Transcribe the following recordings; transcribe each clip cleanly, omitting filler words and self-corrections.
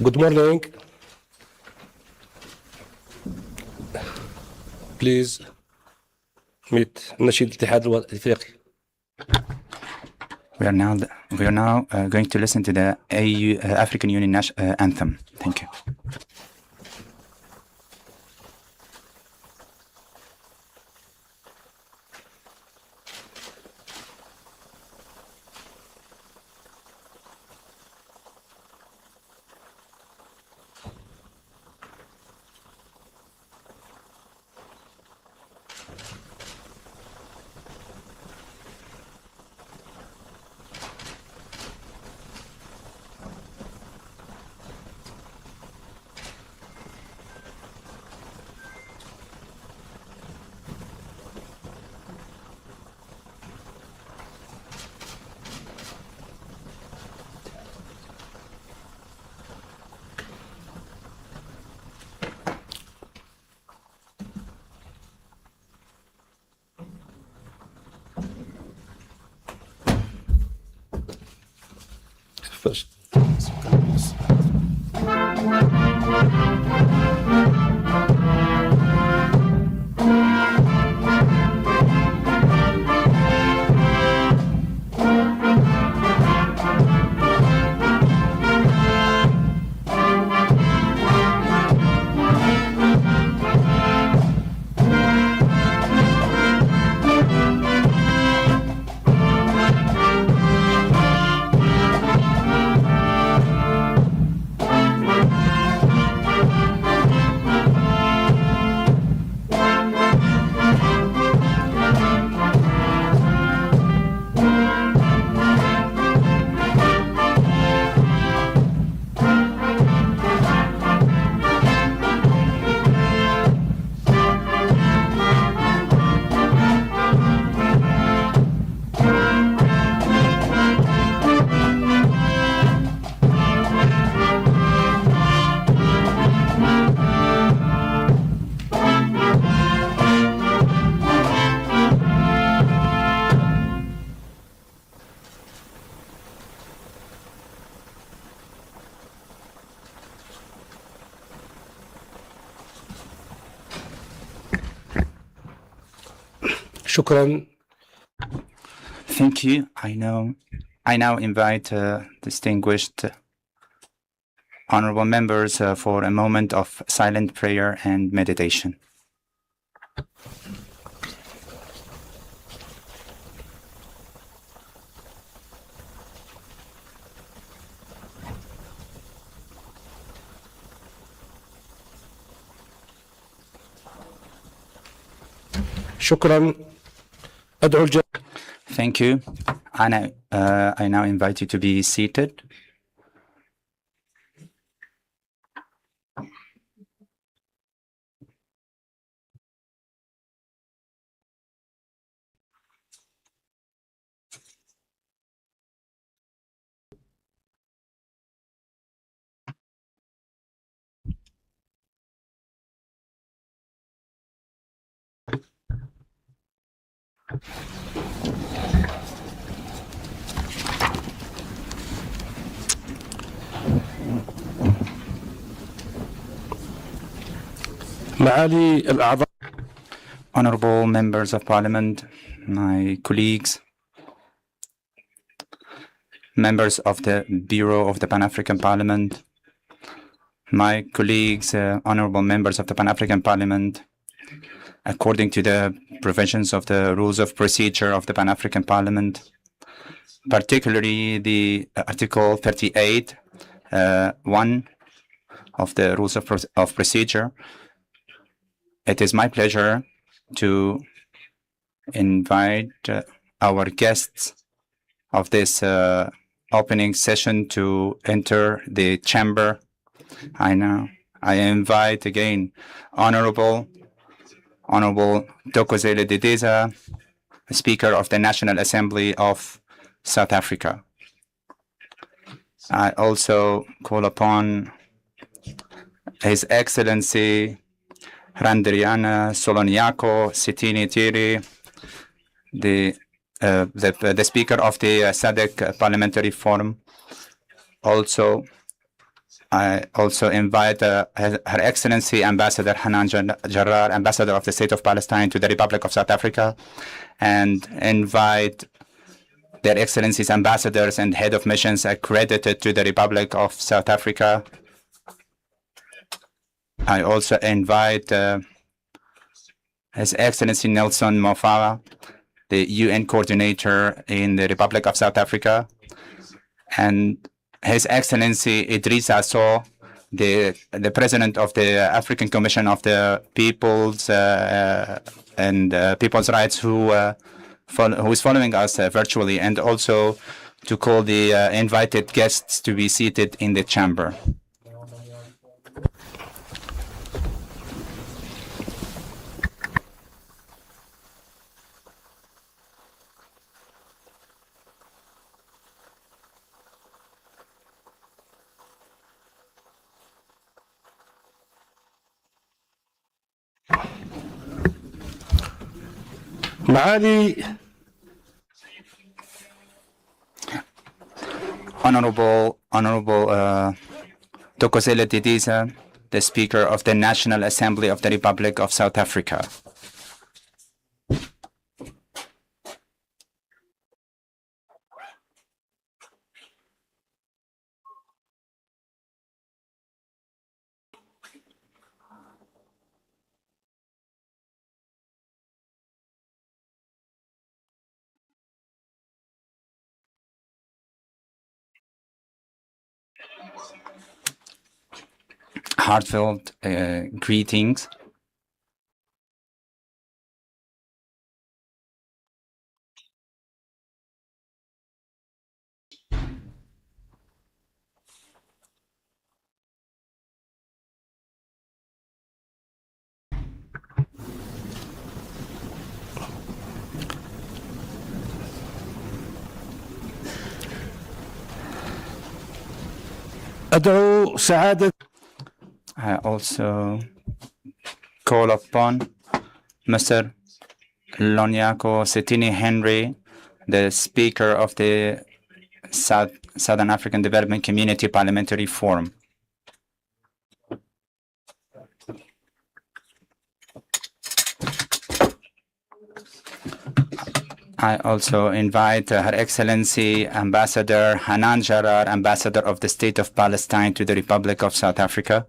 Good morning. Please meet نشيد الاتحاد الافريقي. We are now going to listen to the African Union anthem. Thank you. First. شكرا. Thank you. I now invite distinguished honorable members for a moment of silent prayer and meditation. شكرا. أدعو الجميع. Thank you. I now invite you to be seated. معالي الأعضاء. Honorable members of parliament, my colleagues, members of the Bureau of the Pan-African Parliament, my colleagues, honorable members of the Pan-African Parliament, according to the provisions of the rules of procedure of the Pan-African Parliament, particularly the Article 38, 1 of the rules of procedure, it is my pleasure to invite our guests of this opening session to enter the chamber. I invite again Honorable Thokozile Dedeza, Speaker of the National Assembly of South Africa. I also call upon His Excellency Randriana Soloniako Sitini Tiri, the Speaker of the SADC Parliamentary Forum. Also, I also invite Her Excellency Ambassador Hanan Jarrar, Ambassador of the State of Palestine to the Republic of South Africa, and invite Their Excellencies ambassadors and head of missions accredited to the Republic of South Africa. I also invite His Excellency Nelson Mofawa, the UN coordinator in the Republic of South Africa, and His Excellency Idrissa Sow, the President of the African Commission of the Peoples and People's Rights, who is following us virtually, and also to call the invited guests to be seated in the chamber. معالي Honorable Thokozela Didiza, the Speaker of the National Assembly of the Republic of South Africa. Heartfelt greetings. أدعو سعادة I also call upon Mr. Lonyako Setini Henry, the Speaker of the Southern African Development Community Parliamentary Forum. I also invite Her Excellency Ambassador Hanan Jarrar, Ambassador of the State of Palestine to the Republic of South Africa.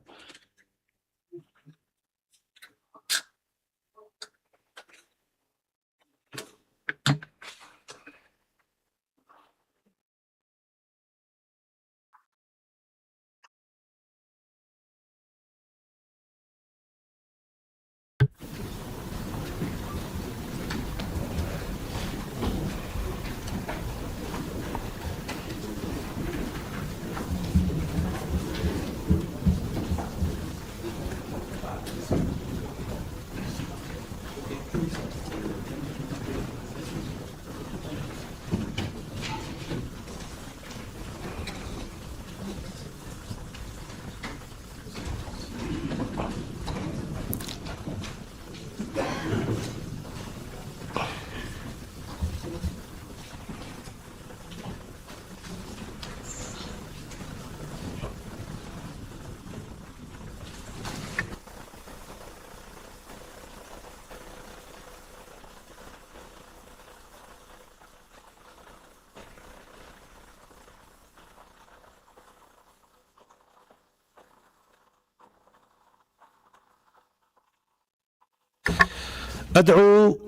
أدعو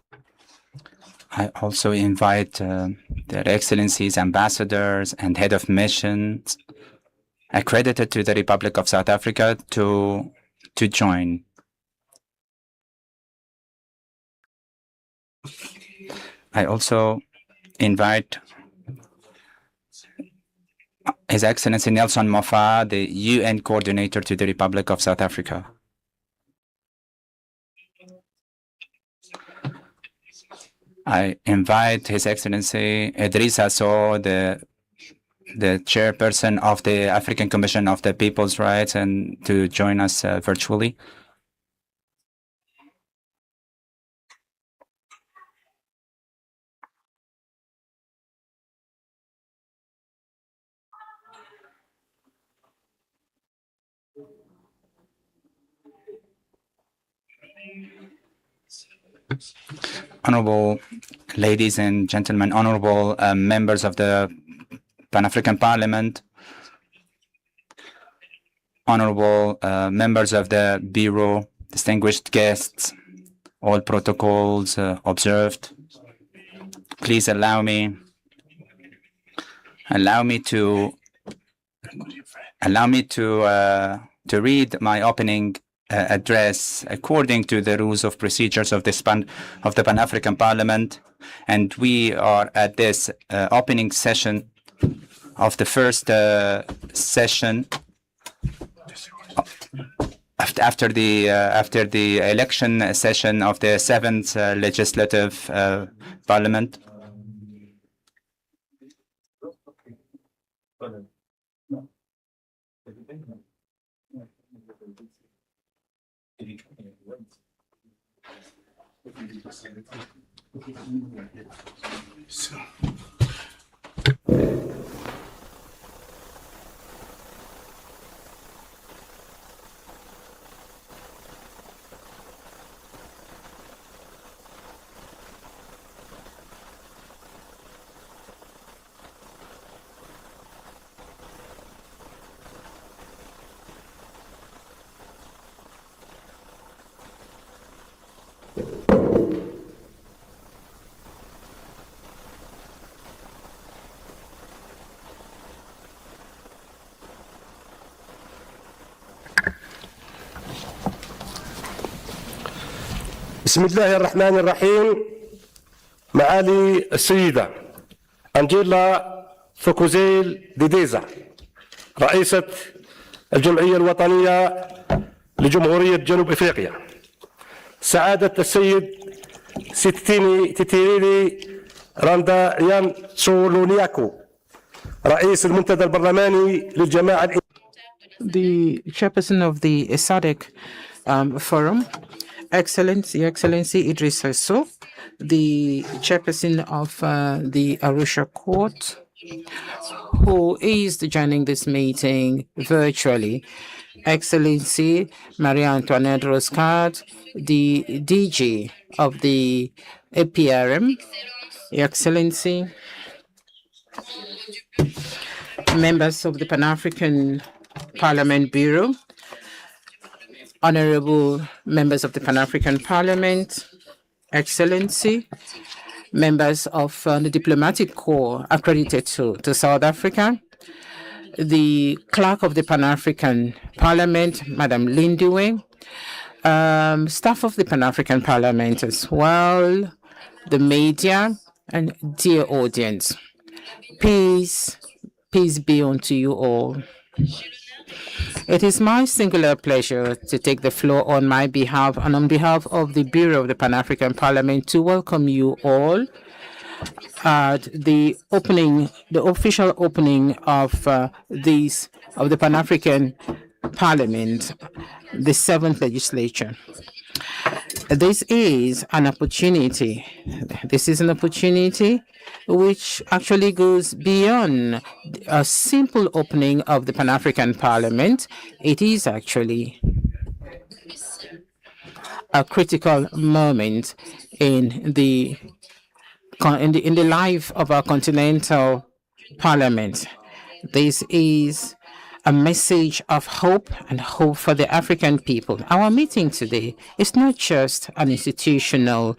I also invite Their Excellencies, ambassadors, and head of missions accredited to the Republic of South Africa to join. I also invite His Excellency Nelson Mofawa, the UN coordinator to the Republic of South Africa. I invite His Excellency Idrissa Sow, the chairperson of the African Commission of the People's Rights, and to join us virtually. Honorable ladies and gentlemen, honorable members of the Pan-African Parliament, honorable members of the Bureau, distinguished guests, all protocols observed. Please allow me to read my opening address according to the rules of procedures of the Pan-African Parliament, and we are at this opening session of the first session after the election session of the 7th Legislative Parliament. بسم الله الرحمن الرحيم. معالي السيدة أنجيلا ثوكوزيل ديديزا رئيسة الجمعية الوطنية لجمهورية جنوب إفريقيا، سعادة السيد ستيني تيتيريلي راندا ريان سولونياكو رئيس المنتدى البرلماني للجماعة the chairperson of the SADC forum, Excellency Idris Sesso, the chairperson of the Arusha Court, who is joining this meeting virtually, Excellency Maria Antoinette Roscard, the DG of the APRM, Excellency, members of the Pan-African Parliament Bureau, honorable members of the Pan-African Parliament, Excellency, members of the Diplomatic Corps accredited to South Africa, the Clerk of the Pan-African Parliament, Madam Lindiwe, staff of the Pan-African Parliament as well, the media, and dear audience. Peace be unto you all. It is my singular pleasure to take the floor on my behalf and on behalf of the Bureau of the Pan-African Parliament to welcome you all at the official opening of the Pan-African Parliament, the 7th legislature. This is an opportunity. This is an opportunity which actually goes beyond a simple opening of the Pan-African Parliament. It is actually a critical moment in the life of our continental parliament. This is a message of hope and hope for the African people. Our meeting today is not just an institutional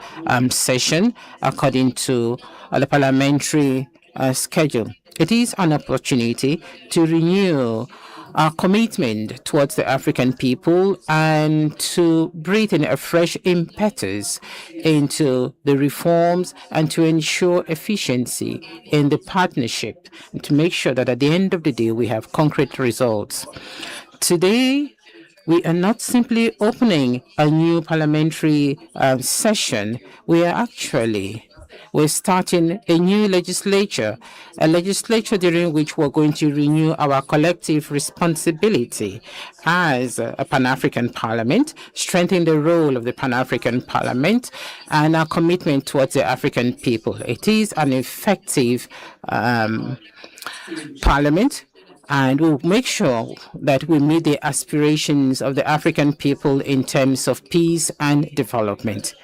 session according to the parliamentary schedule. It is an opportunity to renew our commitment towards the African people and to breathe in a fresh impetus into the reforms and to ensure efficiency in the partnership and to make sure that at the end of the day we have concrete results. Today, we are not simply opening a new parliamentary session. We're starting a new legislature, a legislature during which we're going to renew our collective responsibility as a Pan-African Parliament, strengthen the role of the Pan-African Parliament, and our commitment towards the African people. It is an effective parliament, and we'll make sure that we meet the aspirations of the African people in terms of peace and development.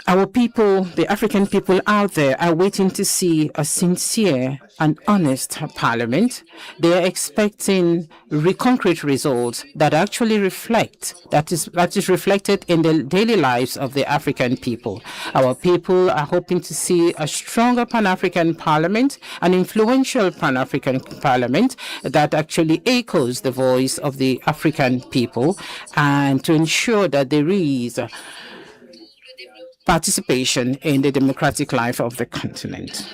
Our people, the African people out there, are waiting to see a sincere and honest parliament. They are expecting concrete results that actually reflect, that is reflected in the daily lives of the African people. Our people are hoping to see a stronger Pan-African parliament, an influential Pan-African parliament that actually echoes the voice of the African people, and to ensure that there is participation in the democratic life of the continent.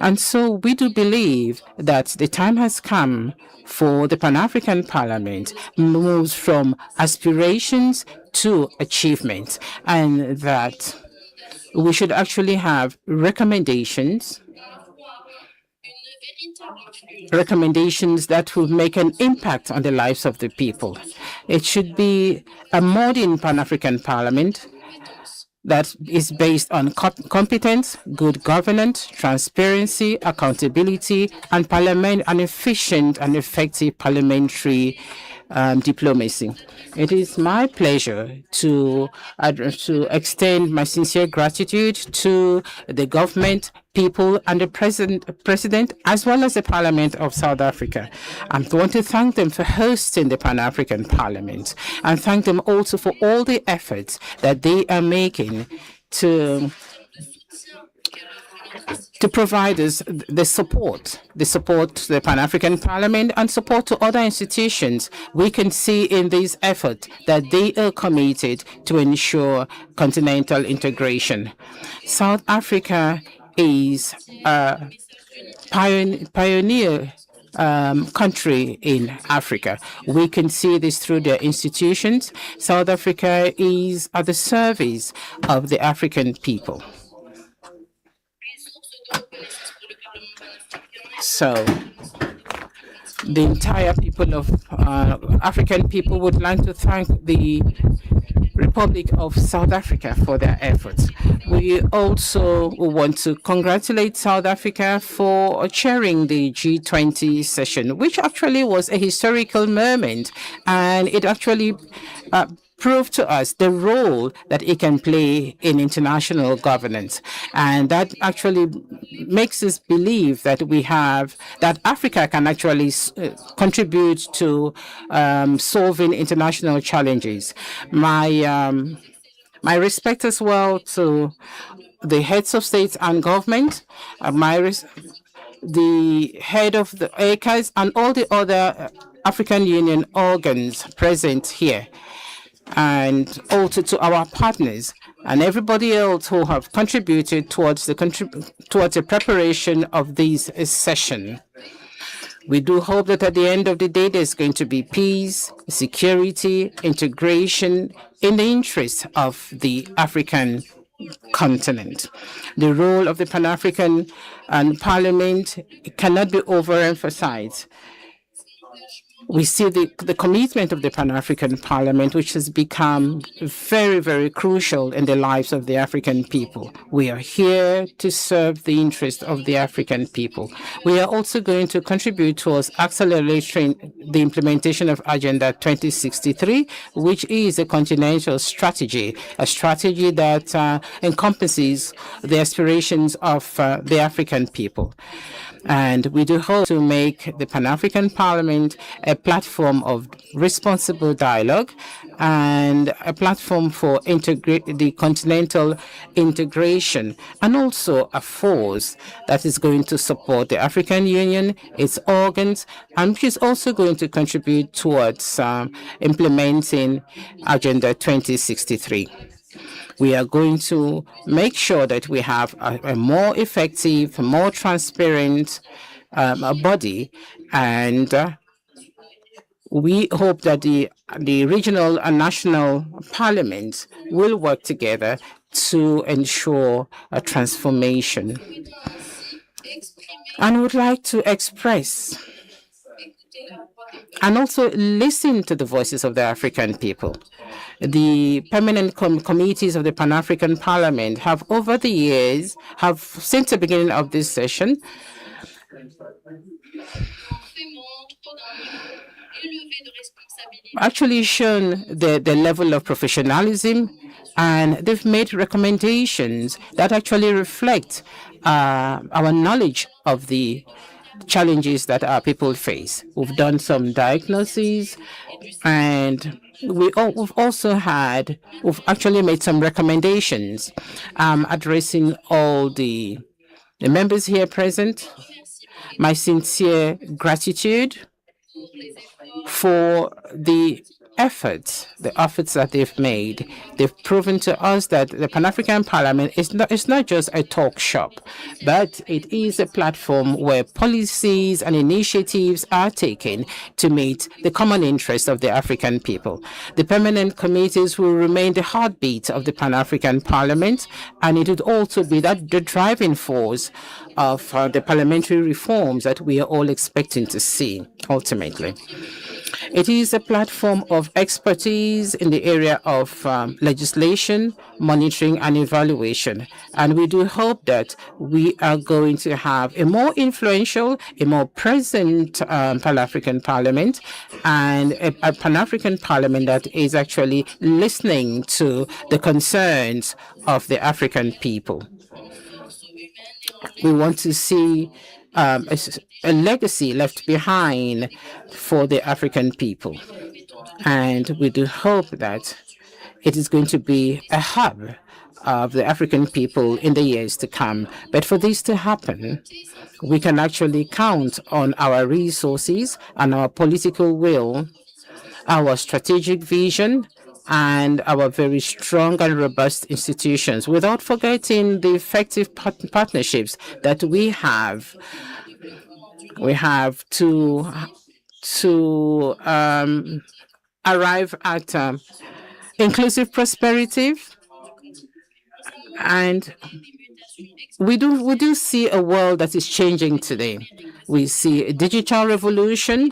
And so we do believe that the time has come for the Pan-African Parliament moves from aspirations to achievement, and that we should actually have recommendations that will make an impact on the lives of the people. It should be a modern Pan-African Parliament that is based on competence, good governance, transparency, accountability, and efficient and effective parliamentary diplomacy. It is my pleasure to extend my sincere gratitude to the government, people, and the president, as well as the Parliament of South Africa. I want to thank them for hosting the Pan-African Parliament, and thank them also for all the efforts that they are making to provide us the support to the Pan-African Parliament and support to other institutions. We can see in this effort that they are committed to ensure continental integration. South Africa is a pioneer country in Africa. We can see this through their institutions. South Africa is at the service of the African people. So the entire people of African people would like to thank the Republic of South Africa for their efforts. We also want to congratulate South Africa for chairing the G20 session, which actually was a historical moment, and it actually proved to us the role that it can play in international governance. And that actually makes us believe that that Africa can actually contribute to solving international challenges. My respect as well to the heads of states and government, the head of the ACAS, and all the other African Union organs present here, and also to our partners and everybody else who have contributed towards the preparation of this session. We do hope that at the end of the day, there's going to be peace, security, integration in the interest of the African continent. The role of the Pan-African Parliament cannot be overemphasized. We see the commitment of the Pan-African Parliament, which has become very, very crucial in the lives of the African people. We are here to serve the interests of the African people. We are also going to contribute towards accelerating the implementation of Agenda 2063, which is a continental strategy, a strategy that encompasses the aspirations of the African people. And we do hope to make the Pan-African Parliament a platform of responsible dialogue and a platform for the continental integration, and also a force that is going to support the African Union, its organs, and which is also going to contribute towards implementing Agenda 2063. We are going to make sure that we have a more effective, more transparent body, and we hope that the regional and national parliaments will work together to ensure a transformation. And would like to express and also listen to the voices of the African people. The permanent committees of the Pan-African Parliament have over the years, since the beginning of this session, actually shown the level of professionalism, and they've made recommendations that actually reflect our knowledge of the challenges that our people face. We've done some diagnoses, and we've actually made some recommendations addressing all the members here present. My sincere gratitude for the efforts that they've made. They've proven to us that the Pan-African Parliament is not just a talk shop, but it is a platform where policies and initiatives are taken to meet the common interests of the African people. The permanent committees will remain the heartbeat of the Pan-African Parliament, and it would also be the driving force of the parliamentary reforms that we are all expecting to see ultimately. It is a platform of expertise in the area of legislation, monitoring, and evaluation. And we do hope that we are going to have a more influential, a more present Pan-African Parliament, and a Pan-African Parliament that is actually listening to the concerns of the African people. We want to see a legacy left behind for the African people. And we do hope that it is going to be a hub of the African people in the years to come. But for this to happen, we can actually count on our resources and our political will, our strategic vision, and our very strong and robust institutions, without forgetting the effective partnerships that we have. We have to arrive at inclusive prosperity, and we do see a world that is changing today. We see a digital revolution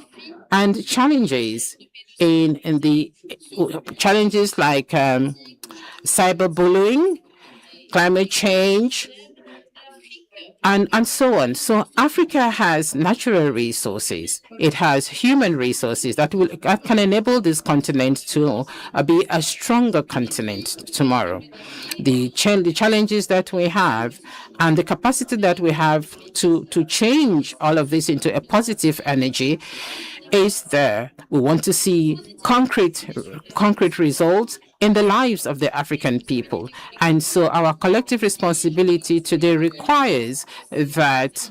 and challenges in the challenges like cyberbullying, climate change, and so on. So Africa has natural resources. It has human resources that can enable this continent to be a stronger continent tomorrow. The challenges that we have and the capacity that we have to change all of this into a positive energy is there. We want to see concrete results in the lives of the African people. And so our collective responsibility today requires that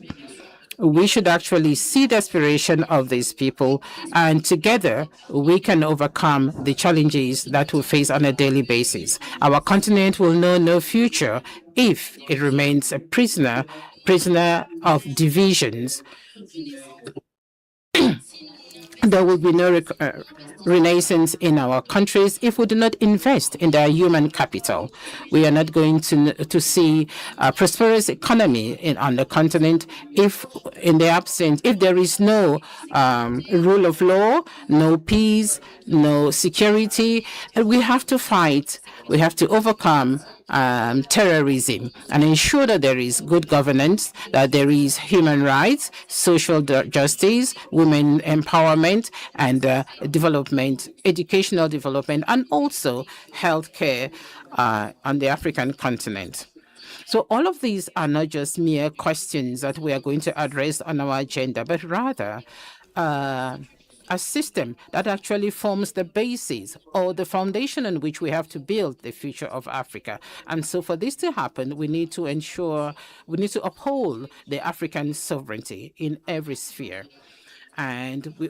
we should actually see the aspiration of these people, and together we can overcome the challenges that we face on a daily basis. Our continent will know no future if it remains a prisoner of divisions. There will be no renaissance in our countries if we do not invest in their human capital. We are not going to see a prosperous economy on the continent if there is no rule of law, no peace, no security. We have to fight. We have to overcome terrorism and ensure that there is good governance, that there is human rights, social justice, women empowerment, and development, educational development, and also healthcare on the African continent. So all of these are not just mere questions that we are going to address on our agenda, but rather a system that actually forms the basis or the foundation on which we have to build the future of Africa. And so for this to happen, we need to uphold the African sovereignty in every sphere. And we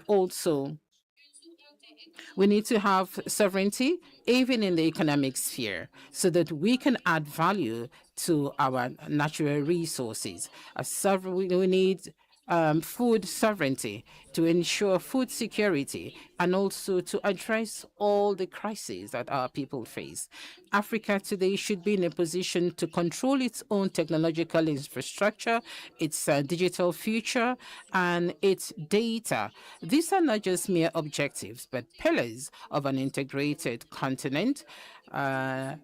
need to have sovereignty even in the economic sphere so that we can add value to our natural resources. We need food sovereignty to ensure food security and also to address all the crises that our people face. Africa today should be in a position to control its own technological infrastructure, its digital future, and its data. These are not just mere objectives, but pillars of an integrated continent, a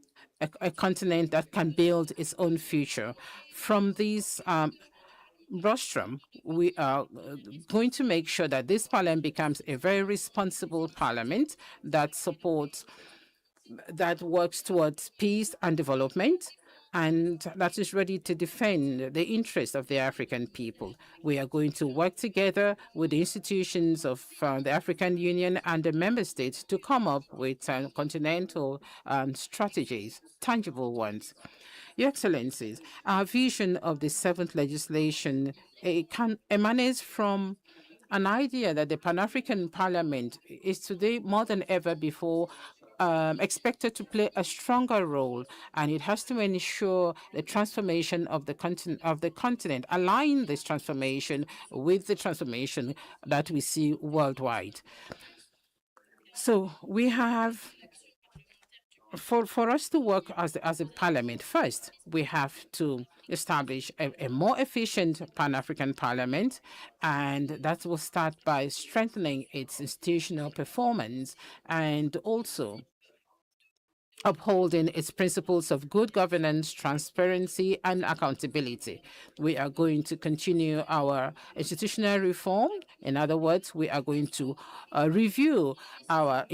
continent that can build its own future. From these Brostrom, we are going to make sure that this parliament becomes a very responsible parliament that supports, that works towards peace and development, and that is ready to defend the interests of the African people. We are going to work together with the institutions of the African Union and the member states to come up with continental strategies, tangible ones. Your Excellencies, our vision of the seventh legislation emanates from an idea that the Pan-African Parliament is today more than ever before expected to play a stronger role, and it has to ensure the transformation of the continent, align this transformation with the transformation that we see worldwide. So we have, for us to work as a parliament, first, we have to establish a more efficient Pan-African Parliament, and that will start by strengthening its institutional performance and also upholding its principles of good governance, transparency, and accountability. We are going to continue our institutional reform. In other words, we are going to review our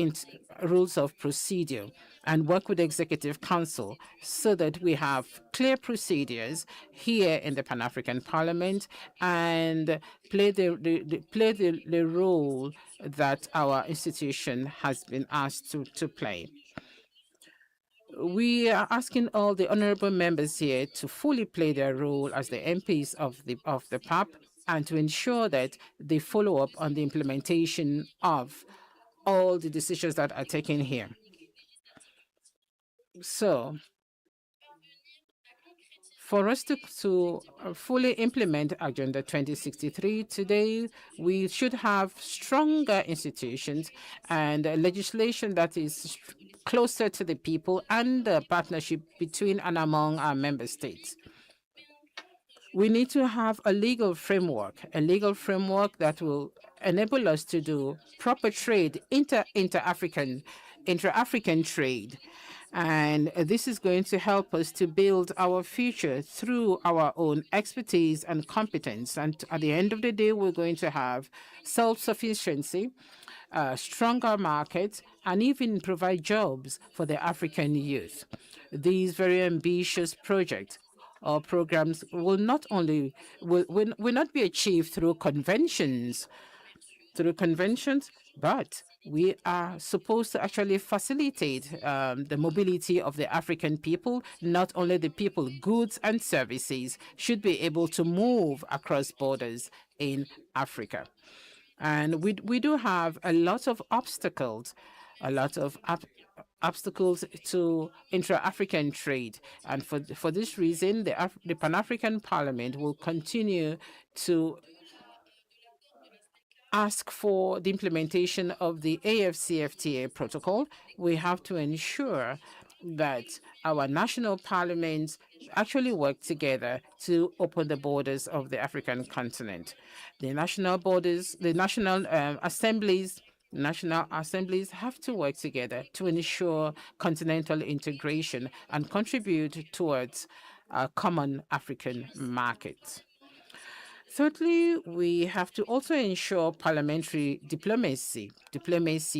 rules of procedure and work with the Executive Council so that we have clear procedures here in the Pan-African Parliament and play the role that our institution has been asked to play. We are asking all the honorable members here to fully play their role as the MPs of the PAP and to ensure that they follow up on the implementation of all the decisions that are taken here. So, for us to fully implement Agenda 2063 today, we should have stronger institutions and legislation that is closer to the people and the partnership between and among our member states. We need to have a legal framework that will enable us to do proper trade, intra-African trade. And this is going to help us to build our future through our own expertise and competence. And at the end of the day, we're going to have self-sufficiency, stronger markets, and even provide jobs for the African youth. These very ambitious projects or programs will not be achieved through conventions, but we are supposed to actually facilitate the mobility of the African people. Not only the people, goods and services should be able to move across borders in Africa. And we do have a lot of obstacles, to intra-African trade. And for this reason, the Pan-African Parliament will continue to ask for the implementation of the AFCFTA protocol. We have to ensure that our national parliaments actually work together to open the borders of the African continent. The national assemblies have to work together to ensure continental integration and contribute towards a common African market. Thirdly, we have to also ensure parliamentary diplomacy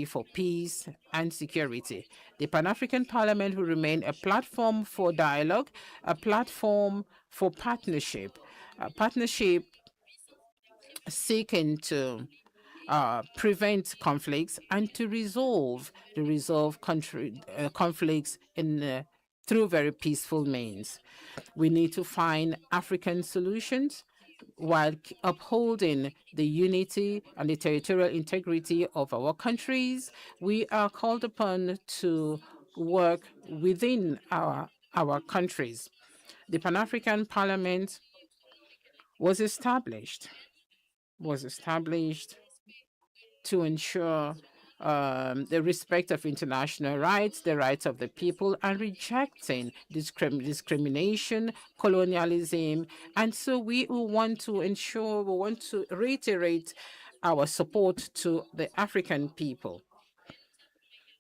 for peace and security. The Pan-African Parliament will remain a platform for dialogue, a platform for partnership, seeking to prevent conflicts and to resolve conflicts through very peaceful means. We need to find African solutions while upholding the unity and the territorial integrity of our countries. We are called upon to work within our countries. The Pan-African Parliament was established to ensure the respect of international rights, the rights of the people, and rejecting discrimination, colonialism. And so we want to reiterate our support to the African people.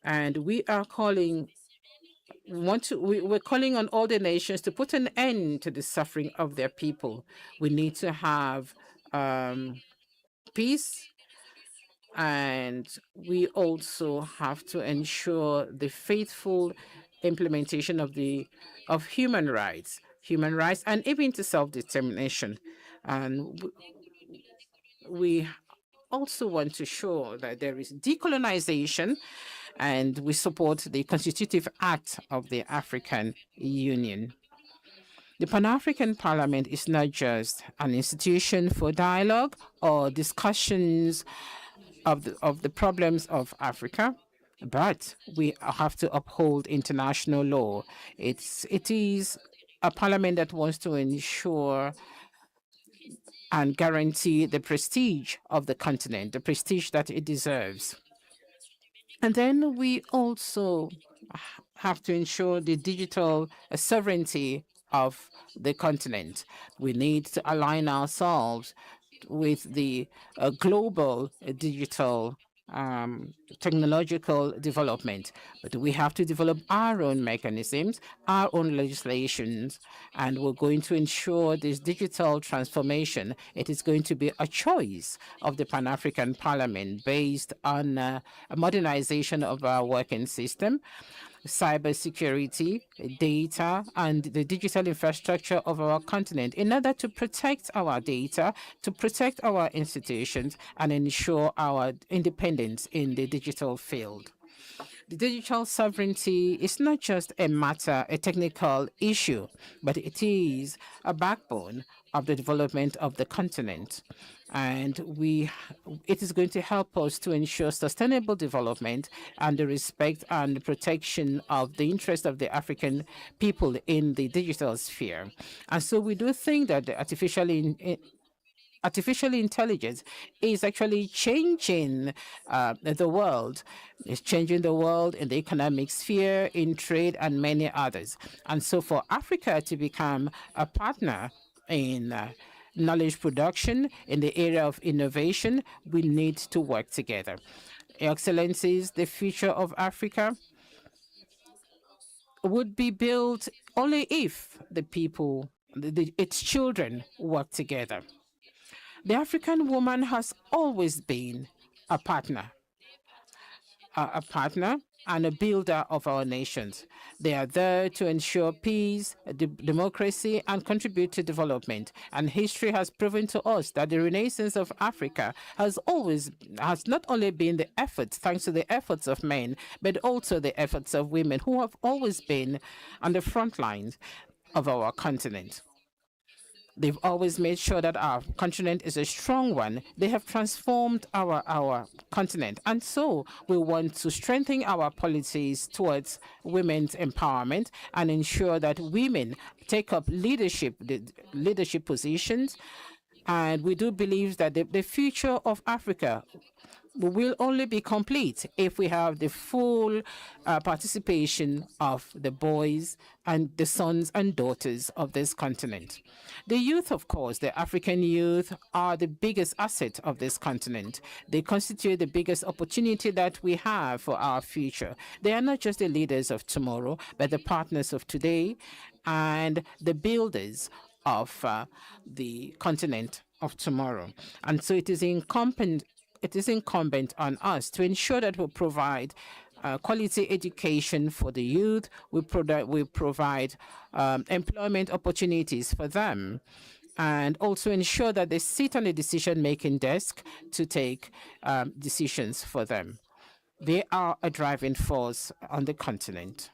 And we are calling we're calling on all the nations to put an end to the suffering of their people. We need to have peace, and we also have to ensure the faithful implementation of human rights, and even to self-determination. And we also want to show that there is decolonization, and we support the Constitutive Act of the African Union. The Pan-African Parliament is not just an institution for dialogue or discussions of the problems of Africa, but we have to uphold international law. It is a parliament that wants to ensure and guarantee the prestige of the continent, the prestige that it deserves. And then we also have to ensure the digital sovereignty of the continent. We need to align ourselves with the global digital technological development, but we have to develop our own mechanisms, our own legislations, and we're going to ensure this digital transformation. It is going to be a choice of the Pan-African Parliament based on a modernization of our working system, cybersecurity, data, and the digital infrastructure of our continent in order to protect our data, to protect our institutions, and ensure our independence in the digital field. The digital sovereignty is not just a technical issue, but it is a backbone of the development of the continent. And it is going to help us to ensure sustainable development and the respect and the protection of the interest of the African people in the digital sphere. And so we do think that the artificial intelligence is actually changing the world. It's changing the world in the economic sphere, in trade, and many others. And so for Africa to become a partner in knowledge production, in the area of innovation, we need to work together. Your Excellencies, the future of Africa would be built only if the people, its children, work together. The African woman has always been a partner and a builder of our nations. They are there to ensure peace, democracy, and contribute to development. And history has proven to us that the renaissance of Africa has not only been thanks to the efforts of men, but also the efforts of women who have always been on the front lines of our continent. They've always made sure that our continent is a strong one. They have transformed our continent. And so we want to strengthen our policies towards women's empowerment and ensure that women take up leadership positions. And we do believe that the future of Africa will only be complete if we have the full participation of the boys and the sons and daughters of this continent. The youth, of course, the African youth are the biggest asset of this continent. They constitute the biggest opportunity that we have for our future. They are not just the leaders of tomorrow, but the partners of today and the builders of the continent of tomorrow. And so it is incumbent on us to ensure that we provide quality education for the youth. We provide employment opportunities for them, and also ensure that they sit on the decision-making desk to take decisions for them. They are a driving force on the continent,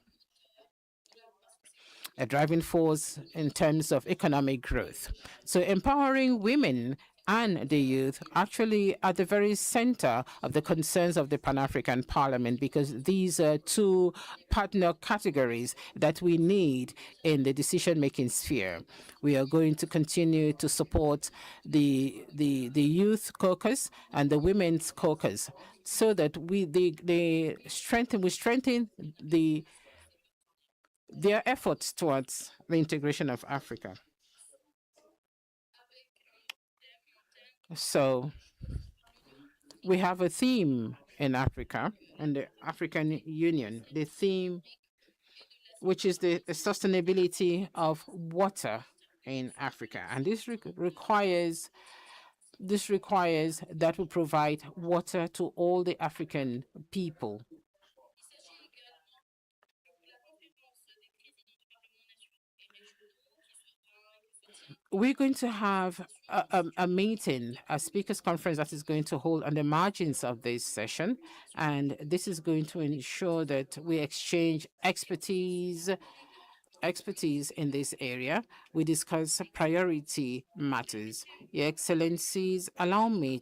a driving force in terms of economic growth. So empowering women and the youth actually at the very center of the concerns of the Pan-African Parliament, because these are two partner categories that we need in the decision-making sphere. We are going to continue to support the youth caucus and the women's caucus so that we strengthen their efforts towards the integration of Africa. So we have a theme in Africa and the African Union. The theme which is the sustainability of water in Africa. And requires that we provide water to all the African people. We're going to have a meeting, a speakers conference that is going to hold on the margins of this session. And this is going to ensure that we exchange expertise in this area. We discuss priority matters. Your Excellencies, allow me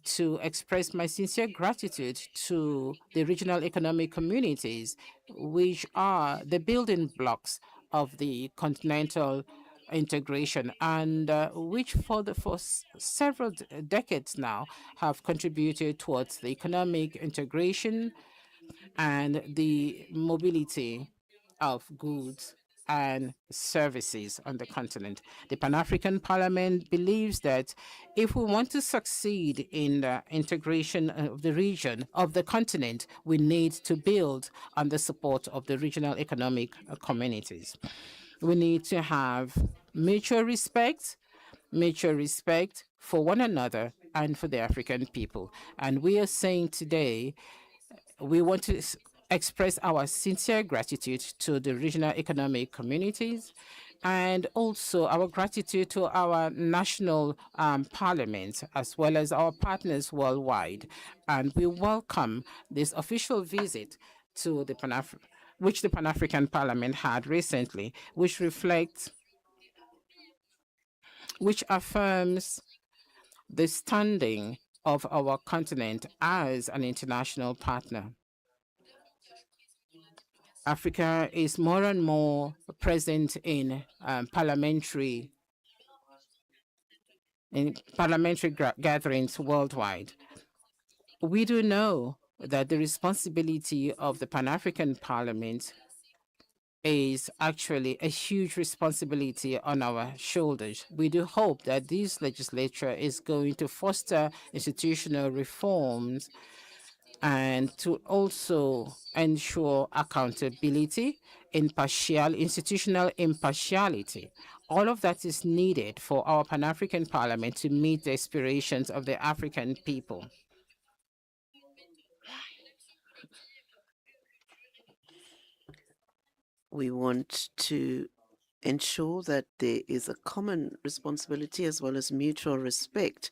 to express my sincere gratitude to the regional economic communities, which are the building blocks of the continental integration, and which for several decades now have contributed towards the economic integration and the mobility of goods and services on the continent. The Pan-African Parliament believes that if we want to succeed in the integration of the region, of the continent, we need to build on the support of the regional economic communities. We need to have mutual respect for one another and for the African people. And we are saying today, we want to express our sincere gratitude to the regional economic communities and also our gratitude to our national parliaments as well as our partners worldwide. And we welcome this official visit to the which the Pan-African Parliament had recently, which affirms the standing of our continent as an international partner. Africa is more and more present in parliamentary gatherings worldwide. We do know that the responsibility of the Pan-African Parliament is actually a huge responsibility on our shoulders. We do hope that this legislature is going to foster institutional reforms and to also ensure accountability, institutional impartiality. All of that is needed for our Pan-African Parliament to meet the aspirations of the African people. We want to ensure that there is a common responsibility as well as mutual respect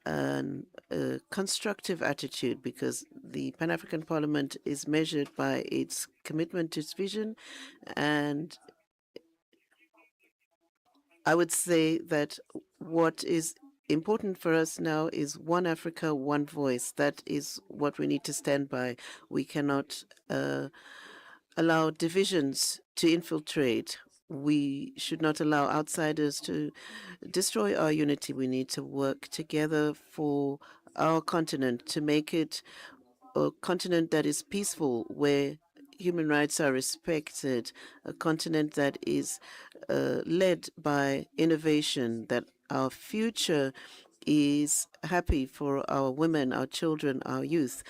and a constructive attitude, because the Pan-African Parliament is measured by its commitment to its vision. And I would say that what is important for us now is one Africa, one voice. That is what we need to stand by. We cannot allow divisions to infiltrate. We should not allow outsiders to destroy our unity. We need to work together for our continent to make it a continent that is peaceful, where human rights are respected, a continent that is led by innovation, that our future is happy for our women, our children, our youth,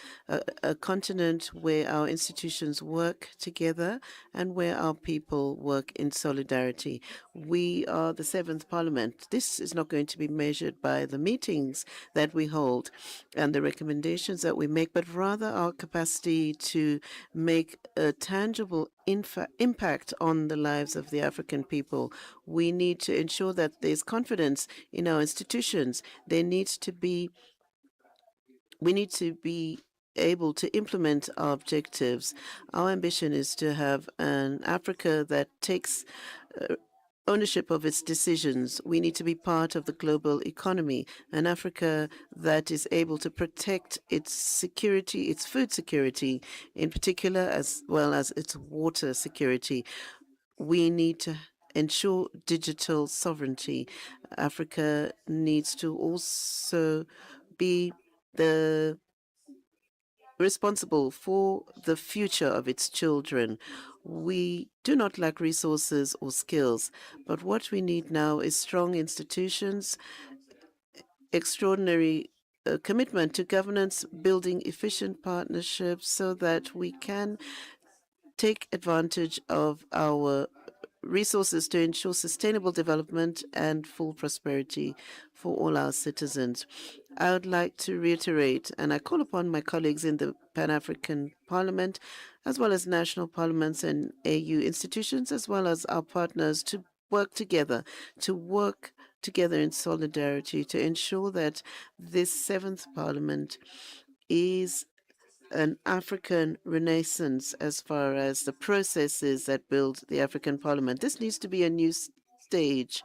a continent where our institutions work together and where our people work in solidarity. We are the 7th Parliament. This is not going to be measured by the meetings that we hold and the recommendations that we make, but rather our capacity to make a tangible impact on the lives of the African people. We need to ensure that there's confidence in our institutions. We need to be able to implement our objectives. Our ambition is to have an Africa that takes ownership of its decisions. We need to be part of the global economy, an Africa that is able to protect its security, its food security in particular, as well as its water security. We need to ensure digital sovereignty. Africa needs to also be responsible for the future of its children. We do not lack resources or skills, but what we need now is strong institutions, extraordinary commitment to governance, building efficient partnerships so that we can take advantage of our resources to ensure sustainable development and full prosperity for all our citizens. I would like to reiterate, and I call upon my colleagues in the Pan-African Parliament, as well as national parliaments and AU institutions, as well as our partners, to work together in solidarity to ensure that this seventh parliament is an African renaissance as far as the processes that build the African Parliament. This needs to be a new stage.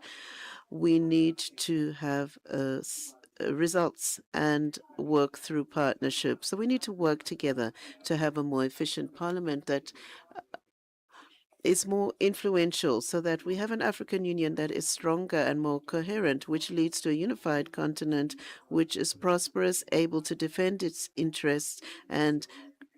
We need to have results and work through partnerships. So we need to work together to have a more efficient parliament that is more influential, so that we have an African Union that is stronger and more coherent, which leads to a unified continent which is prosperous, able to defend its interests and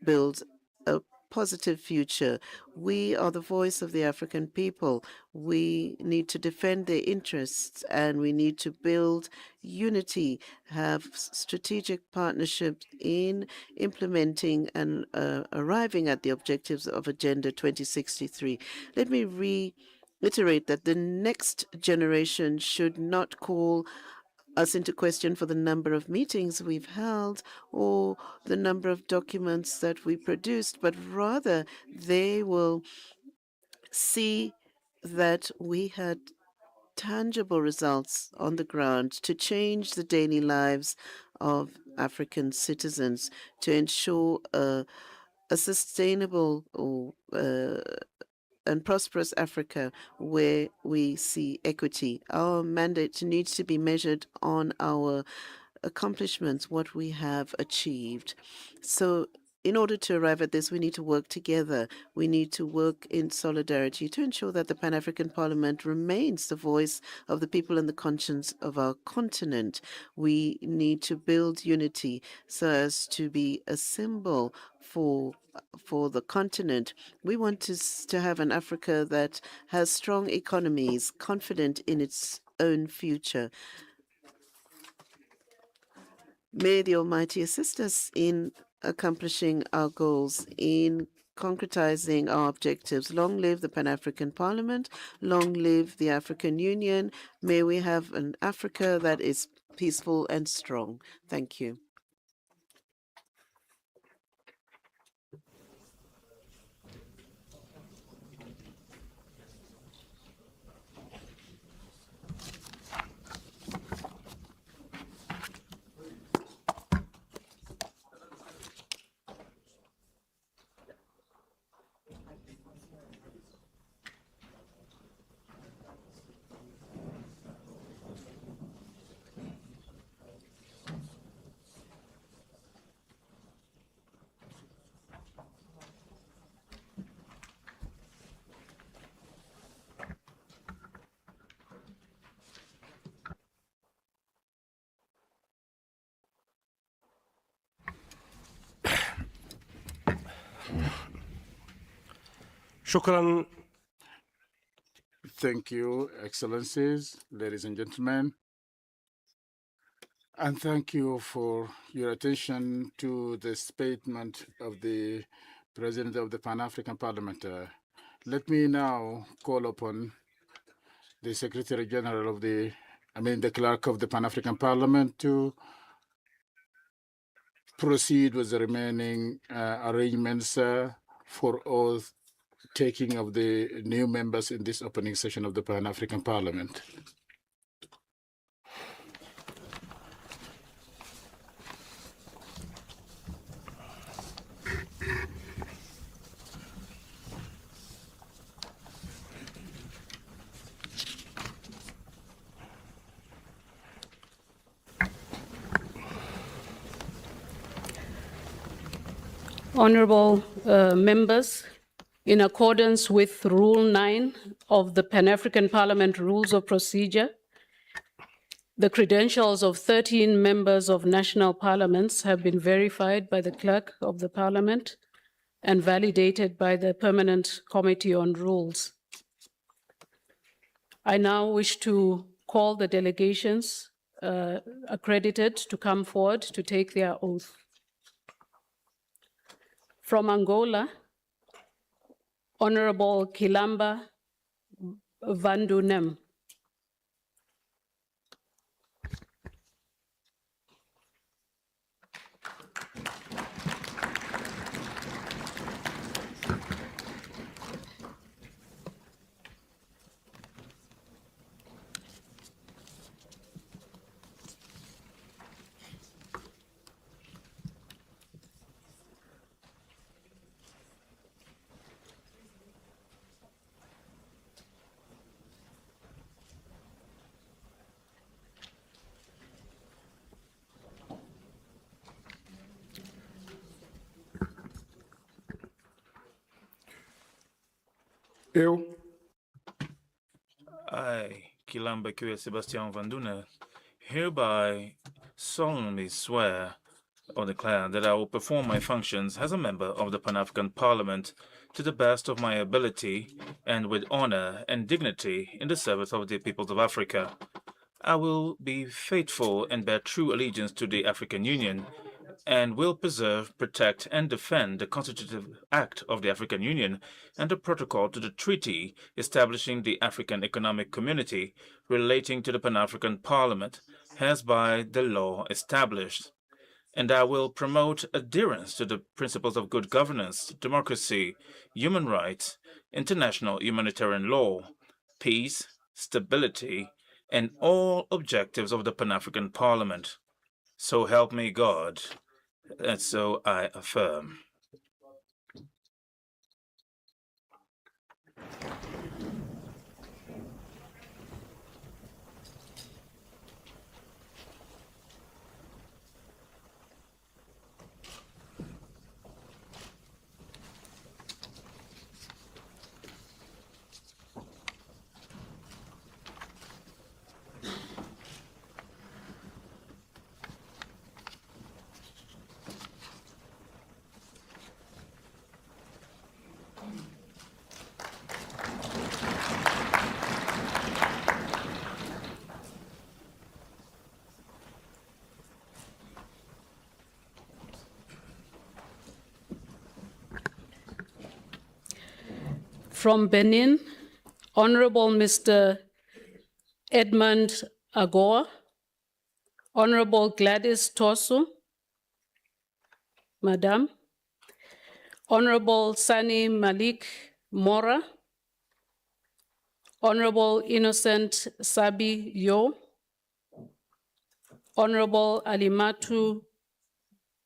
build a positive future. We are the voice of the African people. We need to defend their interests, and we need to build unity, have strategic partnerships in implementing and arriving at the objectives of Agenda 2063. Let me reiterate that the next generation should not call us into question for the number of meetings we've held or the number of documents that we produced, but rather they will see that we had tangible results on the ground to change the daily lives of African citizens, to ensure a sustainable and prosperous Africa where we see equity. Our mandate needs to be measured on our accomplishments, what we have achieved. So in order to arrive at this, we need to work together. We need to work in solidarity to ensure that the Pan-African Parliament remains the voice of the people and the conscience of our continent. We need to build unity so as to be a symbol for the continent. We want to have an Africa that has strong economies, confident in its own future. May the Almighty assist us in accomplishing our goals, in concretizing our objectives. Long live the Pan-African Parliament. Long live the African Union. May we have an Africa that is peaceful and strong. Thank you. شكرا. Thank you, Excellencies, ladies and gentlemen. And thank you for your attention to the statement of the President of the Pan-African Parliament. Let me now call upon the Secretary General of the Clerk of the Pan-African Parliament to proceed with the remaining arrangements for oath taking of the new members in this opening session of the Pan-African Parliament. Honorable members, in accordance with Rule 9 of the Pan-African Parliament Rules of Procedure, the credentials of 13 members of national parliaments have been verified by the Clerk of the Parliament and validated by the Permanent Committee on Rules. I now wish to call the delegations accredited to come forward to take their oath. From Angola, Honorable Kilamba Vandunem. Eu, I, Kilamba Kwe Sebastian Vanduna, hereby solemnly swear or declare that I will perform my functions as a member of the Pan-African Parliament to the best of my ability and with honor and dignity in the service of the peoples of Africa. I will be faithful and bear true allegiance to the African Union and will preserve, protect, and defend the Constitutive Act of the African Union and the protocol to the treaty establishing the African Economic Community relating to the Pan-African Parliament as by the law established. And I will promote adherence to the principles of good governance, democracy, human rights, international humanitarian law, peace, stability, and all objectives of the Pan-African Parliament. So help me God. And so I affirm. From Benin, Honorable Mr. Edmund Agoa, Honorable Gladys Tosu, Madam, Honorable Sani Malik Mora, Honorable Innocent Sabi Yo, Honorable Alimatu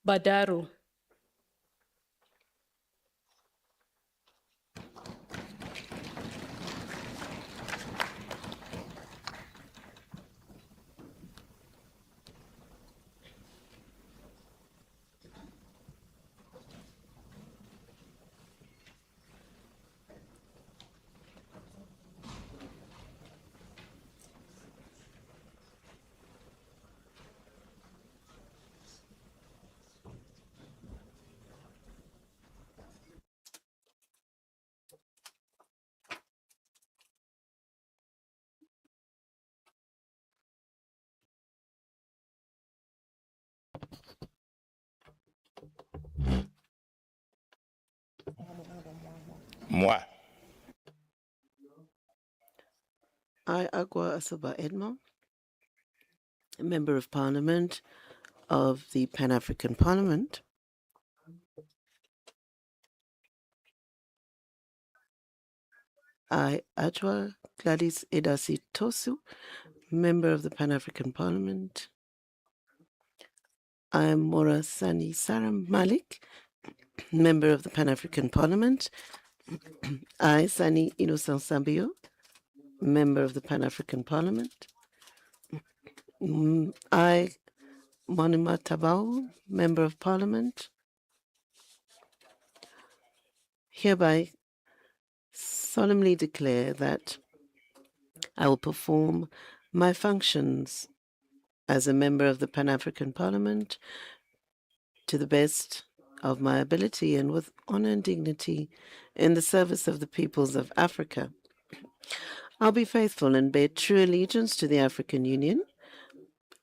Badaru. Moi. I, Agua Asuba Edmond, a Member of Parliament of the Pan-African Parliament. I, Ajwa Gladys Edasi Tosu, Member of the Pan-African Parliament. I am Mora Sani Saram Malik, Member of the Pan-African Parliament. I, Sani Innocent Sambio, Member of the Pan-African Parliament. I, Monima Tabao, Member of Parliament. Hereby solemnly declare that I will perform my functions as a member of the Pan-African Parliament to the best of my ability and with honor and dignity in the service of the peoples of Africa. I'll be faithful and bear true allegiance to the African Union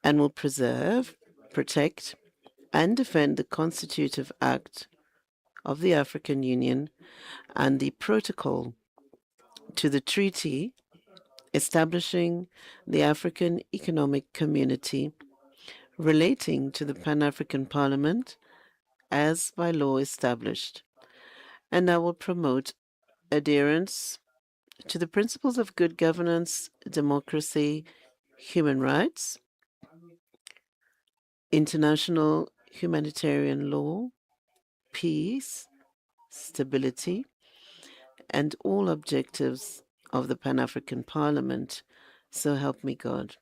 and will preserve, protect, and defend the Constitutive Act of the African Union and the protocol to the treaty establishing the African Economic Community relating to the Pan-African Parliament as by law established. And I will promote adherence to the principles of good governance, democracy, human rights, international humanitarian law, peace, stability, and all objectives of the Pan-African Parliament. So help me God.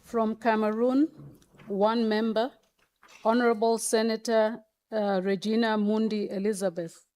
From Cameroon, one member, Honorable Senator Regina Mundi Elizabeth.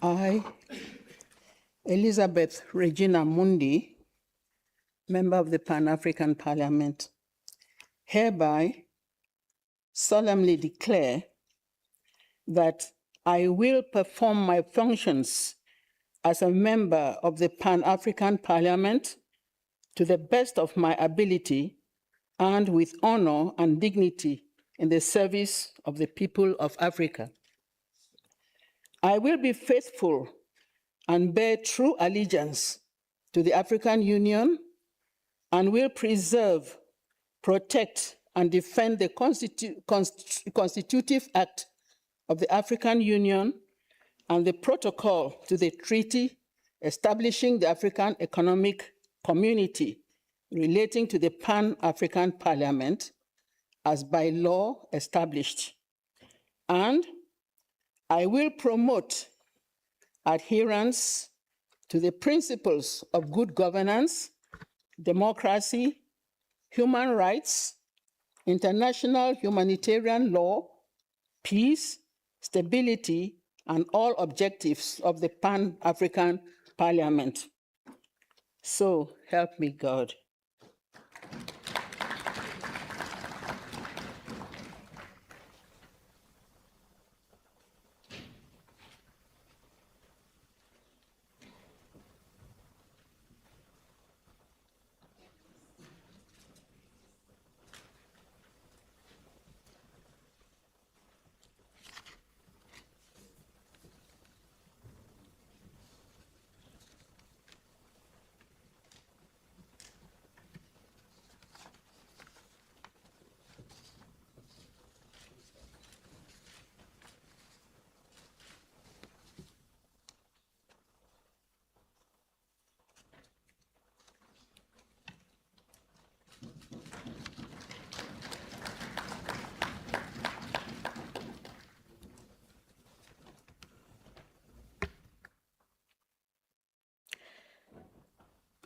I, Elizabeth Regina Mundi, member of the Pan-African Parliament, hereby solemnly declare that I will perform my functions as a member of the Pan-African Parliament to the best of my ability and with honor and dignity in the service of the people of Africa. I will be faithful and bear true allegiance to the African Union and will preserve, protect, and defend the Constitutive Act of the African Union and the protocol to the treaty establishing the African Economic Community relating to the Pan-African Parliament as by law established. And I will promote adherence to the principles of good governance, democracy, human rights, international humanitarian law, peace, stability, and all objectives of the Pan-African Parliament. So help me God.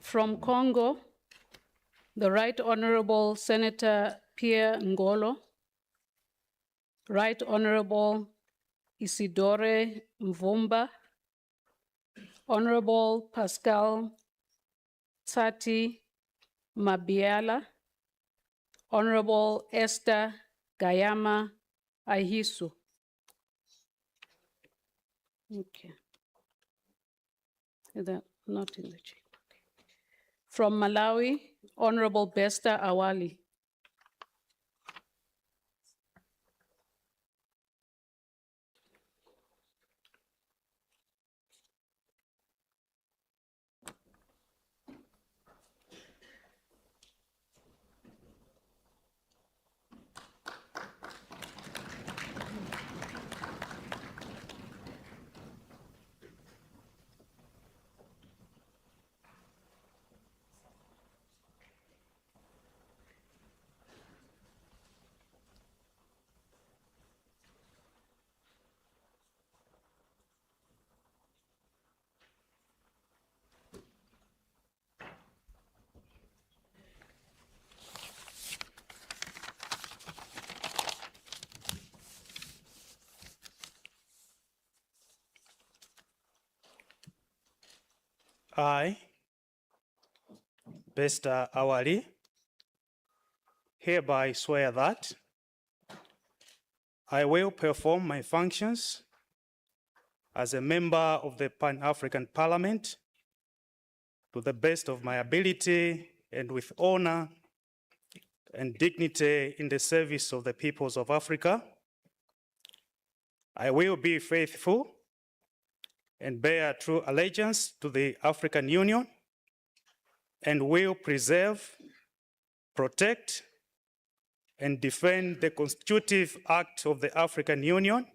From Congo, the Right Honorable Senator Pierre Ngolo, Right Honorable Isidore Mvumba, Honorable Pascal Tsati Mabiala, Honorable Esther Gayama Ahisu. Okay. Is that not in the chain? From Malawi, Honorable Besta Awali. I, Besta Awali, hereby swear that I will perform my functions as a member of the Pan-African Parliament to the best of my ability and with honor and dignity in the service of the peoples of Africa. I will be faithful and bear true allegiance to the African Union and will preserve, protect, and defend the Constitutive Act of the African Union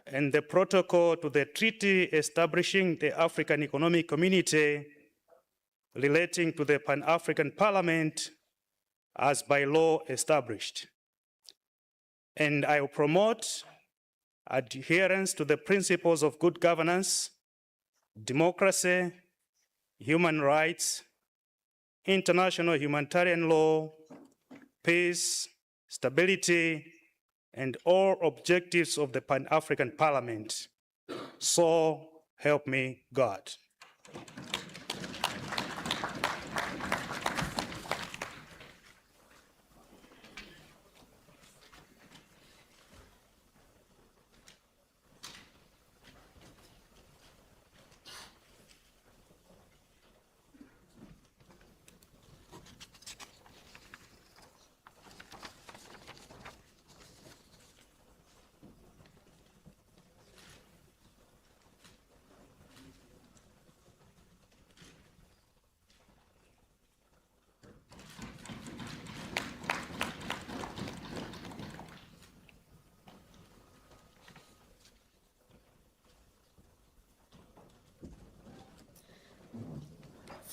and the protocol to the treaty establishing the African Economic Community relating to the Pan-African Parliament as by law established. And I will promote adherence to the principles of good governance, democracy, human rights, international humanitarian law, peace, stability, and all objectives of the Pan-African Parliament. So help me God.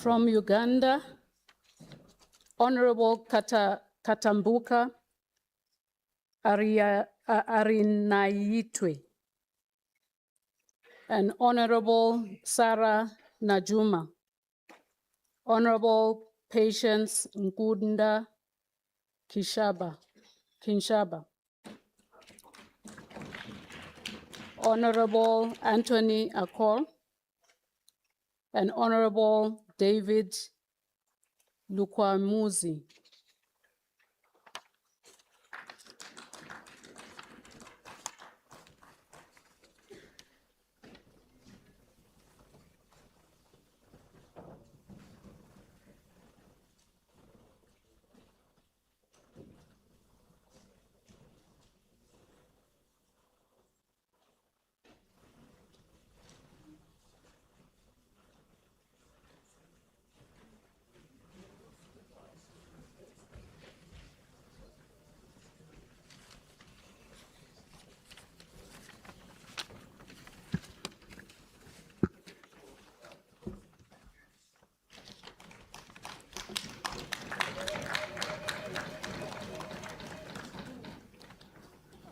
From Uganda, Honorable Katambuka Arinaitwe and Honorable Sarah Najuma. Honorable Patience Nkunda Kinshaba. Honorable Anthony Akol and Honorable David Lukwamuzi.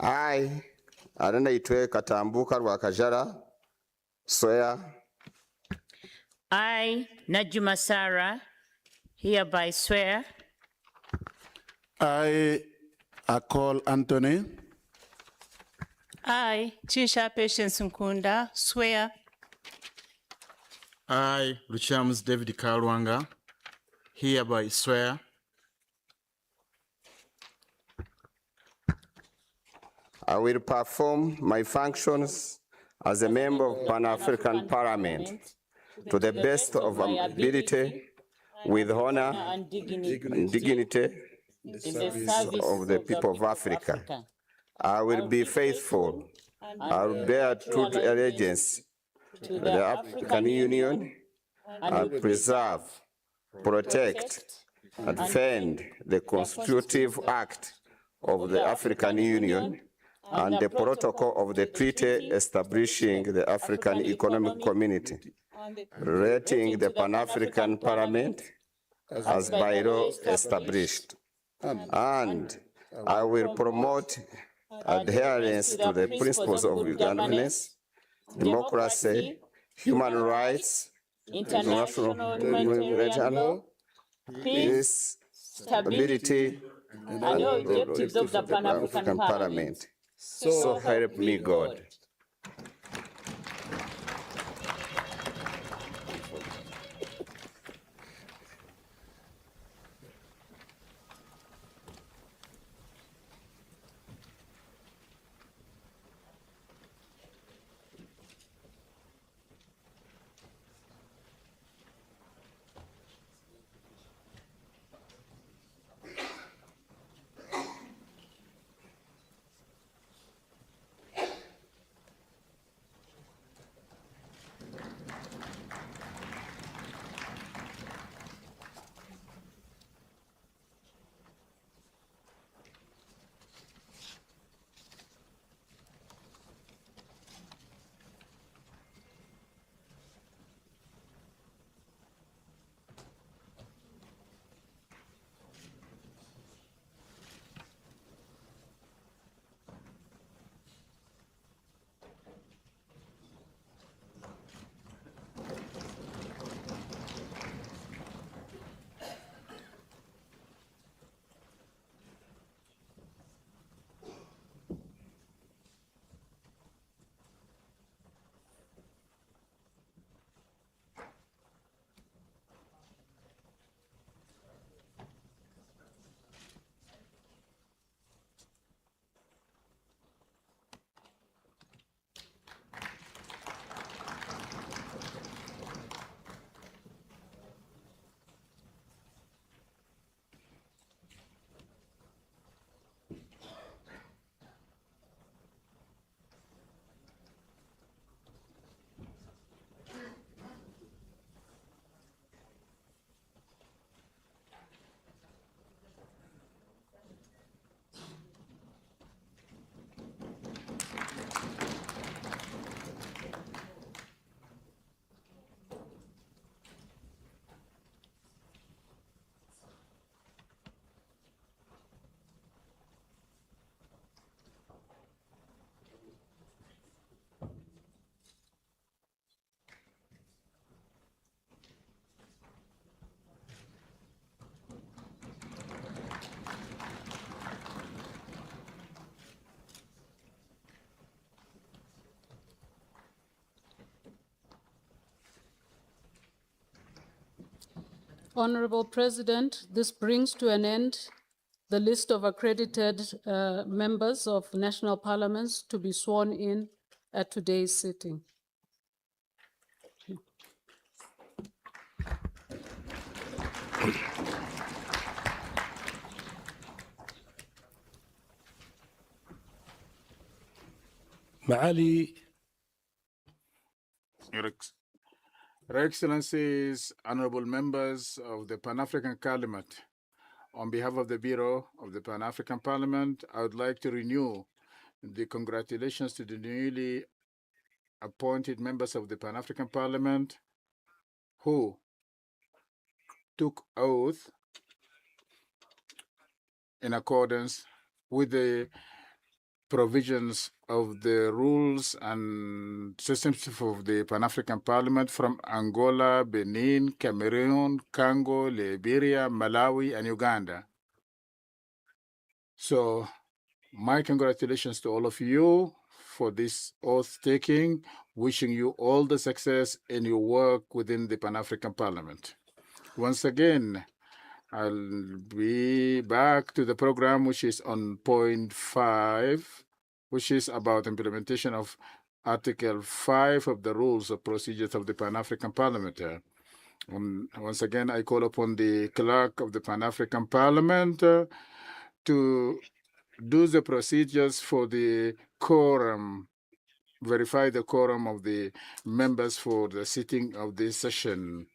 I, Arinaitwe Katambuka Rwakajara, swear I, Najuma Sarah, hereby swear I, Akol Anthony, I, Chinsha Patience Nkunda, swear I, Luchams David Kalwanga, hereby swear I will perform my functions as a member of Pan-African Parliament to the best of ability, with honor and and dignity in the service of the people of Africa. I will be faithful. I will bear true allegiance to the African Union and preserve, protect, and defend the Constitutive Act of the African Union and the protocol of the treaty establishing the African Economic Community, relating the Pan-African Parliament as by law established. And I will promote adherence to the principles of governance, democracy, human rights, international humanitarian law, peace, stability, and the objectives of the Pan-African Parliament. So help me God. Honorable President, this brings to an end the list of accredited members of national parliaments to be sworn in at today's sitting. معالي Your Excellencies, honorable members of the Pan-African Parliament, on behalf of the Bureau of the Pan-African Parliament, I would like to renew the congratulations to the newly appointed members of the Pan-African Parliament who took oath in accordance with the provisions of the rules and systems of the Pan-African Parliament from Angola, Benin, Cameroon, Congo, Liberia, Malawi, and Uganda. So my congratulations to all of you for this oath taking, wishing you all the success in your work within the Pan-African Parliament. Once again, I'll be back to the program, which is on point 5, which is about implementation of Article 5 of the Rules of Procedures of the Pan-African Parliament. Once again, I call upon the clerk of the Pan-African Parliament to do the procedures for the quorum, verify the quorum of the members for the sitting of this session.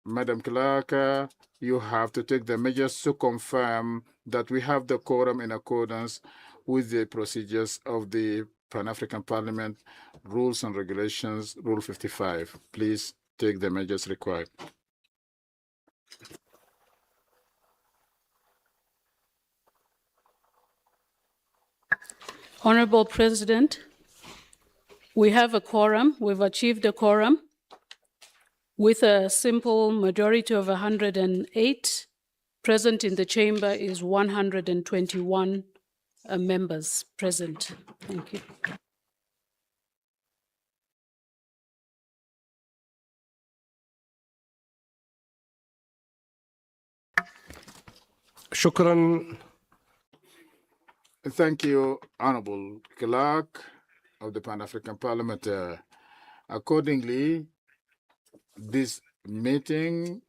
Madam Clerk, you have to take the measures to confirm that we have the quorum in accordance with the procedures of the Pan-African Parliament Rules and Regulations, Rule 55. Please take the measures required. Honorable President, we have a quorum. We've achieved a quorum with a simple majority of 108. Present in the chamber is 121 members present. Thank you. شكرا. Thank you, Honorable Clerk of the Pan-African Parliament. Accordingly, this meeting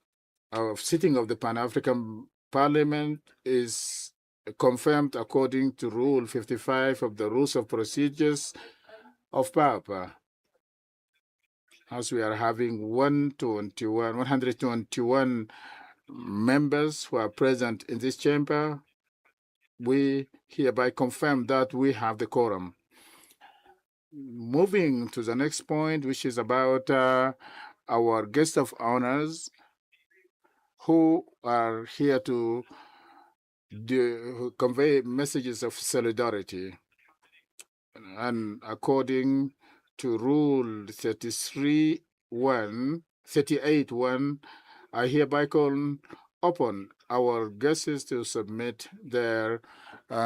of sitting of the Pan-African Parliament is confirmed according to Rule 55 of the Rules of Procedures of PAPA. As we are having 121 members who are present in this chamber, we hereby confirm that we have the quorum. Moving to the next point, which is about our guests of honors who are here to convey messages of solidarity. And according to Rule 38.1, I hereby call upon our guests to submit their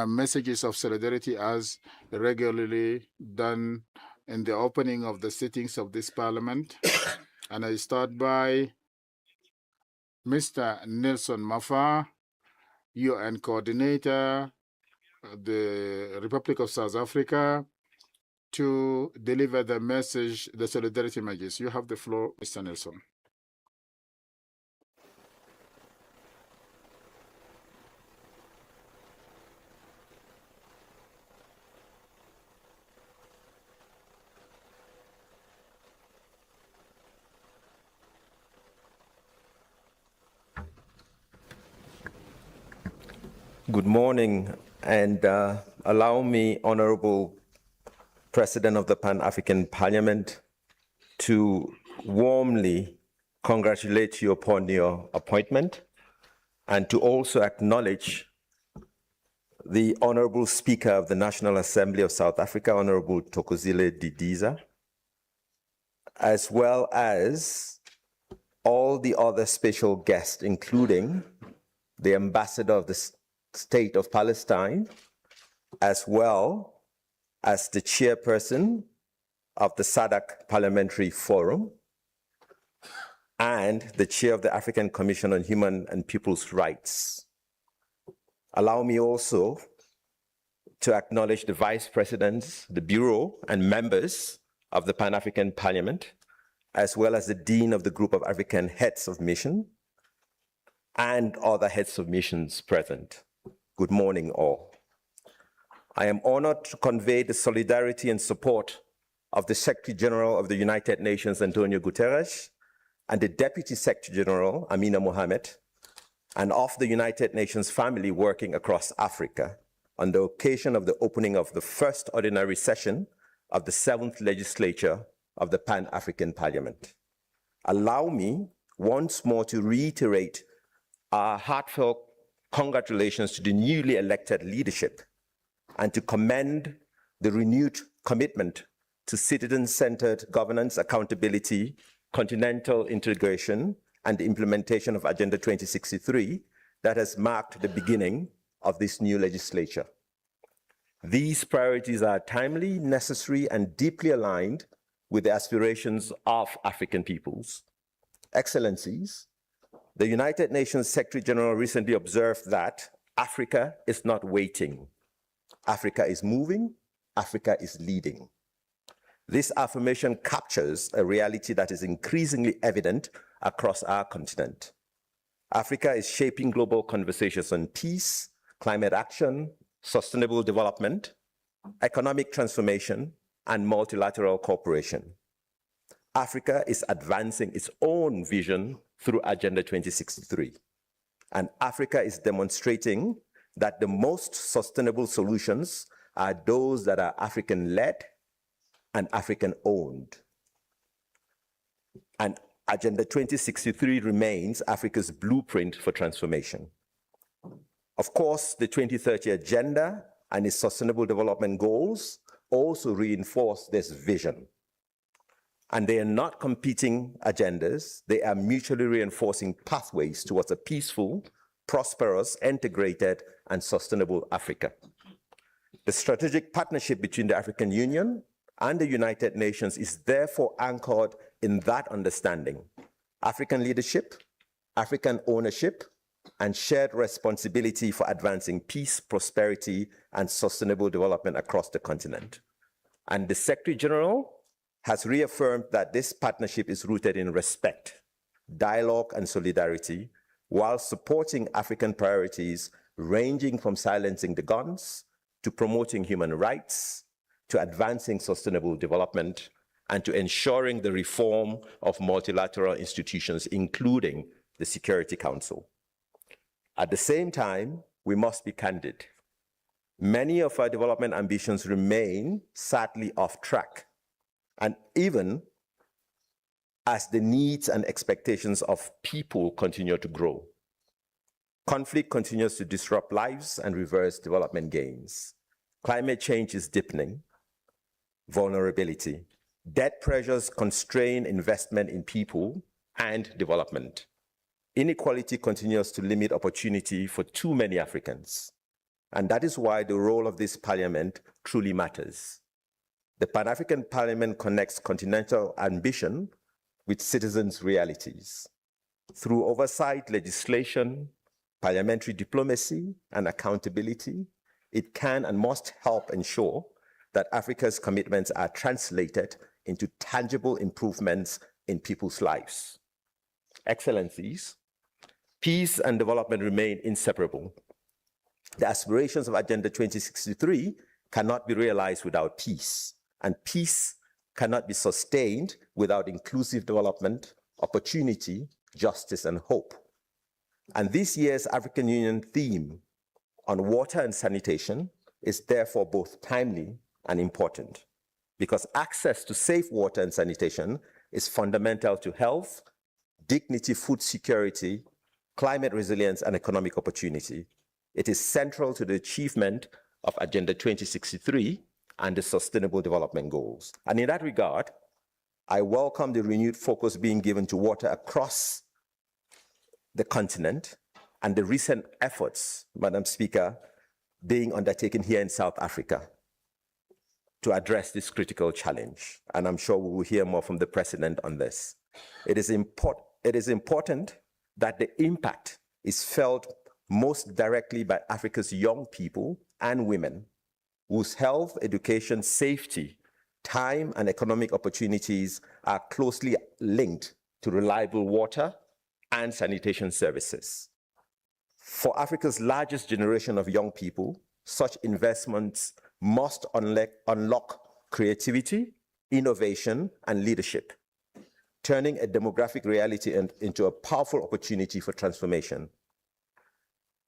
messages of solidarity as regularly done in the opening of the sittings of this parliament. And I start by Mr. Nelson Mafa, UN Coordinator, the Republic of South Africa, to deliver the message, the solidarity message. You have the floor, Mr. Nelson. Good morning, and allow me, Honorable President of the Pan-African Parliament, to warmly congratulate you upon your appointment and to also acknowledge the Honorable Speaker of the National Assembly of South Africa, Honorable Thokozile Didiza, as well as all the other special guests, including the Ambassador of the State of Palestine, as well as the chairperson of the SADC Parliamentary Forum, and the chair of the African Commission on Human and People's Rights. Allow me also to acknowledge the vice presidents, the Bureau, and members of the Pan-African Parliament, as well as the Dean of the Group of African Heads of Mission and other heads of missions present. Good morning, all. I am honored to convey the solidarity and support of the Secretary General of the United Nations, Antonio Guterres, and the Deputy Secretary General, Amina Mohamed, and of the United Nations family working across Africa on the occasion of the opening of the first ordinary session of the 7th Legislature of the Pan-African Parliament. Allow me once more to reiterate our heartfelt congratulations to the newly elected leadership and to commend the renewed commitment to citizen-centered governance, accountability, continental integration, and the implementation of Agenda 2063 that has marked the beginning of this new legislature. These priorities are timely, necessary, and deeply aligned with the aspirations of African peoples. Excellencies, the United Nations Secretary General recently observed that Africa is not waiting. Africa is moving, Africa is leading. This affirmation captures a reality that is increasingly evident across our continent. Africa is shaping global conversations on peace, climate action, sustainable development, economic transformation, and multilateral cooperation. Africa is advancing its own vision through Agenda 2063. And Africa is demonstrating that the most sustainable solutions are those that are African-led and African-owned. And Agenda 2063 remains Africa's blueprint for transformation. Of course, the 2030 Agenda and its Sustainable Development Goals also reinforce this vision. And they are not competing agendas, they are mutually reinforcing pathways towards a peaceful, prosperous, integrated, and sustainable Africa. The strategic partnership between the African Union and the United Nations is therefore anchored in that understanding: African leadership, African ownership, and shared responsibility for advancing peace, prosperity, and sustainable development across the continent. And the Secretary General has reaffirmed that this partnership is rooted in respect, dialogue, and solidarity, while supporting African priorities ranging from silencing the guns to promoting human rights, to advancing sustainable development, and to ensuring the reform of multilateral institutions, including the Security Council. At the same time, we must be candid. Many of our development ambitions remain sadly off track, and even as the needs and expectations of people continue to grow. Conflict continues to disrupt lives and reverse development gains. Climate change is deepening vulnerability. Debt pressures constrain investment in people and development. Inequality continues to limit opportunity for too many Africans. And that is why the role of this parliament truly matters. The Pan-African Parliament connects continental ambition with citizens' realities. Through oversight, legislation, parliamentary diplomacy, and accountability, it can and must help ensure that Africa's commitments are translated into tangible improvements in people's lives. Excellencies, peace and development remain inseparable. The aspirations of Agenda 2063 cannot be realized without peace, and peace cannot be sustained without inclusive development, opportunity, justice, and hope. And this year's African Union theme on water and sanitation is therefore both timely and important, because access to safe water and sanitation is fundamental to health, dignity, food security, climate resilience, and economic opportunity. It is central to the achievement of Agenda 2063 and the Sustainable Development Goals. And in that regard, I welcome the renewed focus being given to water across the continent and the recent efforts, Madam Speaker, being undertaken here in South Africa to address this critical challenge. And I'm sure we will hear more from the President on this. It is it is important that the impact is felt most directly by Africa's young people and women, whose health, education, safety, time, and economic opportunities are closely linked to reliable water and sanitation services. For Africa's largest generation of young people, such investments must unlock creativity, innovation, and leadership, turning a demographic reality into a powerful opportunity for transformation.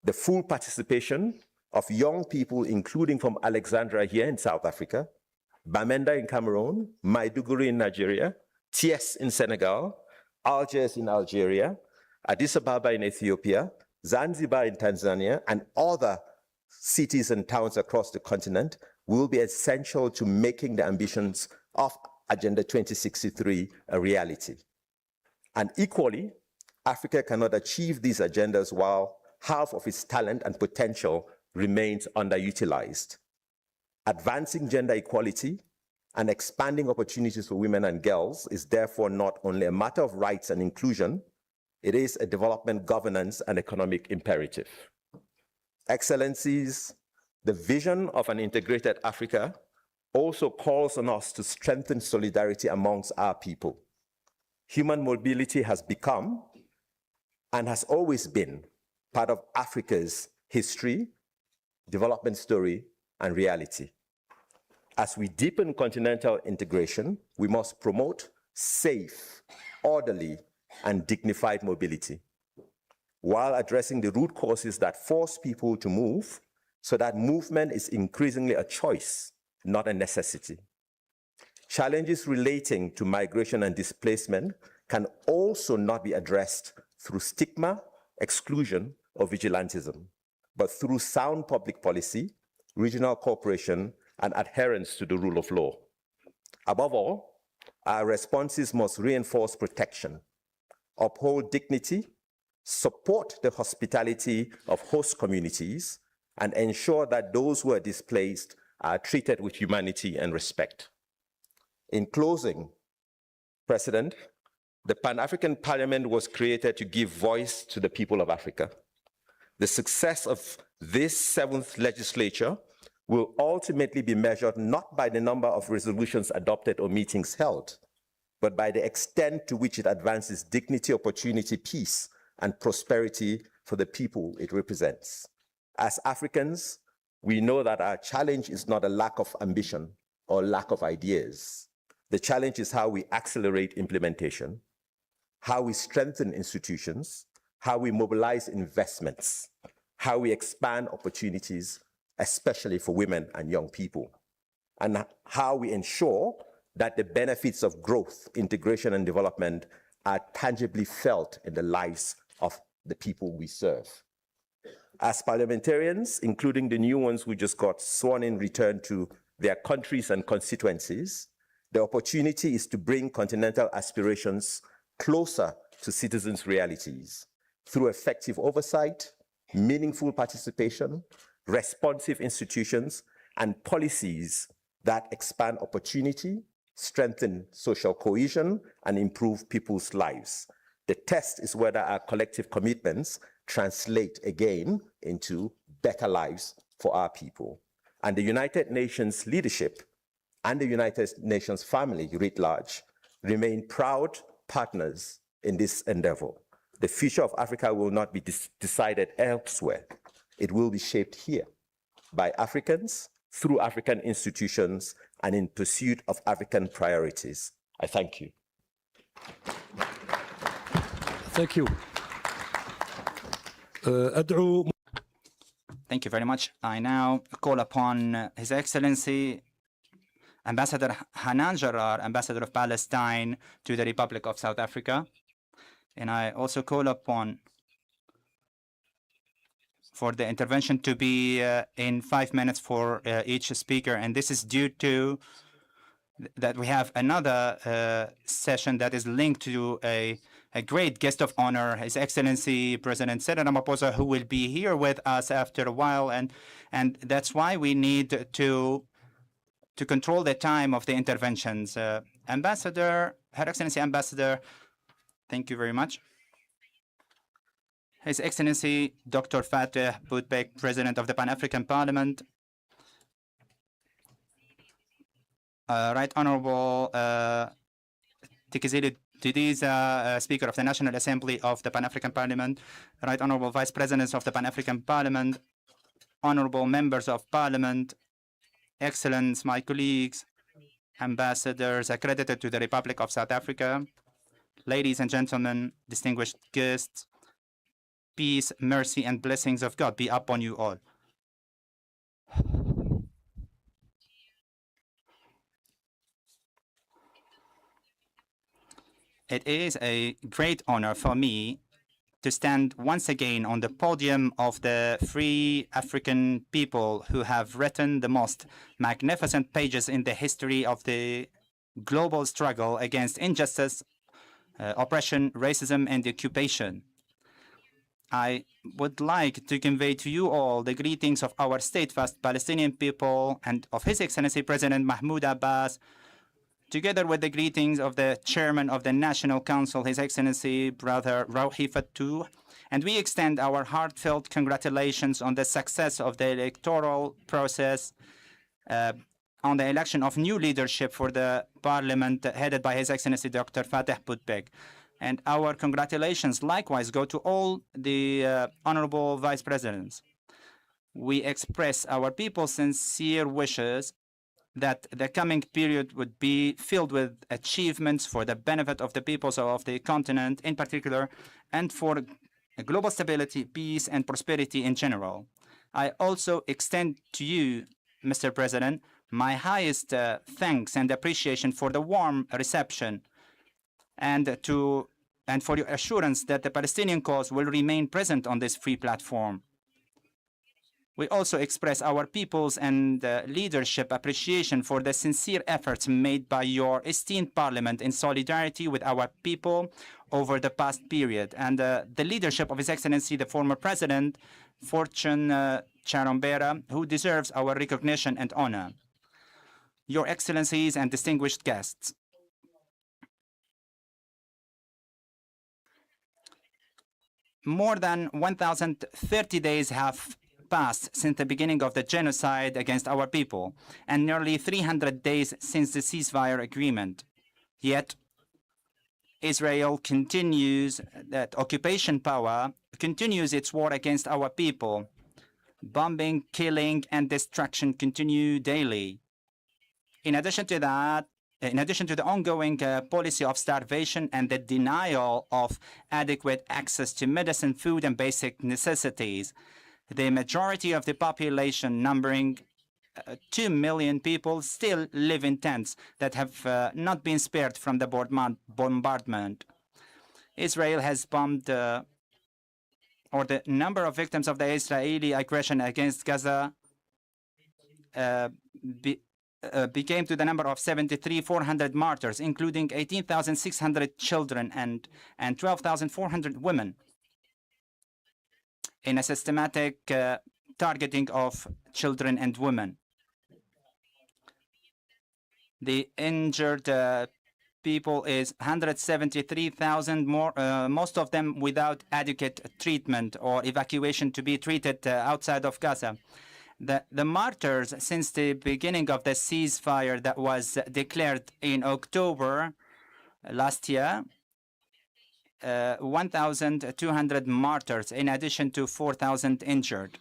The full participation of young people, including from Alexandria here in South Africa, Bamenda in Cameroon, Maiduguri in Nigeria, Thiès in Senegal, Algiers in Algeria, Addis Ababa in Ethiopia, Zanzibar in Tanzania, and other cities and towns across the continent will be essential to making the ambitions of Agenda 2063 a reality. And equally, Africa cannot achieve these agendas while half of its talent and potential remains underutilized. Advancing gender equality and expanding opportunities for women and girls is therefore not only a matter of rights and inclusion, it is a development, governance, and economic imperative. Excellencies, the vision of an integrated Africa also calls on us to strengthen solidarity amongst our people. Human mobility has become and has always been part of Africa's history, development story, and reality. As we deepen continental integration, we must promote safe, orderly, and dignified mobility, while addressing the root causes that force people to move, so that movement is increasingly a choice, not a necessity. Challenges relating to migration and displacement can also not be addressed through stigma, exclusion, or vigilantism, but through sound public policy, regional cooperation, and adherence to the rule of law. Above all, our responses must reinforce protection, uphold dignity, support the hospitality of host communities, and ensure that those who are displaced are treated with humanity and respect. In closing, President, the Pan-African Parliament was created to give voice to the people of Africa. The success of this 7th legislature will ultimately be measured not by the number of resolutions adopted or meetings held, but by the extent to which it advances dignity, opportunity, peace, and prosperity for the people it represents. As Africans, we know that our challenge is not a lack of ambition or lack of ideas. The challenge is how we accelerate implementation, how we strengthen institutions, how we mobilize investments, how we expand opportunities, especially for women and young people, and how we ensure that the benefits of growth, integration, and development are tangibly felt in the lives of the people we serve. As parliamentarians, including the new ones who just got sworn in return to their countries and constituencies, the opportunity is to bring continental aspirations closer to citizens' realities through effective oversight, meaningful participation, responsive institutions, and policies that expand opportunity, strengthen social cohesion, and improve people's lives. The test is whether our collective commitments translate again into better lives for our people. And the United Nations leadership and the United Nations family writ large remain proud partners in this endeavor. The future of Africa will not be decided elsewhere. It will be shaped here by Africans, through African institutions, and in pursuit of African priorities. I thank you. Thank you. Thank you very much. I now call upon His Excellency Ambassador Hanan Jarrar, Ambassador of Palestine to the Republic of South Africa. And I also call upon for the intervention to be in 5 minutes for each speaker. And this is due to that we have another session that is linked to a great guest of honor, His Excellency President Cyril Ramaphosa, who will be here with us after a while. And that's why we need to control the time of the interventions. Ambassador, Her Excellency Ambassador, Thank you very much. His Excellency Dr. Fateh Boutbek, President of the Pan-African Parliament, Right Honorable Tikizili Didiza, Speaker of the National Assembly of the Pan-African Parliament, Right Honorable Vice Presidents of the Pan-African Parliament, Honorable Members of Parliament, Excellencies, my colleagues, ambassadors accredited to the Republic of South Africa, ladies and gentlemen, distinguished guests, peace, mercy, and blessings of God be upon you all. It is a great honor for me to stand once again on the podium of the free African people who have written the most magnificent pages in the history of the global struggle against injustice, oppression, racism, and occupation. I would like to convey to you all the greetings of our steadfast Palestinian people and of His Excellency President Mahmoud Abbas, together with the greetings of the Chairman of the National Council, His Excellency Brother Rouhi Fatouh, and we extend our heartfelt congratulations on the success of the electoral process on the election of new leadership for the parliament headed by His Excellency Dr. Fateh Boutbek. And our congratulations likewise go to all the honorable vice presidents. We express our people's sincere wishes that the coming period would be filled with achievements for the benefit of the peoples of the continent in particular, and for global stability, peace, and prosperity in general. I also extend to you, Mr. President, my highest thanks and appreciation for the warm reception and for your assurance that the Palestinian cause will remain present on this free platform. We also express our people's and leadership appreciation for the sincere efforts made by your esteemed parliament in solidarity with our people over the past period, and the leadership of His Excellency, the former President, Fortune Charombera, who deserves our recognition and honor. Your Excellencies and distinguished guests, more than 1,030 days have passed since the beginning of the genocide against our people, and nearly 300 days since the ceasefire agreement. Yet, Israel continues, that occupation power continues its war against our people. Bombing, killing, and destruction continue daily. In addition to that, in addition to the ongoing policy of starvation and the denial of adequate access to medicine, food, and basic necessities, the majority of the population, numbering 2 million people, still live in tents that have not been spared from the bombardment. Israel has bombed, or the number of victims of the Israeli aggression against Gaza became to the number of 73,400 martyrs, including 18,600 children and 12,400 women, in a systematic targeting of children and women. The injured people is 173,000 more, most of them without adequate treatment or evacuation to be treated outside of Gaza. The martyrs since the beginning of the ceasefire that was declared in October last year, 1,200 martyrs in addition to 4,000 injured.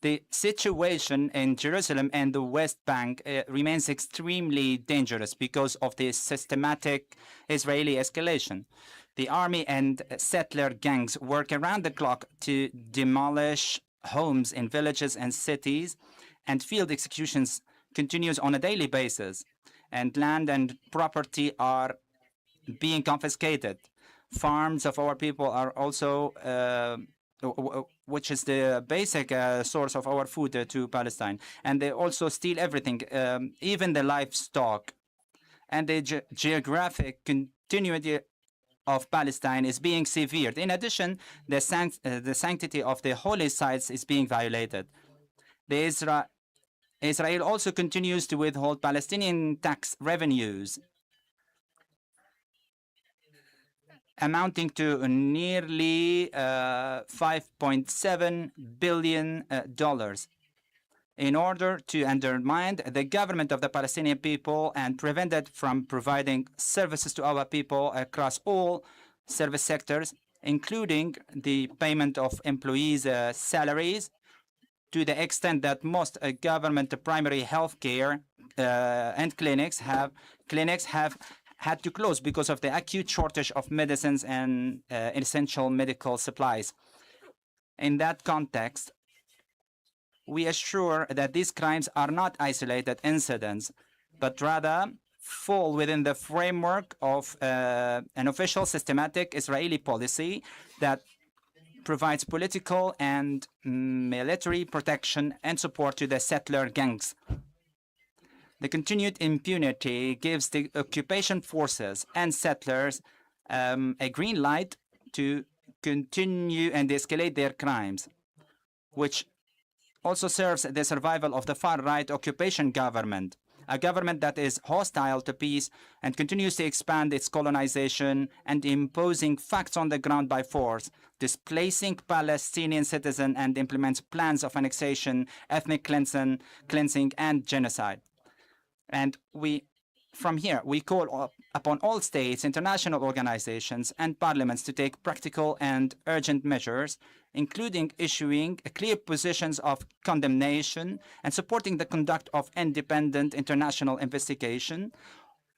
The situation in Jerusalem and the West Bank remains extremely dangerous because of the systematic Israeli escalation. The army and settler gangs work around the clock to demolish homes in villages and cities, and field executions continues on a daily basis, and land and property are being confiscated. Farms of our people are also, which is the basic source of our food to Palestine. And they also steal everything, even the livestock. And the geographic continuity of Palestine is being severed. In addition, the sanctity of the holy sites is being violated. Israel also continues to withhold Palestinian tax revenues. amounting to nearly $5.7 billion in order to undermine the government of the Palestinian people and prevent it from providing services to our people across all service sectors, including the payment of employees' salaries, to the extent that most government primary health care and clinics have had to close because of the acute shortage of medicines and essential medical supplies. In that context, we assure that these crimes are not isolated incidents, but rather fall within the framework of an official systematic Israeli policy that provides political and military protection and support to the settler gangs. The continued impunity gives the occupation forces and settlers a green light to continue and escalate their crimes, which also serves the survival of the far-right occupation government, a government that is hostile to peace and continues to expand its colonization and imposing facts on the ground by force, displacing Palestinian citizens and implements plans of annexation, ethnic cleansing, and genocide. And from here, we call upon all states, international organizations, and parliaments to take practical and urgent measures, including issuing clear positions of condemnation and supporting the conduct of independent international investigation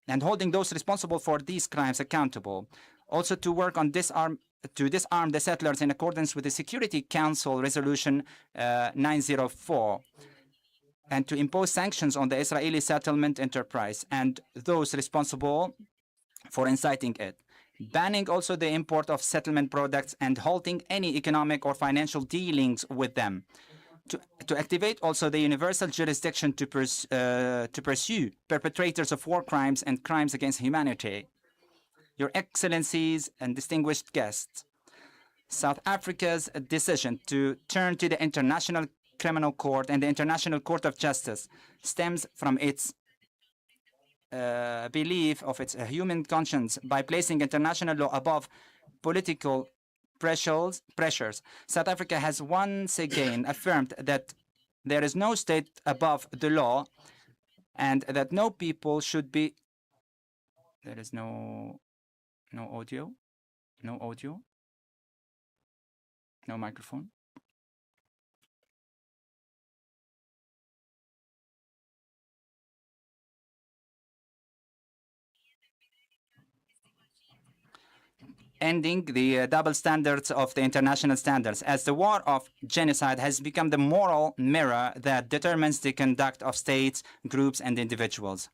and holding those responsible for these crimes accountable. Also to work on disarm the settlers in accordance with the Security Council Resolution 904. And to impose sanctions on the Israeli settlement enterprise and those responsible for inciting it, banning also the import of settlement products and halting any economic or financial dealings with them, to activate also the universal jurisdiction to pursue perpetrators of war crimes and crimes against humanity. Your Excellencies and distinguished guests, South Africa's decision to turn to the International Criminal Court and the International Court of Justice stems from its belief of its human conscience by placing international law above political pressures. South Africa has once again affirmed that there is no state above the law and that no people should be... There is no audio, no microphone. Ending the double standards of the international standards, as the war of genocide has become the moral mirror that determines the conduct of states, groups, and individuals.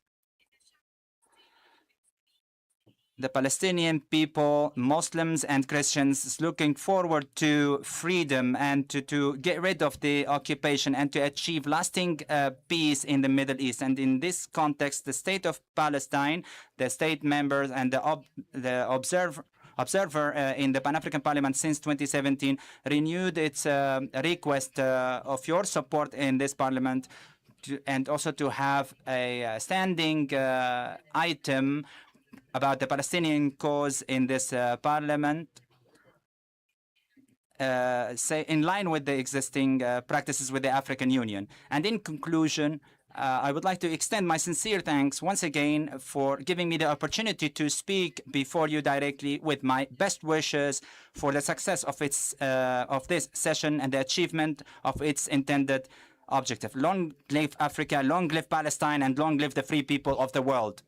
The Palestinian people, Muslims and Christians, is looking forward to freedom and to get rid of the occupation and to achieve lasting peace in the Middle East. And in this context, the State of Palestine, the state members, and the observer in the Pan-African Parliament since 2017 renewed its request of your support in this parliament and also to have a standing item about the Palestinian cause in this parliament, in line with the existing practices with the African Union. And in conclusion, I would like to extend my sincere thanks once again for giving me the opportunity to speak before you directly with my best wishes for the success of this session and the achievement of its intended objective. Long live Africa, long live Palestine, and long live the free people of the world.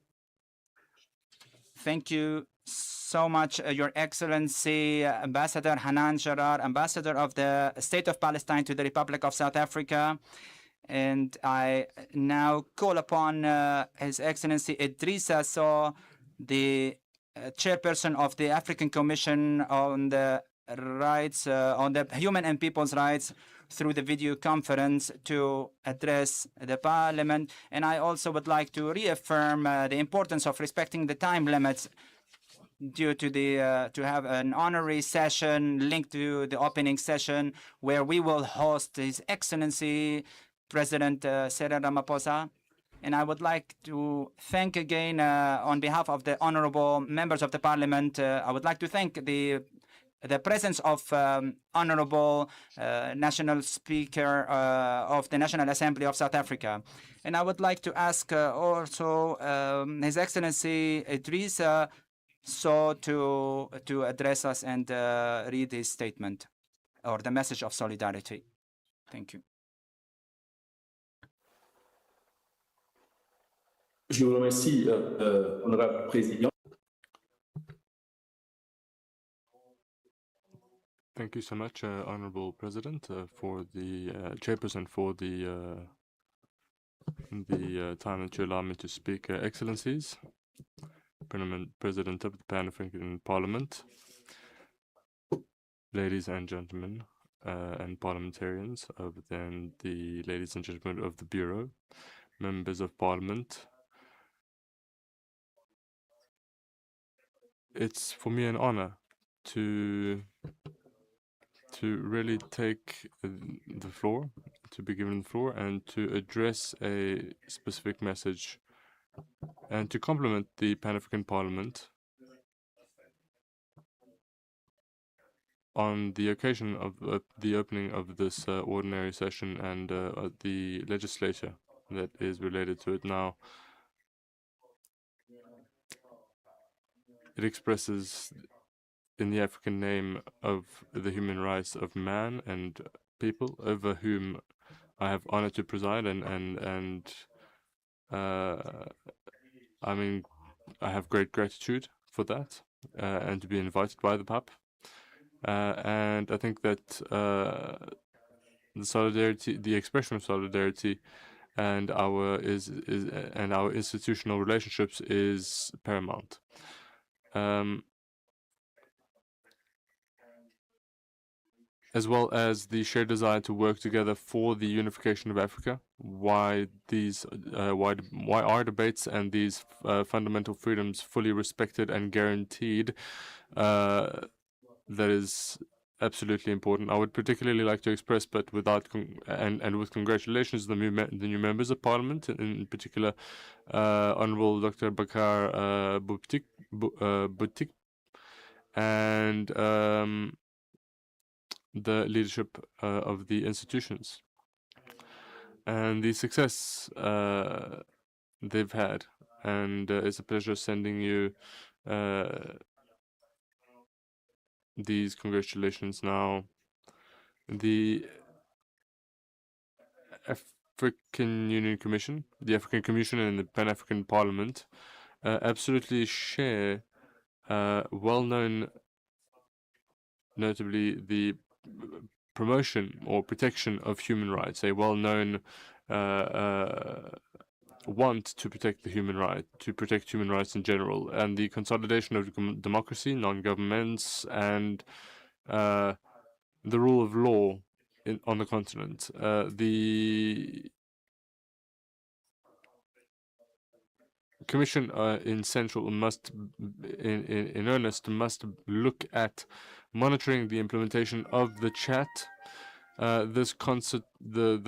Thank you so much, Your Excellency, Ambassador Hanan Jarar, Ambassador of the State of Palestine to the Republic of South Africa. And I now call upon His Excellency Idrissa Sow, the chairperson of the African Commission on the Rights, on the Human and People's Rights, through the video conference to address the Parliament. And I also would like to reaffirm the importance of respecting the time limits due to to have an honorary session linked to the opening session where we will host His Excellency President Cyril Ramaphosa. And I would like to thank again, on behalf of the honorable members of the parliament, I would like to thank the presence of Honorable National Speaker of the National Assembly of South Africa. And I would like to ask also His Excellency Idris so to address us and read his statement or the message of solidarity. Thank you. Je vous remercie, honorable président. Thank you so much, Honorable President, for the chairperson for the time that you allow me to speak. Excellencies, President of the Pan-African Parliament, ladies and gentlemen, and parliamentarians, then the ladies and gentlemen of the Bureau, members of Parliament. It's for me an honor to really take the floor, to be given the floor, and to address a specific message, and to compliment the Pan-African Parliament on the occasion of the opening of this ordinary session and the legislature that is related to it now. It expresses in the African name of the human rights of man and people over whom I have honor to preside, and I mean, I have great gratitude for that, and to be invited by the PAP. And I think that the solidarity, the expression of solidarity, and our institutional relationships is paramount. As well as the shared desire to work together for the unification of Africa. Why are debates and these fundamental freedoms fully respected and guaranteed? That is absolutely important. I would particularly like to express, but without with congratulations, the new members of Parliament, in particular, Honorable Dr. Bakar Butik, and the leadership of the institutions and the success they've had. And it's a pleasure sending you these congratulations now. The African Union Commission, the African Commission, and the Pan-African Parliament absolutely share well-known, notably the promotion or protection of human rights, a well-known want to protect the human right, to protect human rights in general, and the consolidation of democracy, non-governments, and the rule of law on the continent. The Commission in earnest must look at monitoring the implementation of the chat, this concept, and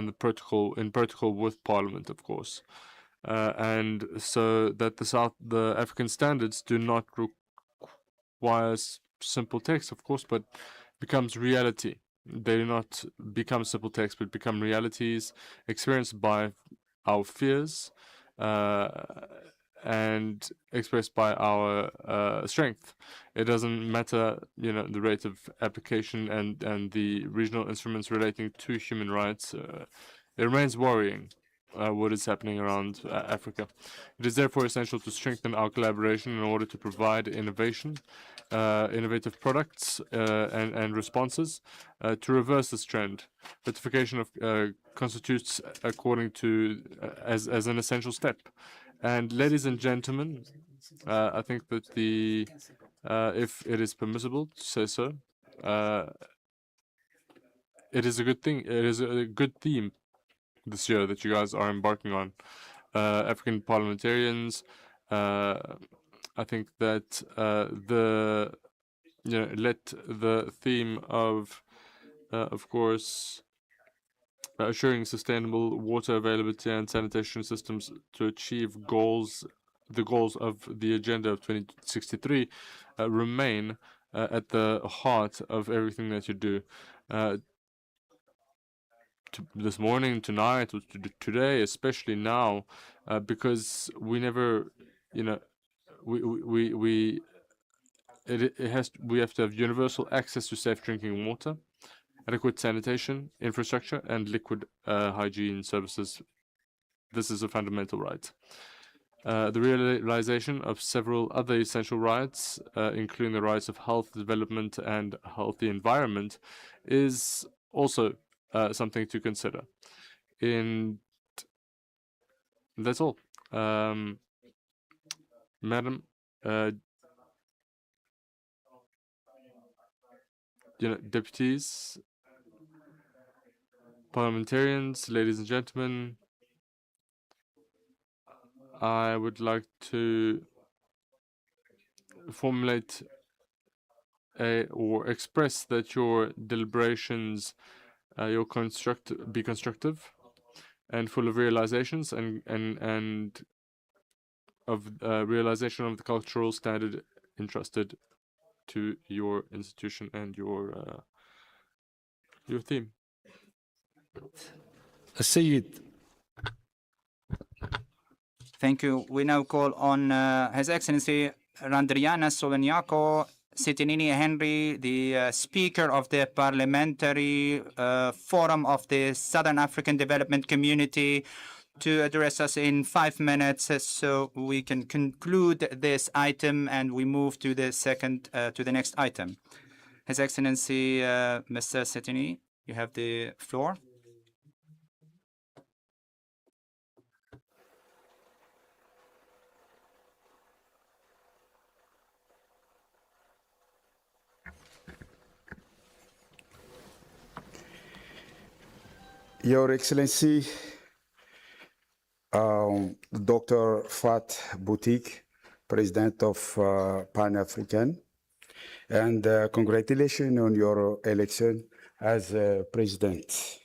the protocol with Parliament, of course, and so that the African standards do not require simple text, of course, but becomes reality. They do not become simple text, but become realities experienced by our fears, and expressed by our strength. It doesn't matter, the rate of application and the regional instruments relating to human rights. It remains worrying what is happening around Africa. It is therefore essential to strengthen our collaboration in order to provide innovative products and responses to reverse this trend. Ratification of constitutes according to as an essential step. And ladies and gentlemen, I think that if it is permissible to say so, it is a good thing. It is a good theme this year that you guys are embarking on. African parliamentarians, I think that let the theme of course, assuring sustainable water availability and sanitation systems to achieve the goals of the Agenda of 2063 remain at the heart of everything that you do. This morning, tonight, or today, especially now, because we never, we have to have universal access to safe drinking water, adequate sanitation infrastructure, and liquid hygiene services. This is a fundamental right. The realization of several other essential rights, including the rights of health, development, and healthy environment, is also something to consider. And that's all. Madam, deputies, parliamentarians, ladies and gentlemen, I would like to formulate or express that your deliberations be constructive and full of realizations and of realization of the cultural standard entrusted to your institution and your theme. السيد Thank you. We now call on His Excellency Randriana Soloniako Setinini Henry, the Speaker of the Parliamentary Forum of the Southern African Development Community, to address us in 5 minutes, so we can conclude this item and we move to the next item. His Excellency, Mr. Setini, you have the floor. Your Excellency, Dr. Fat Boutique, President of Pan-African, and congratulations on your election as President.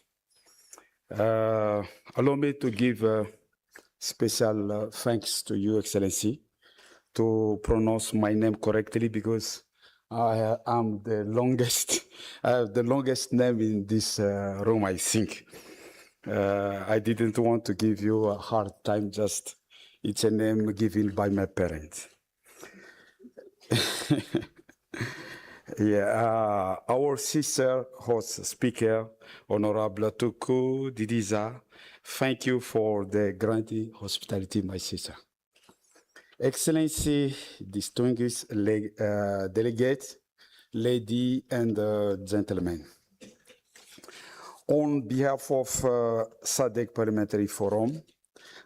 Allow me to give special thanks to you, Excellency, to pronounce my name correctly, because I am the longest, I have the longest name in this room, I think. I didn't want to give you a hard time, just it's a name given by my parents. Yeah, our sister host speaker, Honorable Tuku Didiza, thank you for the granted hospitality, my sister. Excellency, distinguished delegates, ladies and gentlemen. On behalf of SADC Parliamentary Forum,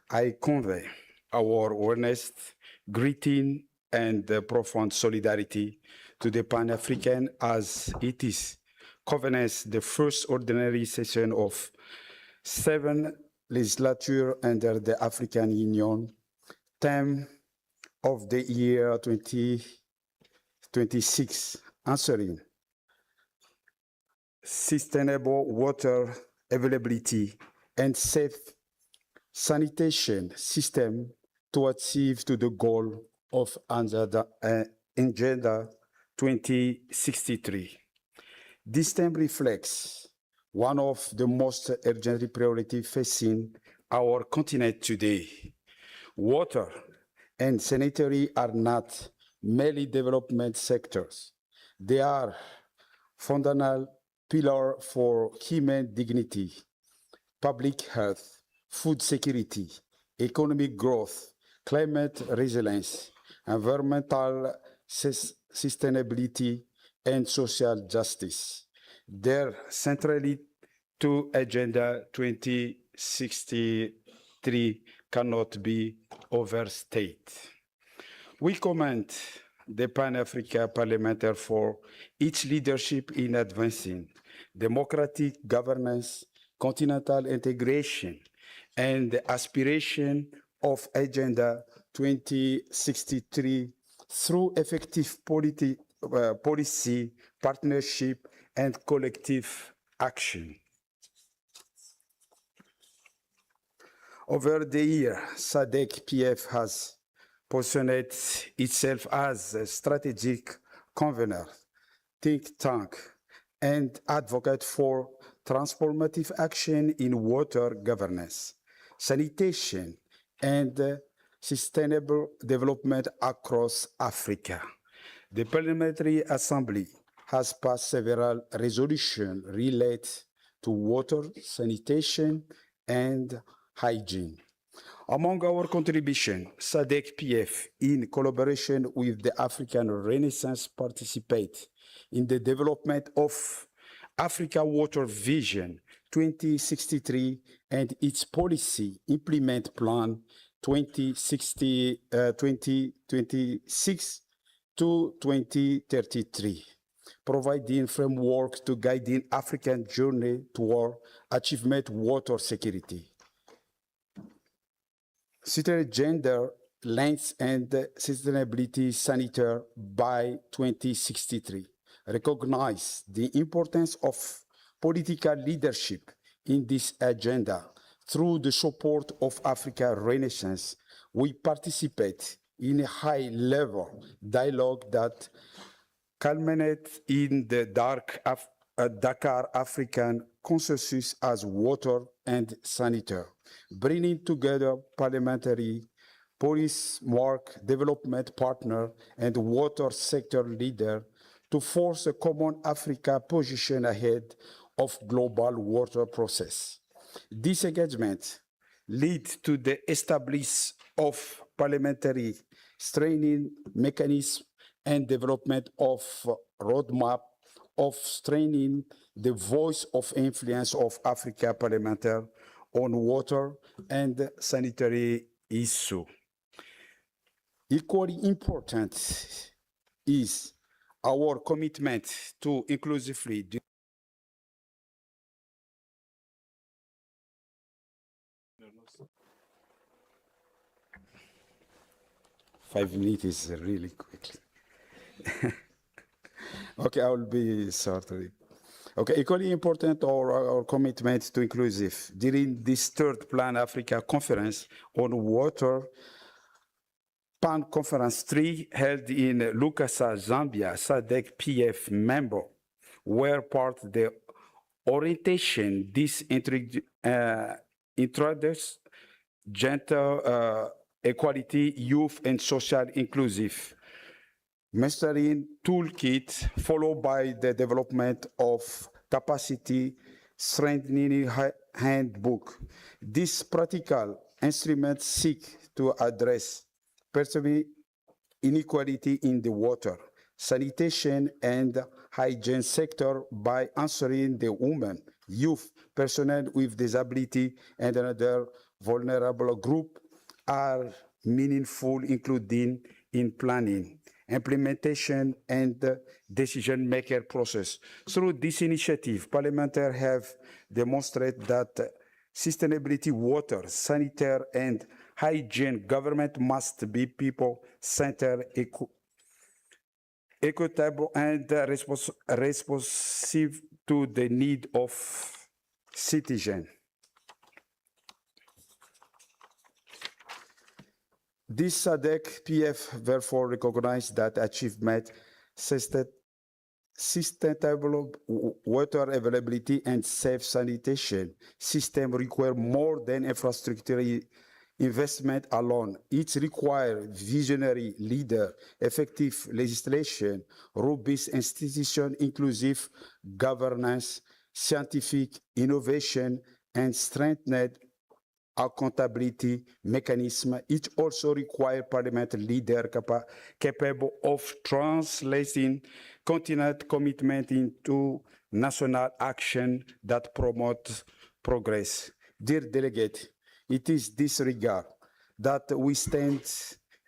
I convey our earnest greeting and profound solidarity to the Pan-African as it is convenes the first ordinary session of 7th legislature under the African Union, theme of the year 2026, answering sustainable water availability and safe sanitation system to achieve to the goal of Agenda 2063. This theme reflects one of the most urgent priorities facing our continent today. Water and sanitary are not merely development sectors. They are fundamental pillar for human dignity, public health, food security, economic growth, climate resilience, environmental sustainability, and social justice. Their centrality to Agenda 2063 cannot be overstated. We commend the Pan-African Parliamentary for its leadership in advancing democratic governance, continental integration, and the aspiration of Agenda 2063 through effective policy, partnership, and collective action. Over the year, SADC-PF has positioned itself as a strategic convener, think tank, and advocate for transformative action in water governance, sanitation, and sustainable development across Africa. The Parliamentary Assembly has passed several resolutions related to water, sanitation, and hygiene. Among our contributions, SADC-PF, in collaboration with the African Renaissance, participate in the development of Africa Water Vision 2063 and its policy implement plan 2026 to 2033, providing framework to guide the African journey toward achievement water security. City gender, length, and sustainability sanitary by 2063 recognize the importance of political leadership in this agenda. Through the support of Africa Renaissance, we participate in a high-level dialogue that culminates in the Dakar African Consensus as water and sanitary, bringing together parliamentary, police work, development partner, and water sector leader to force a common Africa position ahead of global water process. This engagement leads to the establishment of parliamentary straining mechanism and development of roadmap of straining the voice of influence of Africa parliamentary on water and sanitary issue. Equally important is our commitment to inclusively 5 minutes is really quickly. Okay, I will be shortly. Okay, equally important our commitment to inclusive. During this third Plan Africa conference on water, PAN Conference 3 held in Lukasa, Zambia, SADC-PF member were part of the orientation. This introduced gender equality, youth, and social inclusive mastering toolkit, followed by the development of capacity strengthening handbook. This practical instrument seek to address perceived inequality in the water, sanitation, and hygiene sector by answering the women, youth, personnel with disability, and another vulnerable group are meaningful, including in planning, implementation, and decision-maker process. Through this initiative, parliamentarians have demonstrated that sustainability, water, sanitary, and hygiene government must be people-centered, equitable, and responsive to the need of citizens. This SADC-PF therefore recognized that achievement, sustainable water availability, and safe sanitation system require more than infrastructure investment alone. It requires visionary leader, effective legislation, robust institution, inclusive governance, scientific innovation, and strengthened accountability mechanism. It also requires parliamentary leader capable of translating continent commitment into national action that promotes progress. Dear delegate, it is this regard that we stand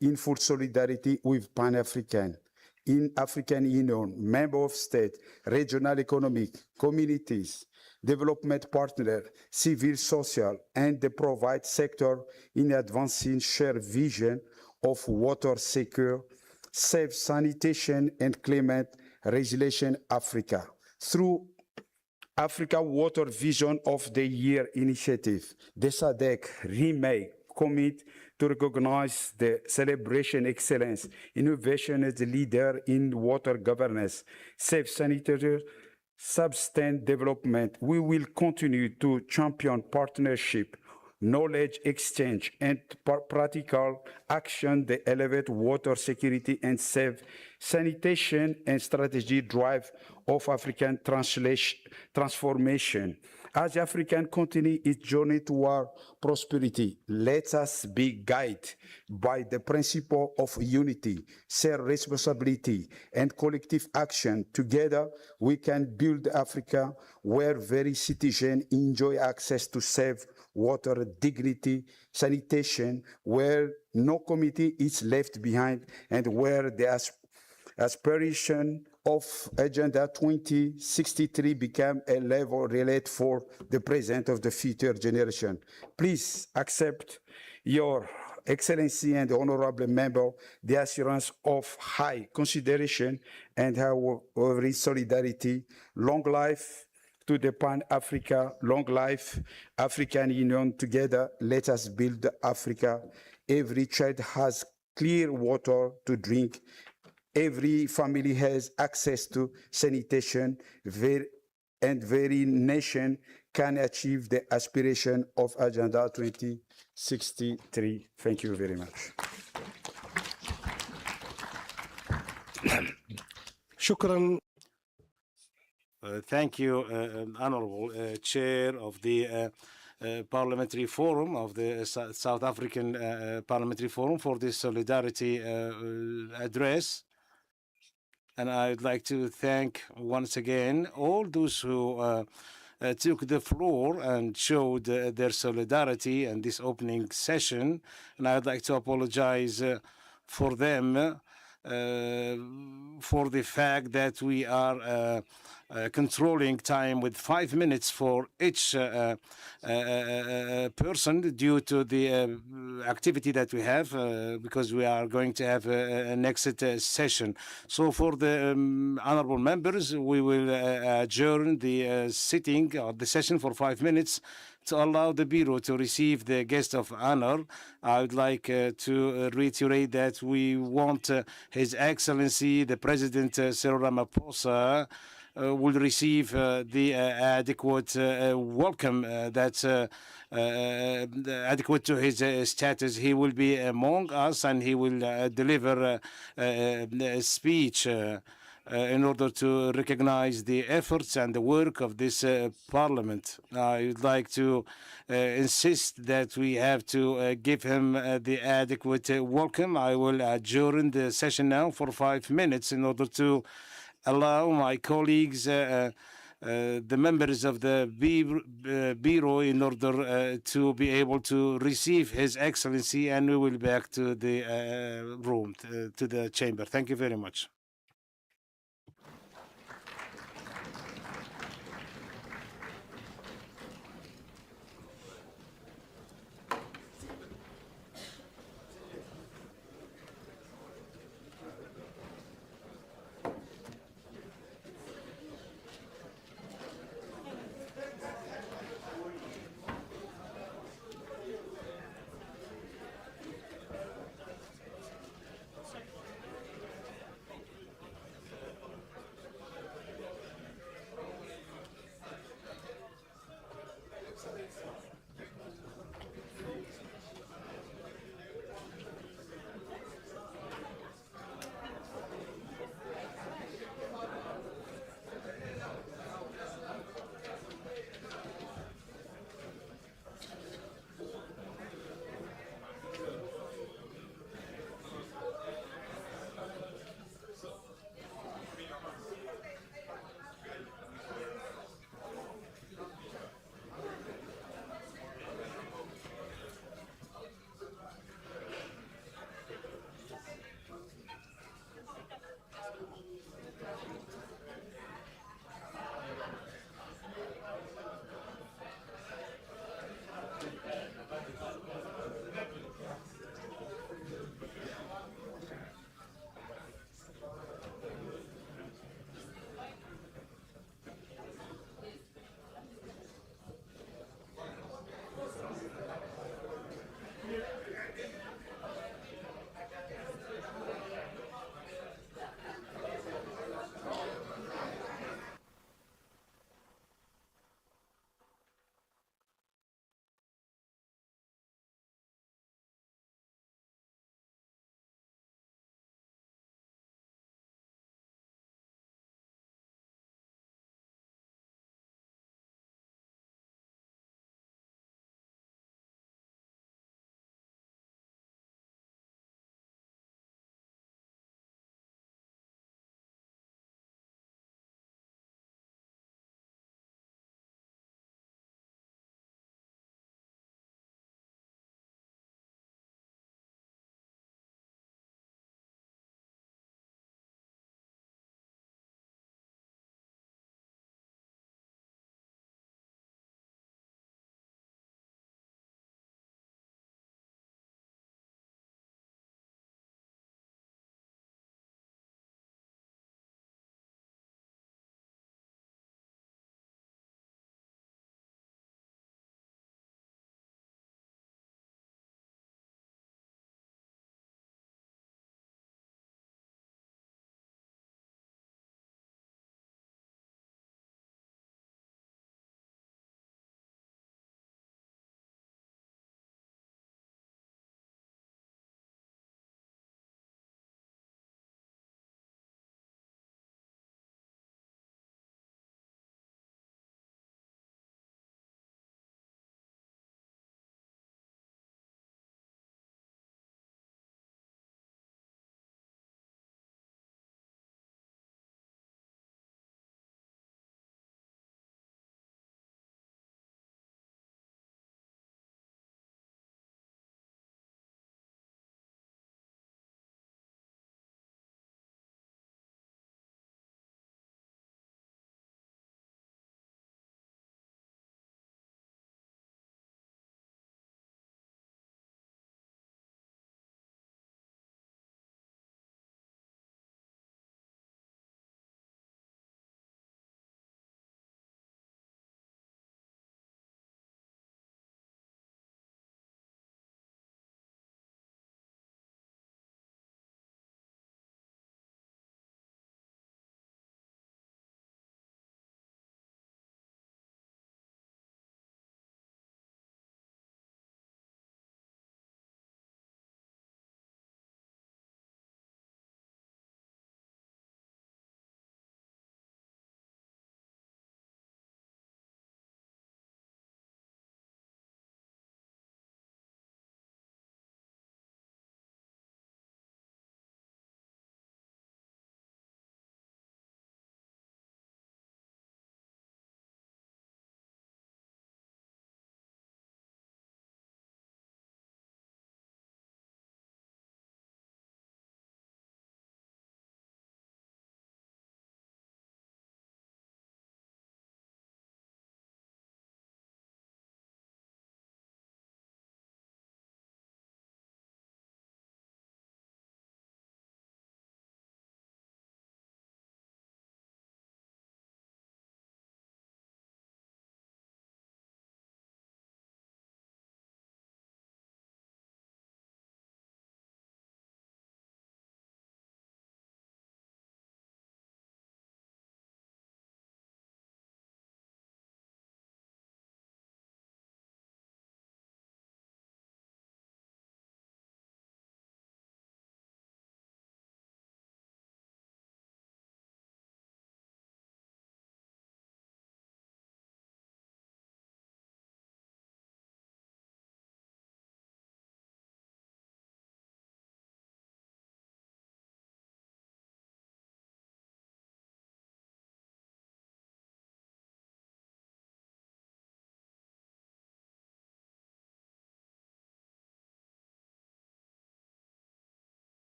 in full solidarity with Pan-African, in African Union, member of state, regional economic, communities, development partner, civil, social, and the private sector in advancing shared vision of water secure, safe sanitation, and climate resilience Africa. Through Africa Water Vision of the Year initiative. The SADC remain committed to recognize the celebration excellence, innovation as a leader in water governance, safe sanitary, sustained development. We will continue to champion partnership, knowledge exchange, and practical action that elevate water security and safe sanitation and strategy drive of African transformation. As the African continent its journey toward prosperity, let us be guided by the principle of unity, shared responsibility, and collective action. Together, we can build Africa where very citizens enjoy access to safe water, dignity, sanitation, where no community is left behind, and where the aspiration of Agenda 2063 become a level relate for the present of the future generation. Please accept your Excellency and Honorable Member the assurance of high consideration and our solidarity. Long life to the Pan-Africa, long life African Union. Together, let us build Africa. Every child has clear water to drink. Every family has access to sanitation, and every nation can achieve the aspiration of Agenda 2063. Thank you very much. شكرا. Thank you, Honorable Chair of the Parliamentary Forum of the South African Parliamentary Forum for this solidarity address. And I'd like to thank once again all those who took the floor and showed their solidarity in this opening session. And I'd like to apologize for them for the fact that we are controlling time with 5 minutes for each person due to the activity that we have, because we are going to have an exit session. So for the honorable members, we will adjourn the sitting or the session for 5 minutes to allow the Bureau to receive the guest of honor. I would like to reiterate that we want His Excellency, the President Cyril Ramaphosa, will receive the adequate welcome that's adequate to his status. He will be among us and he will deliver a speech in order to recognize the efforts and the work of this parliament. I would like to insist that we have to give him the adequate welcome. I will adjourn the session now for 5 minutes in order to allow my colleagues, the members of the Bureau, in order to be able to receive His Excellency, and we will be back to the room, to the chamber. Thank you very much.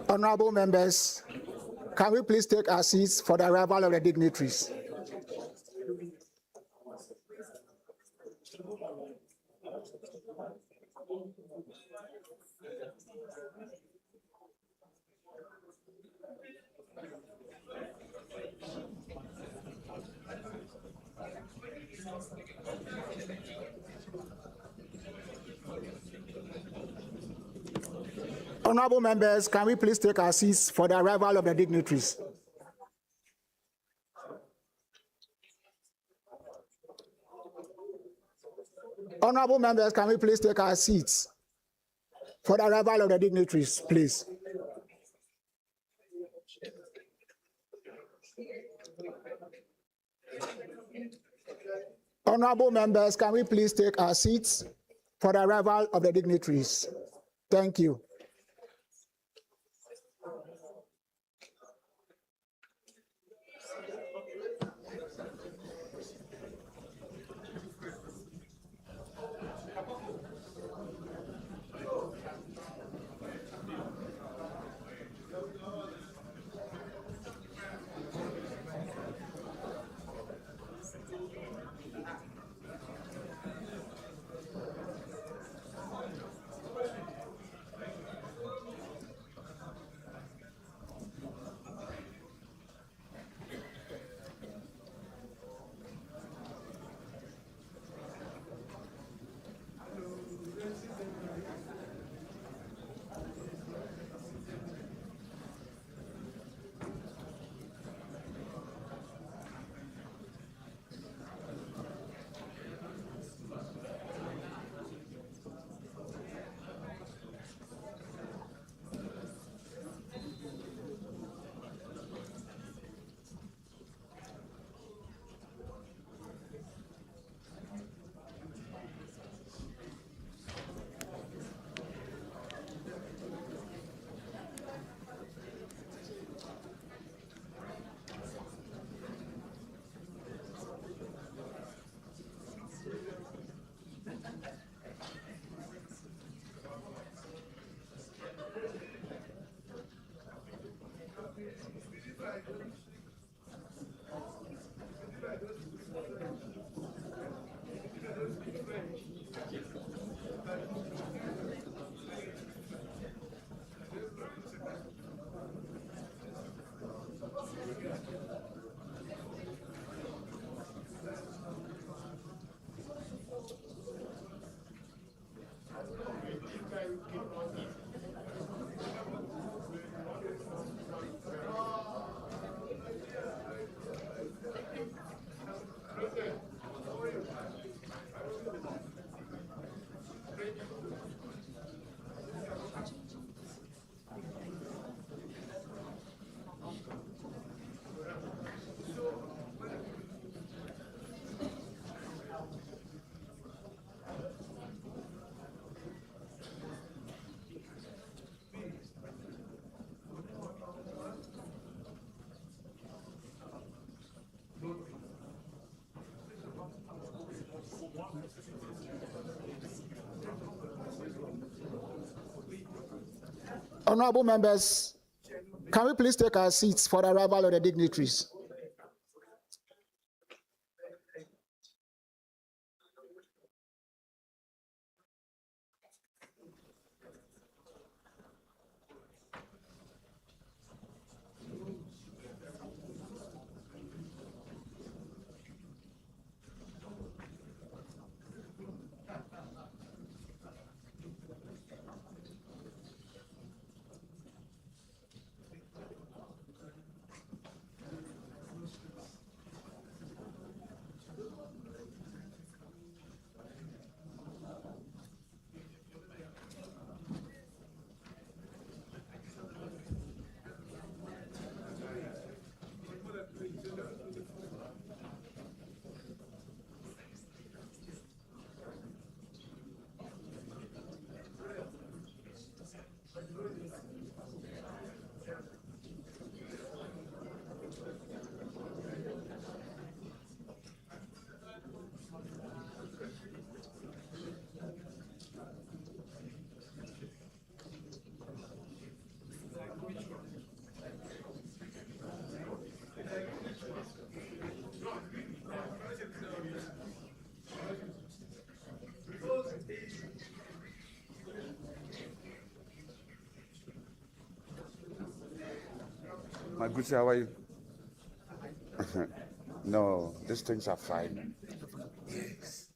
Honorable members, can we please take our seats for the arrival of the dignitaries? Honorable members, can we please take our seats for the arrival of the dignitaries? Honorable members, can we please take our seats for the arrival of the dignitaries, please? Honorable members, can we please take our seats for the arrival of the dignitaries? Thank you. Honorable members, can we please take our seats for the arrival of the dignitaries? Magusi, how are you? No, these things are fine. Yes.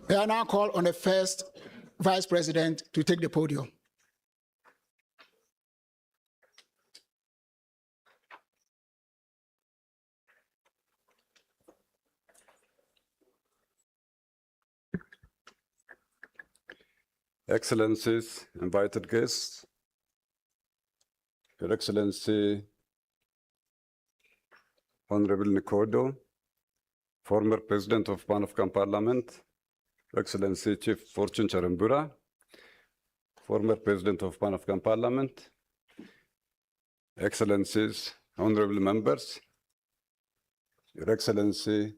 May I now call on the first Vice President to take the podium. Excellencies, invited guests, Your Excellency, Honorable Nkodo, former President of Pan-African Parliament, Your Excellency Chief Fortune Charambura, former President of Pan-African Parliament, Excellencies, Honorable Members, Your Excellency,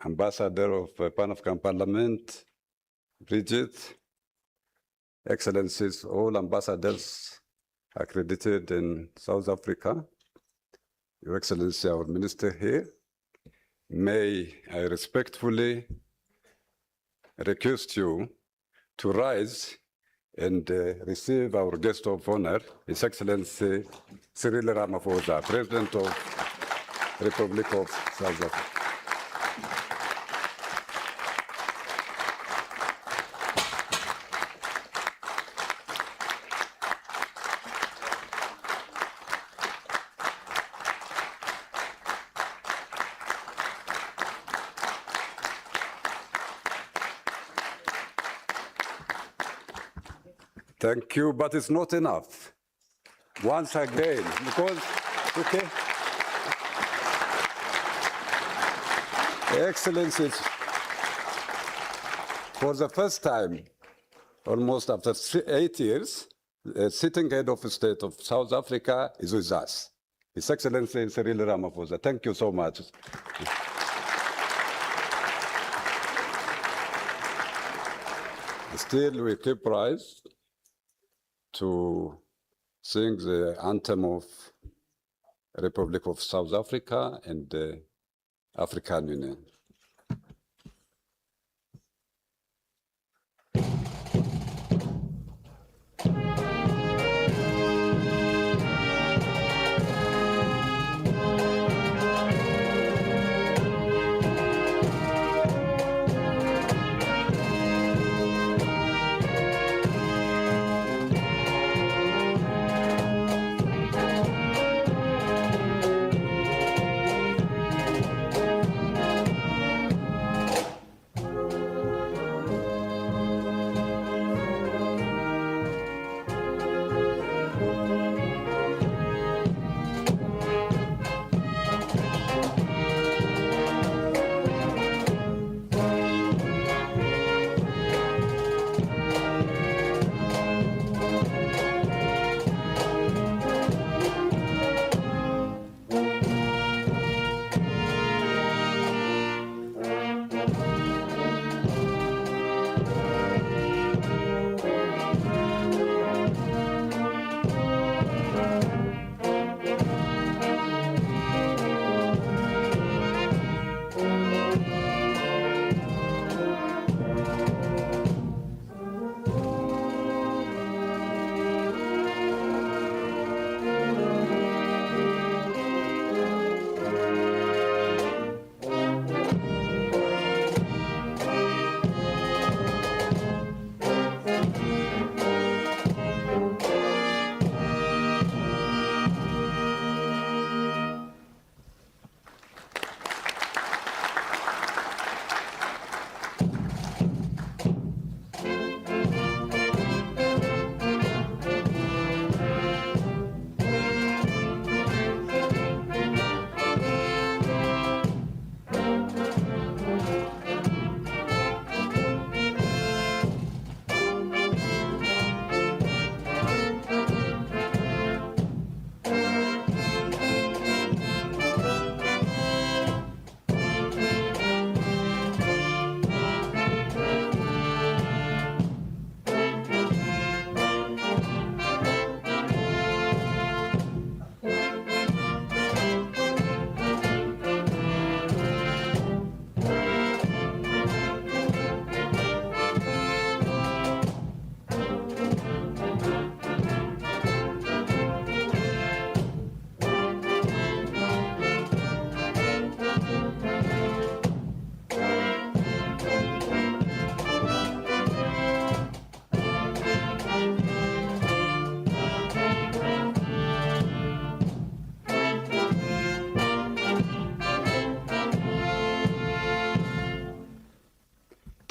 Ambassador of Pan-African Parliament, Bridget, Excellencies, all ambassadors accredited in South Africa, Your Excellency, our Minister here, may I respectfully request you to rise and receive our guest of honor, His Excellency Cyril Ramaphosa, President of the Republic of South Africa. Thank you, but it's not enough. Once again, because, okay. Excellencies, for the first time, almost after 8 years, the sitting head of the state of South Africa is with us. His Excellency Cyril Ramaphosa. Thank you so much. Still, we keep rise to sing the anthem of Republic of South Africa and the African Union.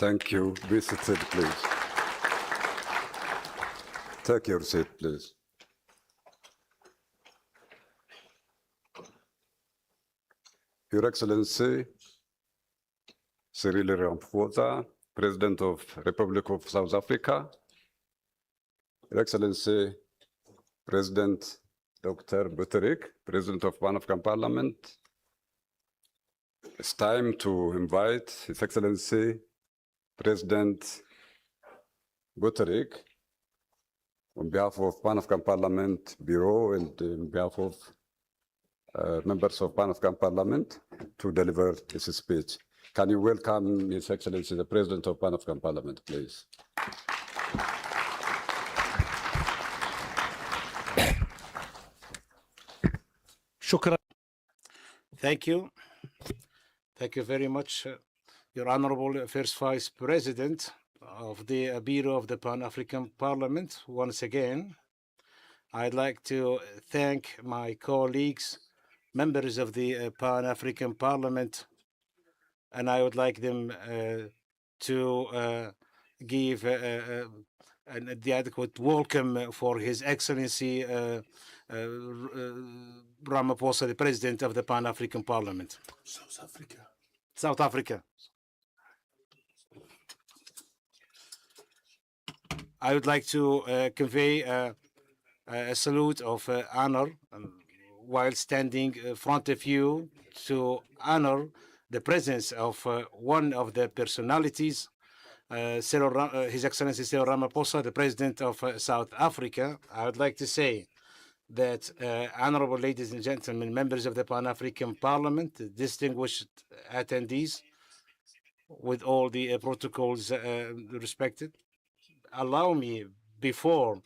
Thank you. Be seated, please. Take your seat, please. Your Excellency, Cyril Ramaphosa, President of Republic of South Africa, Your Excellency, President Dr. Buttigieg, President of Pan-African Parliament, it's time to invite His Excellency, President Buttigieg, on behalf of Pan-African Parliament Bureau and on behalf of members of Pan-African Parliament, to deliver his speech. Can you welcome His Excellency, the President of Pan-African Parliament, please? Thank you. Thank you very much, Your Honorable First Vice President of the Bureau of the Pan-African Parliament. Once again, I'd like to thank my colleagues, members of the Pan-African Parliament, and I would like them to give the adequate welcome for His Excellency Ramaphosa, the President of the Pan-African Parliament. South Africa. I would like to convey a salute of honor while standing in front of you to honor the presence of one of the personalities, His Excellency Cyril Ramaphosa, the President of South Africa. I would like to say that, honorable ladies and gentlemen, members of the Pan-African Parliament, distinguished attendees, with all the protocols respected, allow me, before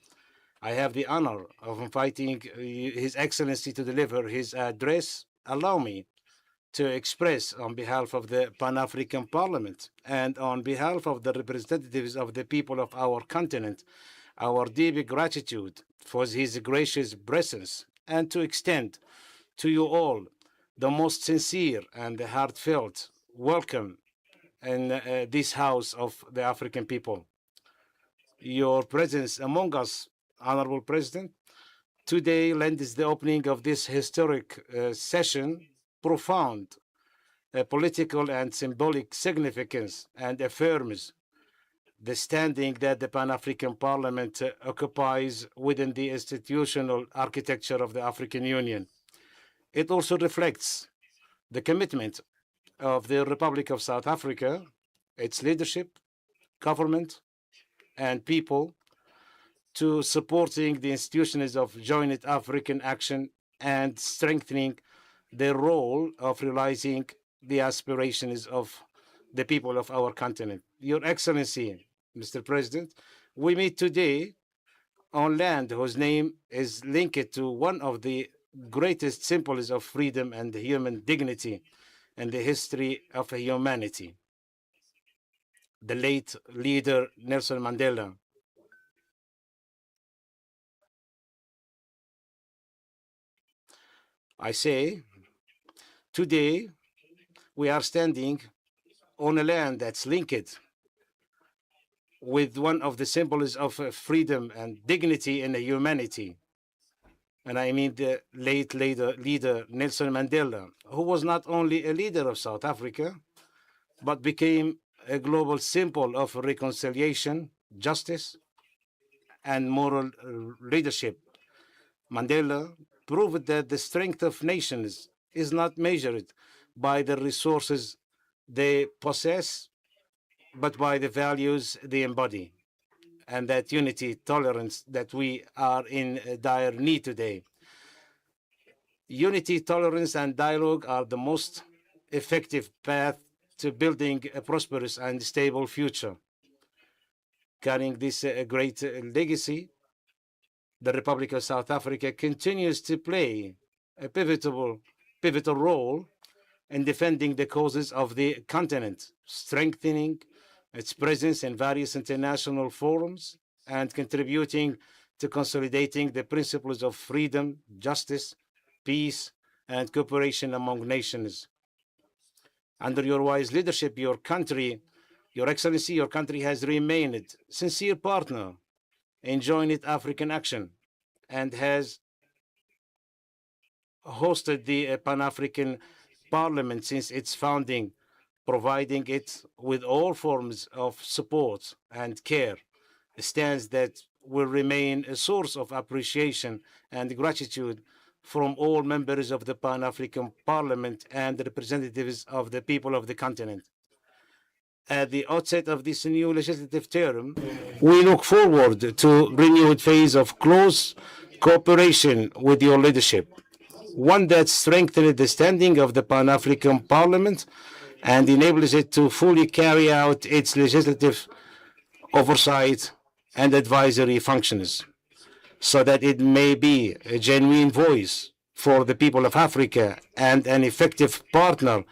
I have the honor of inviting His Excellency to deliver his address, allow me to express on behalf of the Pan-African Parliament and on behalf of the representatives of the people of our continent, our deep gratitude for his gracious presence, and to extend to you all the most sincere and heartfelt welcome in this house of the African people. Your presence among us, Honorable President, today lends the opening of this historic session profound political and symbolic significance, and affirms the standing that the Pan-African Parliament occupies within the institutional architecture of the African Union. It also reflects the commitment of the Republic of South Africa, its leadership, government, and people to supporting the institutions of joint African action and strengthening the role of realizing the aspirations of the people of our continent. Your Excellency, Mr. President, we meet today on land whose name is linked to one of the greatest symbols of freedom and human dignity in the history of humanity, the late leader Nelson Mandela. I say, today we are standing on a land that's linked with one of the symbols of freedom and dignity in humanity. And I mean the late leader Nelson Mandela, who was not only a leader of South Africa, but became a global symbol of reconciliation, justice, and moral leadership. Mandela proved that the strength of nations is not measured by the resources they possess, but by the values they embody, and that unity, tolerance that we are in dire need today. Unity, tolerance, and dialogue are the most effective path to building a prosperous and stable future. Carrying this great legacy, the Republic of South Africa continues to play a pivotal role in defending the causes of the continent, strengthening its presence in various international forums, and contributing to consolidating the principles of freedom, justice, peace, and cooperation among nations. Under your wise leadership, your country, Your Excellency, your country has remained a sincere partner in joint African action and has hosted the Pan-African Parliament since its founding, providing it with all forms of support and care, a stance that will remain a source of appreciation and gratitude from all members of the Pan-African Parliament and the representatives of the people of the continent. At the outset of this new legislative term, we look forward to a renewed phase of close cooperation with your leadership, one that strengthens the standing of the Pan-African Parliament and enables it to fully carry out its legislative oversight and advisory functions, so that it may be a genuine voice for the people of Africa and an effective partner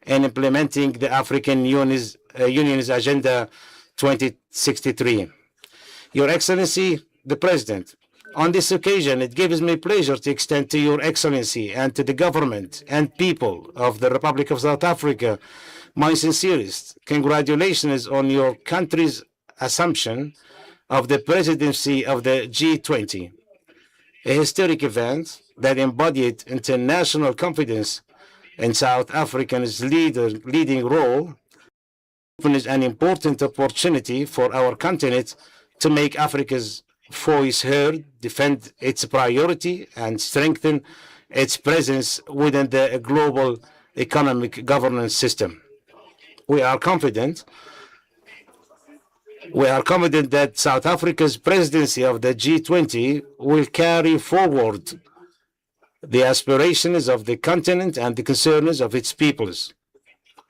in implementing the African Union's Agenda 2063. Your Excellency, the President, on this occasion, it gives me pleasure to extend to Your Excellency and to the government and people of the Republic of South Africa my sincerest congratulations on your country's assumption of the presidency of the G20, a historic event that embodied international confidence in South Africa's leading role, opens an important opportunity for our continent to make Africa's voice heard, defend its priority, and strengthen its presence within the global economic governance system. We are confident that South Africa's presidency of the G20 will carry forward the aspirations of the continent and the concerns of its peoples,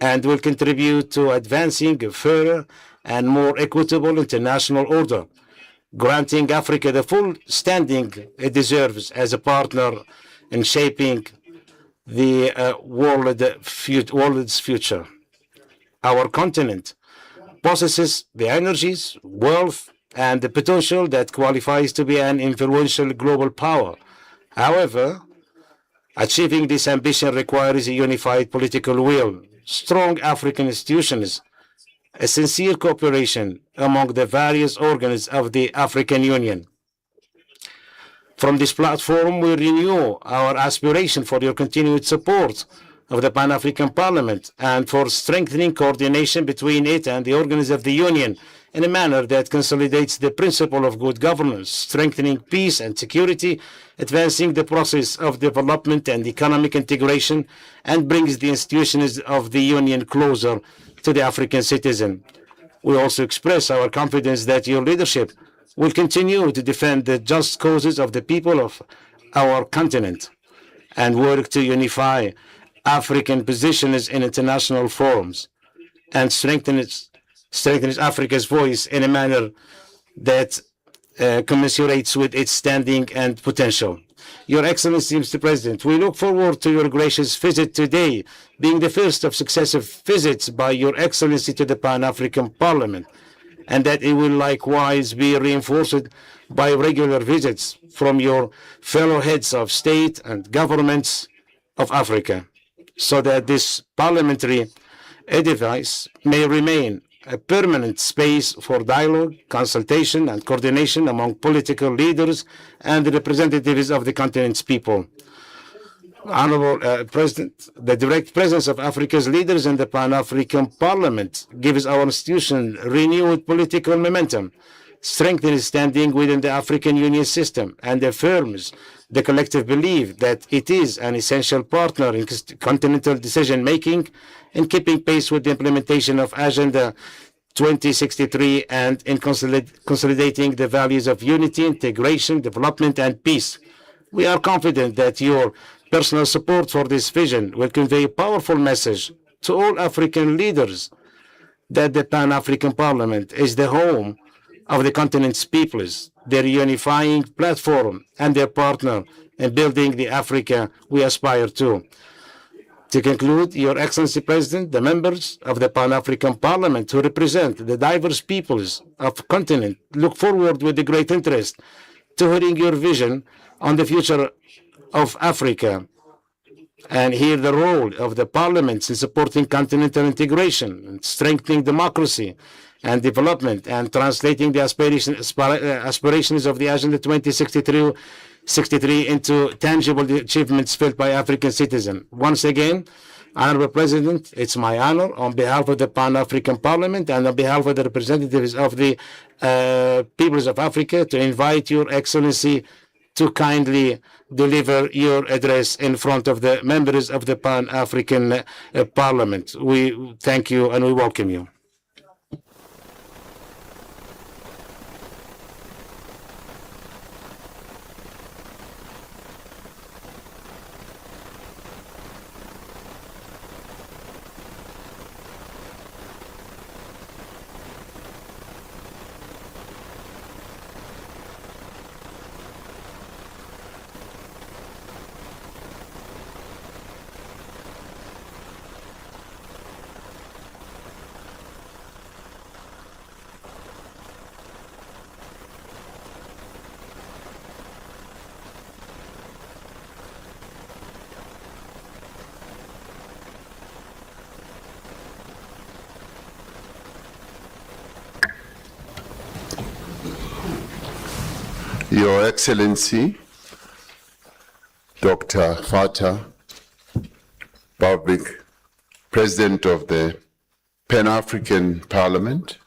and will contribute to advancing a fairer and more equitable international order, granting Africa the full standing it deserves as a partner in shaping the world's future. Our continent possesses the energies, wealth, and the potential that qualifies to be an influential global power. However, achieving this ambition requires a unified political will, strong African institutions, a sincere cooperation among the various organs of the African Union. From this platform, we renew our aspiration for your continued support of the Pan-African Parliament and for strengthening coordination between it and the organs of the Union in a manner that consolidates the principle of good governance, strengthening peace and security, advancing the process of development and economic integration, and brings the institutions of the Union closer to the African citizen. We also express our confidence that your leadership will continue to defend the just causes of the people of our continent and work to unify African positions in international forums and strengthens Africa's voice in a manner that commensurates with its standing and potential. Your Excellency, Mr. President, we look forward to your gracious visit today, being the first of successive visits by Your Excellency to the Pan-African Parliament, and that it will likewise be reinforced by regular visits from your fellow heads of state and governments of Africa, so that this parliamentary edifice may remain a permanent space for dialogue, consultation, and coordination among political leaders and the representatives of the continent's people. Honorable President, the direct presence of Africa's leaders in the Pan-African Parliament gives our institution renewed political momentum, strengthens standing within the African Union system, and affirms the collective belief that it is an essential partner in continental decision-making in keeping pace with the implementation of Agenda 2063 and in consolidating the values of unity, integration, development, and peace. We are confident that your personal support for this vision will convey a powerful message to all African leaders that the Pan-African Parliament is the home of the continent's peoples, their unifying platform, and their partner in building the Africa we aspire to. To conclude, Your Excellency President, the members of the Pan-African Parliament who represent the diverse peoples of the continent look forward with great interest to hearing your vision on the future of Africa and hear the role of the parliaments in supporting continental integration, and strengthening democracy and development, and translating the aspirations of the Agenda 2063 into tangible achievements felt by African citizens. Once again, Honorable President, it's my honor on behalf of the Pan-African Parliament and on behalf of the representatives of the peoples of Africa to invite Your Excellency to kindly deliver your address in front of the members of the Pan-African Parliament. We thank you and we welcome you. Your Excellency, Dr. Fattah Bawumia, President of the Pan-African Parliament,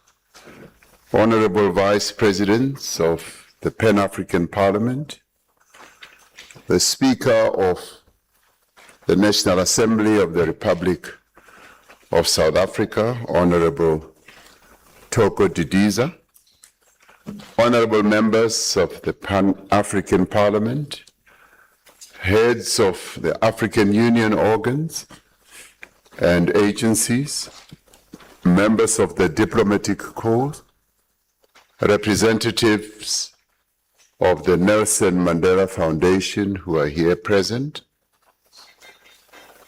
Honorable Vice Presidents of the Pan-African Parliament, the Speaker of the National Assembly of the Republic of South Africa, Honorable Thoko Didiza, honorable members of the Pan-African Parliament, heads of the African Union organs and agencies, members of the diplomatic corps, representatives of the Nelson Mandela Foundation who are here present,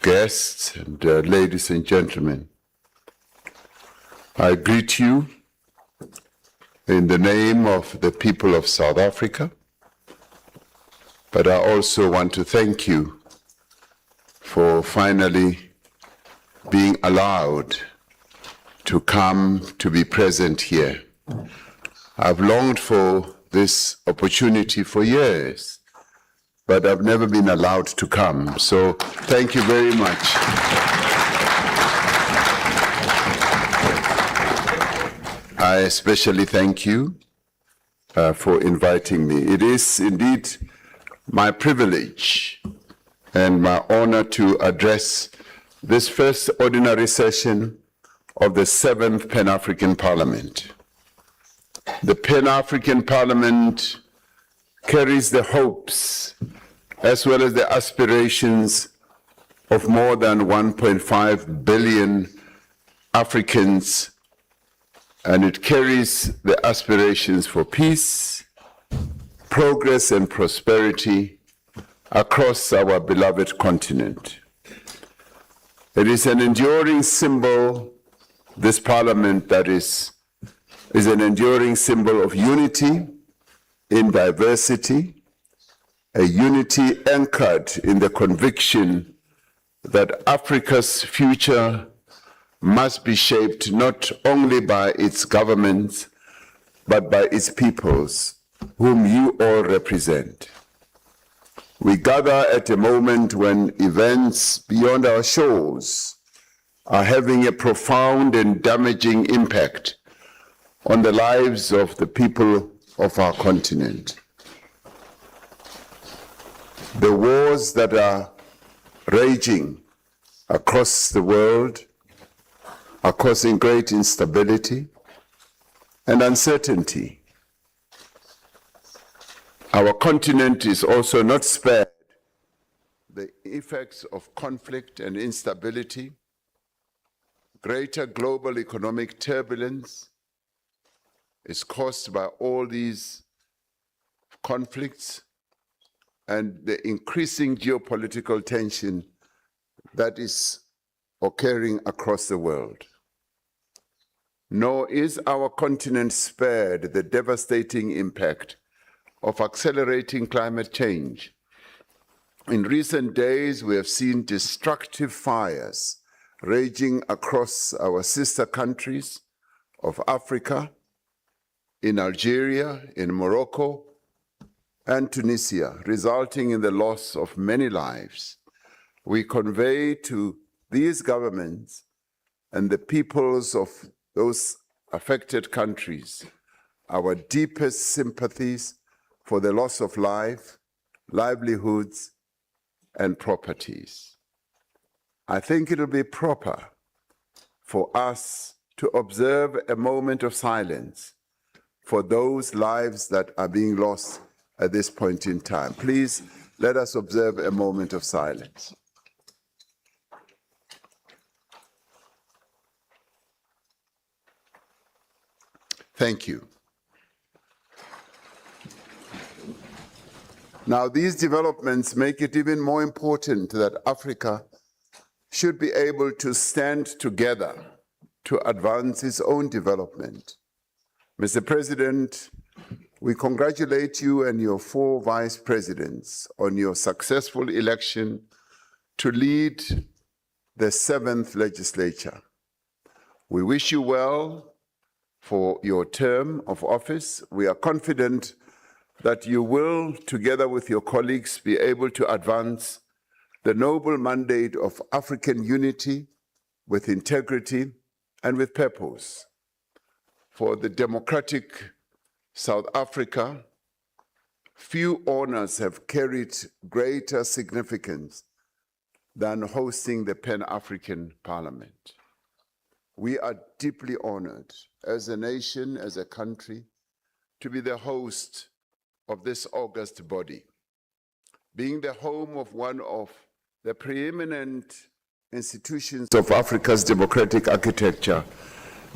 guests and ladies and gentlemen. I greet you in the name of the people of South Africa, but I also want to thank you for finally being allowed to come to be present here. I've longed for this opportunity for years, but I've never been allowed to come. So thank you very much. I especially thank you for inviting me. It is indeed my privilege and my honor to address this first ordinary session of the 7th Pan-African Parliament. The Pan-African Parliament carries the hopes as well as the aspirations of more than 1.5 billion Africans, and it carries the aspirations for peace, progress, and prosperity across our beloved continent. It is an enduring symbol, this parliament that is an enduring symbol of unity in diversity, a unity anchored in the conviction that Africa's future must be shaped not only by its governments, but by its peoples, whom you all represent. We gather at a moment when events beyond our shores are having a profound and damaging impact on the lives of the people of our continent. The wars that are raging across the world are causing great instability and uncertainty. Our continent is also not spared the effects of conflict and instability, greater global economic turbulence is caused by all these conflicts and the increasing geopolitical tension that is occurring across the world. Nor is our continent spared the devastating impact of accelerating climate change. In recent days, we have seen destructive fires raging across our sister countries of Africa, in Algeria, in Morocco, and Tunisia, resulting in the loss of many lives. We convey to these governments and the peoples of those affected countries our deepest sympathies for the loss of life, livelihoods, and properties. I think it'll be proper for us to observe a moment of silence for those lives that are being lost at this point in time. Please, let us observe a moment of silence. Thank you. Now, these developments make it even more important that Africa should be able to stand together to advance its own development. Mr. President, we congratulate you and your 4 vice presidents on your successful election to lead the 7th legislature. We wish you well for your term of office. We are confident that you will, together with your colleagues, be able to advance the noble mandate of African unity with integrity and with purpose. For the democratic South Africa, few honors have carried greater significance than hosting the Pan-African Parliament. We are deeply honored as a nation, as a country, to be the host of this august body. Being the home of one of the preeminent institutions of Africa's democratic architecture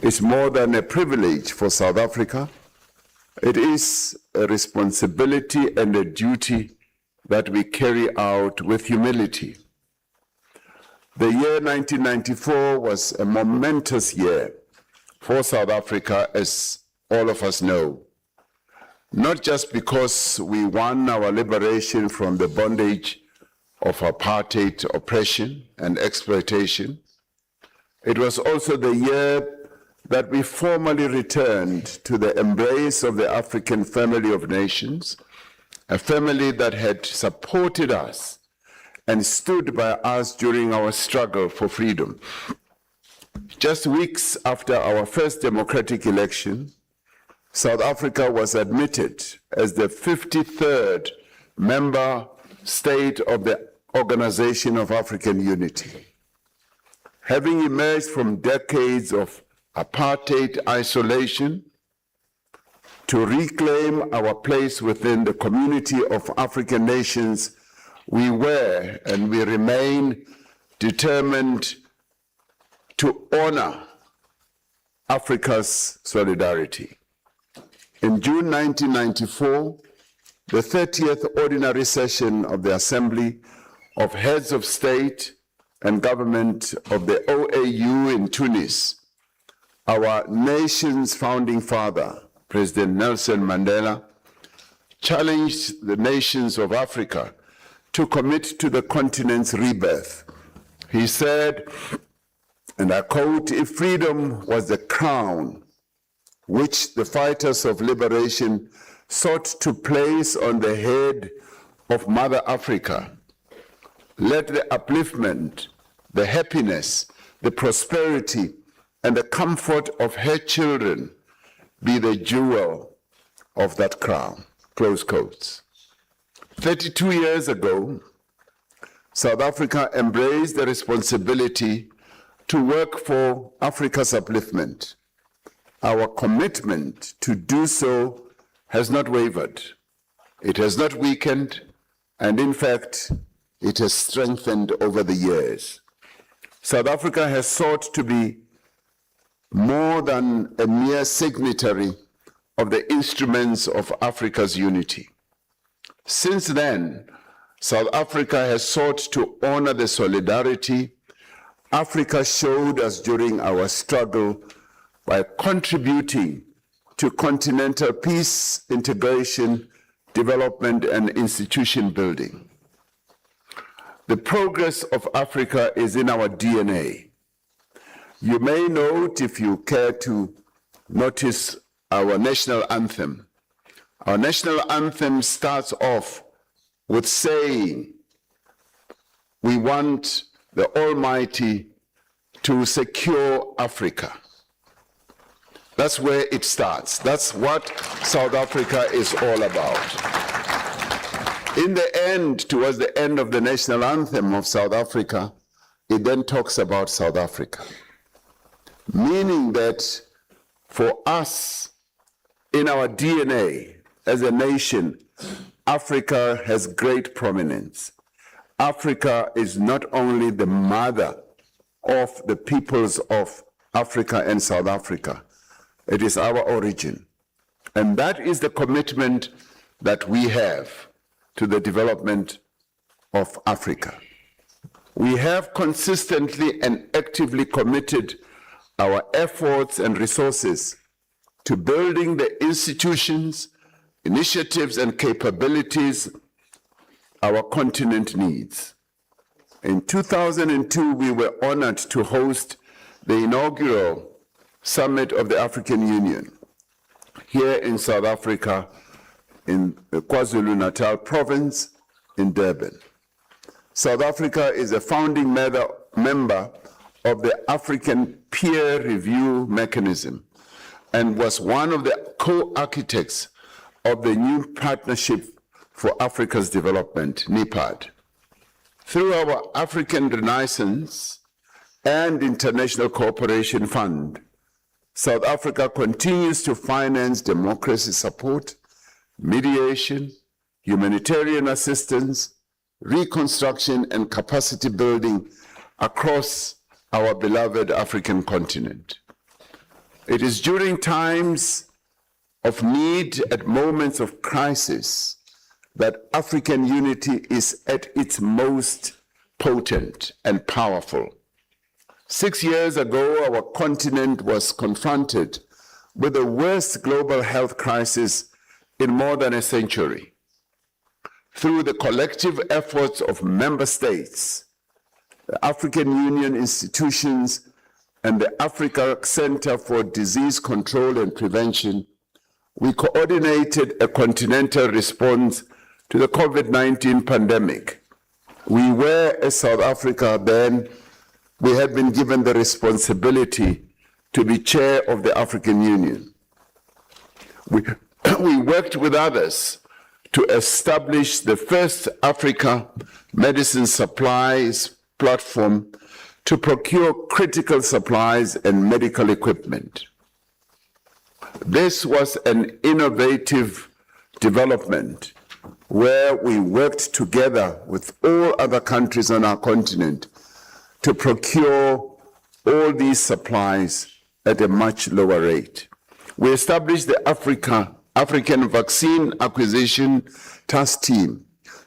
is more than a privilege for South Africa. It is a responsibility and a duty that we carry out with humility. The year 1994 was a momentous year for South Africa, as all of us know. Not just because we won our liberation from the bondage of apartheid oppression and exploitation. It was also the year that we formally returned to the embrace of the African family of nations, a family that had supported us and stood by us during our struggle for freedom. Just weeks after our first democratic election, South Africa was admitted as the 53rd member state of the Organization of African Unity. Having emerged from decades of apartheid isolation to reclaim our place within the community of African nations, we were and we remain determined to honor Africa's solidarity. In June 1994, the 30th ordinary session of the Assembly of Heads of State and Government of the OAU in Tunis, our nation's founding father, President Nelson Mandela, challenged the nations of Africa to commit to the continent's rebirth. He said, and I quote, "If freedom was the crown which the fighters of liberation sought to place on the head of Mother Africa, let the upliftment, the happiness, the prosperity, and the comfort of her children be the jewel of that crown." Close quotes. 32 years ago, South Africa embraced the responsibility to work for Africa's upliftment. Our commitment to do so has not wavered. It has not weakened, and in fact, it has strengthened over the years. South Africa has sought to be more than a mere signatory of the instruments of Africa's unity. Since then, South Africa has sought to honor the solidarity Africa showed us during our struggle by contributing to continental peace, integration, development, and institution building. The progress of Africa is in our DNA. You may note, if you care to notice, our national anthem. Our national anthem starts off with saying, we want the Almighty to secure Africa. That's where it starts. That's what South Africa is all about. In the end, towards the end of the national anthem of South Africa, it then talks about South Africa, meaning that for us, in our DNA as a nation, Africa has great prominence. Africa is not only the mother of the peoples of Africa and South Africa, it is our origin. And that is the commitment that we have to the development of Africa. We have consistently and actively committed our efforts and resources to building the institutions, initiatives, and capabilities our continent needs. In 2002, we were honored to host the inaugural Summit of the African Union here in South Africa in the KwaZulu-Natal province in Durban. South Africa is a founding member of the African Peer Review Mechanism and was one of the co-architects of the new Partnership for Africa's Development, NEPAD. Through our African Renaissance and International Cooperation Fund, South Africa continues to finance democracy support, mediation, humanitarian assistance, reconstruction, and capacity building across our beloved African continent. It is during times of need, at moments of crisis, that African unity is at its most potent and powerful. 6 years ago, our continent was confronted with the worst global health crisis in more than a century. Through the collective efforts of member states, the African Union institutions, and the Africa Center for Disease Control and Prevention, we coordinated a continental response to the COVID-19 pandemic. We were, as South Africa then, we had been given the responsibility to be chair of the African Union. We worked with others to establish the first Africa Medicine Supplies Platform to procure critical supplies and medical equipment. This was an innovative development where we worked together with all other countries on our continent to procure all these supplies at a much lower rate. We established the African Vaccine Acquisition Task Team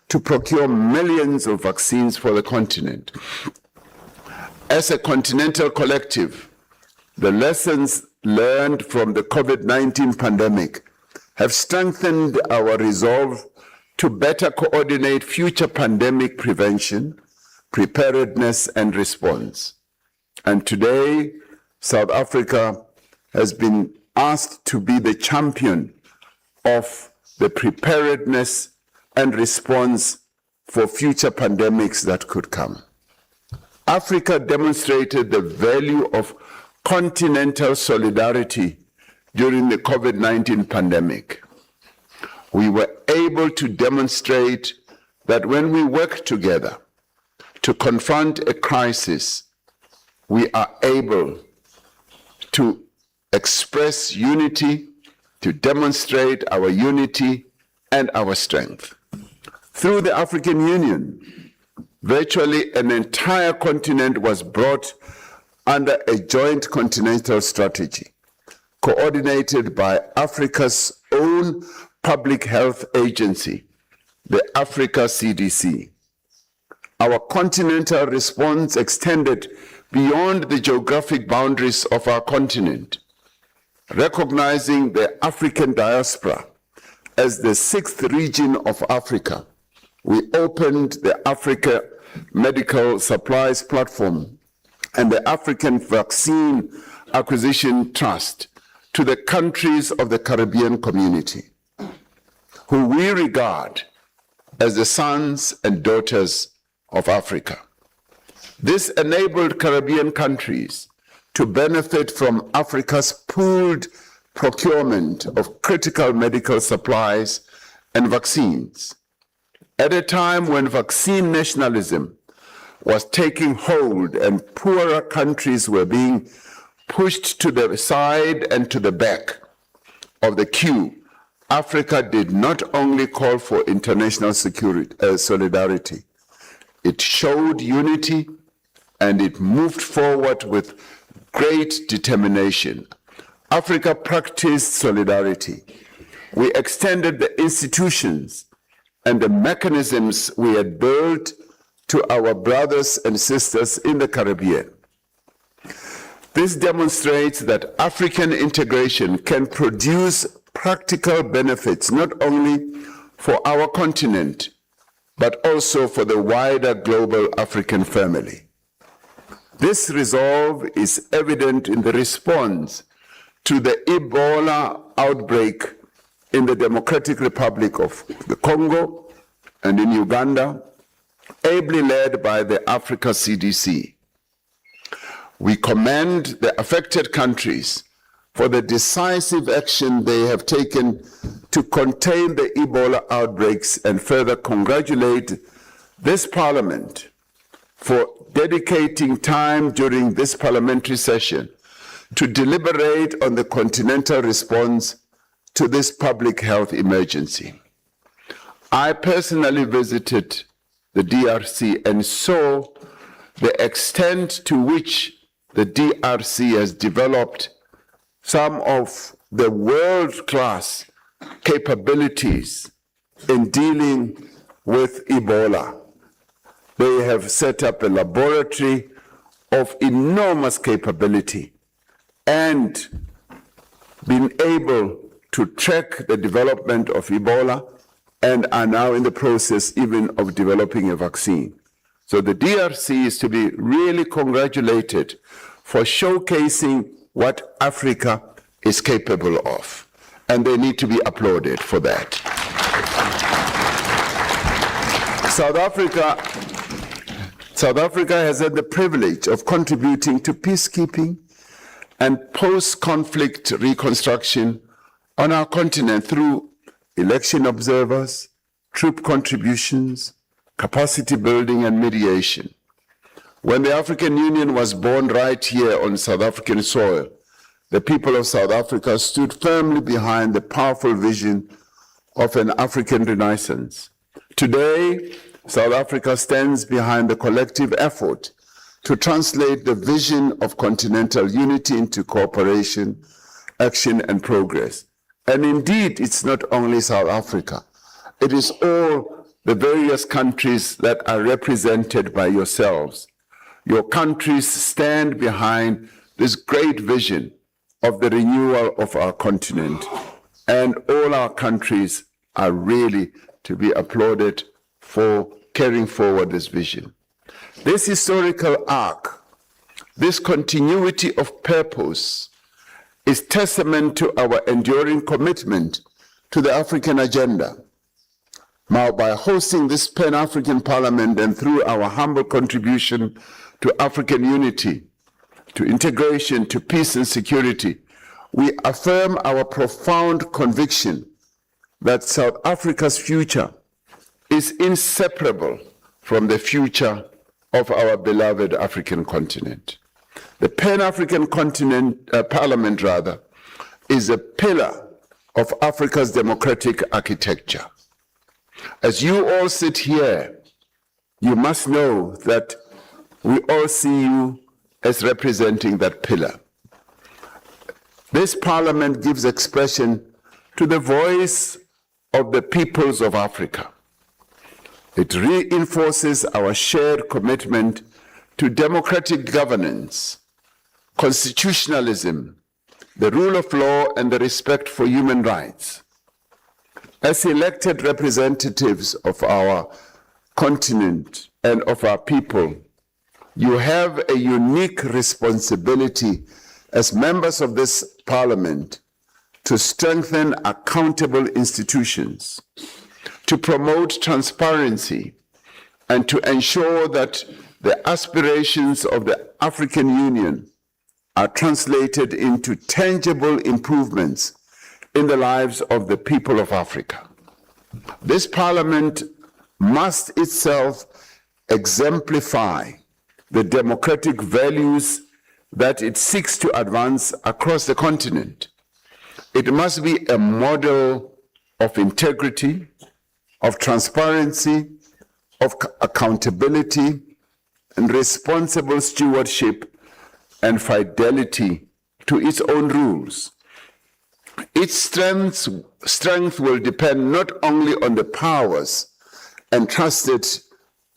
to procure millions of vaccines for the continent. As a continental collective, the lessons learned from the COVID-19 pandemic have strengthened our resolve to better coordinate future pandemic prevention, preparedness, and response. And today, South Africa has been asked to be the champion of the preparedness and response for future pandemics that could come. Africa demonstrated the value of continental solidarity during the COVID-19 pandemic. We were able to demonstrate that when we work together to confront a crisis, we are able to express unity, to demonstrate our unity and our strength. Through the African Union, virtually an entire continent was brought under a joint continental strategy, coordinated by Africa's own public health agency, the Africa CDC. Our continental response extended beyond the geographic boundaries of our continent, recognizing the African diaspora as the sixth region of Africa. We opened the Africa Medical Supplies Platform and the African Vaccine Acquisition Trust to the countries of the Caribbean community, who we regard as the sons and daughters of Africa. This enabled Caribbean countries to benefit from Africa's pooled procurement of critical medical supplies and vaccines. At a time when vaccine nationalism was taking hold and poorer countries were being pushed to the side and to the back of the queue, Africa did not only call for international solidarity, it showed unity and it moved forward with great determination. Africa practiced solidarity. We extended the institutions and the mechanisms we had built to our brothers and sisters in the Caribbean. This demonstrates that African integration can produce practical benefits not only for our continent, but also for the wider global African family. This resolve is evident in the response to the Ebola outbreak in the Democratic Republic of the Congo and in Uganda, ably led by the Africa CDC. We commend the affected countries for the decisive action they have taken to contain the Ebola outbreaks and further congratulate this Parliament for dedicating time during this parliamentary session to deliberate on the continental response to this public health emergency. I personally visited the DRC and saw the extent to which the DRC has developed some of the world-class capabilities in dealing with Ebola. They have set up a laboratory of enormous capability and been able to track the development of Ebola and are now in the process even of developing a vaccine. So the DRC is to be really congratulated for showcasing what Africa is capable of, and they need to be applauded for that. South Africa has had the privilege of contributing to peacekeeping and post-conflict reconstruction on our continent through election observers, troop contributions, capacity building, and mediation. When the African Union was born right here on South African soil, the people of South Africa stood firmly behind the powerful vision of an African Renaissance. Today, South Africa stands behind the collective effort to translate the vision of continental unity into cooperation, action, and progress. And indeed, it's not only South Africa. It is all the various countries that are represented by yourselves. Your countries stand behind this great vision of the renewal of our continent. And all our countries are really to be applauded for carrying forward this vision. This historical arc, this continuity of purpose, is testament to our enduring commitment to the African agenda. Now, by hosting this Pan-African Parliament and through our humble contribution to African unity, to integration, to peace and security, we affirm our profound conviction that South Africa's future is inseparable from the future of our beloved African continent. The Pan-African Parliament, is a pillar of Africa's democratic architecture. As you all sit here, you must know that we all see you as representing that pillar. This Parliament gives expression to the voice of the peoples of Africa. It reinforces our shared commitment to democratic governance, constitutionalism, the rule of law, and the respect for human rights. As elected representatives of our continent and of our people, you have a unique responsibility as members of this Parliament to strengthen accountable institutions, to promote transparency, and to ensure that the aspirations of the African Union are translated into tangible improvements in the lives of the people of Africa. This Parliament must itself exemplify the democratic values that it seeks to advance across the continent. It must be a model of integrity, of transparency, of accountability, and responsible stewardship and fidelity to its own rules. Its strength will depend not only on the powers entrusted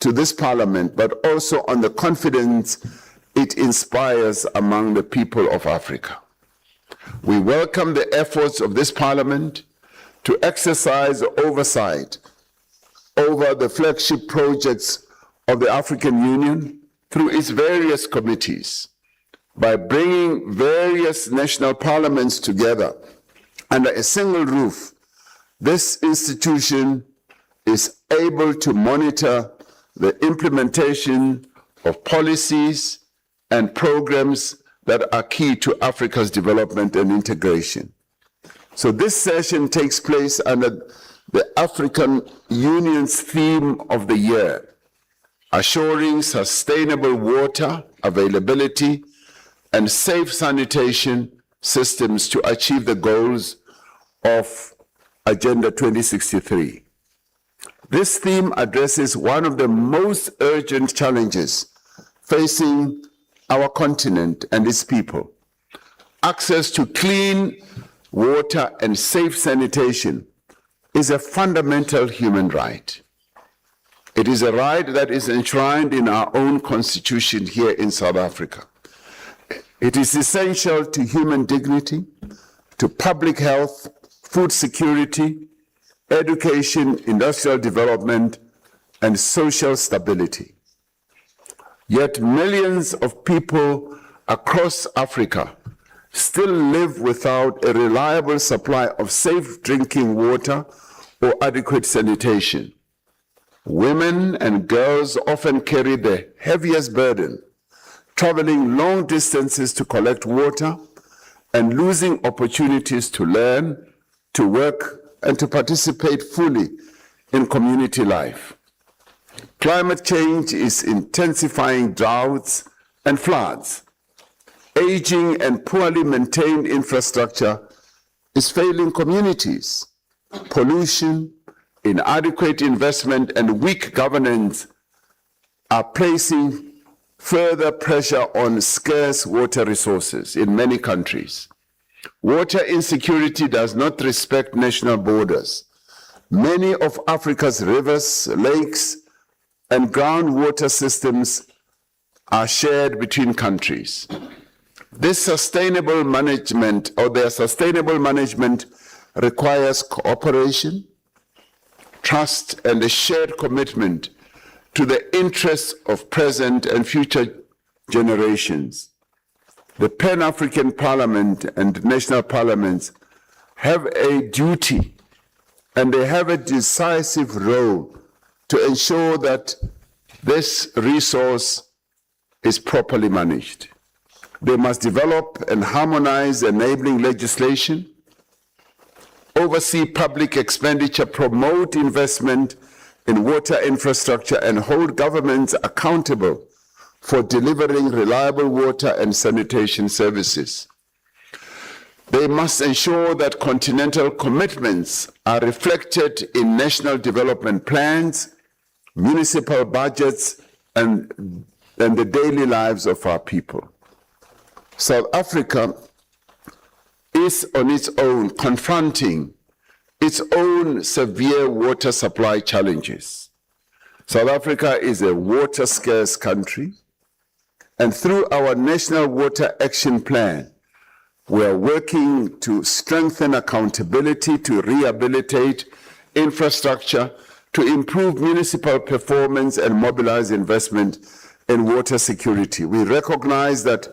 to this Parliament, but also on the confidence it inspires among the people of Africa. We welcome the efforts of this Parliament to exercise oversight over the flagship projects of the African Union through its various committees. By bringing various national parliaments together under a single roof, this institution is able to monitor the implementation of policies and programs that are key to Africa's development and integration. So this session takes place under the African Union's theme of the year, assuring sustainable water availability and safe sanitation systems to achieve the goals of Agenda 2063. This theme addresses one of the most urgent challenges facing our continent and its people. Access to clean water and safe sanitation is a fundamental human right. It is a right that is enshrined in our own constitution here in South Africa. It is essential to human dignity, to public health, food security, education, industrial development, and social stability. Yet millions of people across Africa still live without a reliable supply of safe drinking water or adequate sanitation. Women and girls often carry the heaviest burden, traveling long distances to collect water and losing opportunities to learn, to work, and to participate fully in community life. Climate change is intensifying droughts and floods. Aging and poorly maintained infrastructure is failing communities. Pollution, inadequate investment, and weak governance are placing further pressure on scarce water resources in many countries. Water insecurity does not respect national borders. Many of Africa's rivers, lakes, and groundwater systems are shared between countries. This sustainable management, or their sustainable management, requires cooperation, trust, and a shared commitment to the interests of present and future generations. The Pan-African Parliament and national parliaments have a duty and they have a decisive role to ensure that this resource is properly managed. They must develop and harmonize enabling legislation, oversee public expenditure, promote investment in water infrastructure, and hold governments accountable for delivering reliable water and sanitation services. They must ensure that continental commitments are reflected in national development plans, municipal budgets, and the daily lives of our people. South Africa is on its own confronting its own severe water supply challenges. South Africa is a water-scarce country, and through our National Water Action Plan, we are working to strengthen accountability, to rehabilitate infrastructure, to improve municipal performance and mobilize investment in water security. We recognize that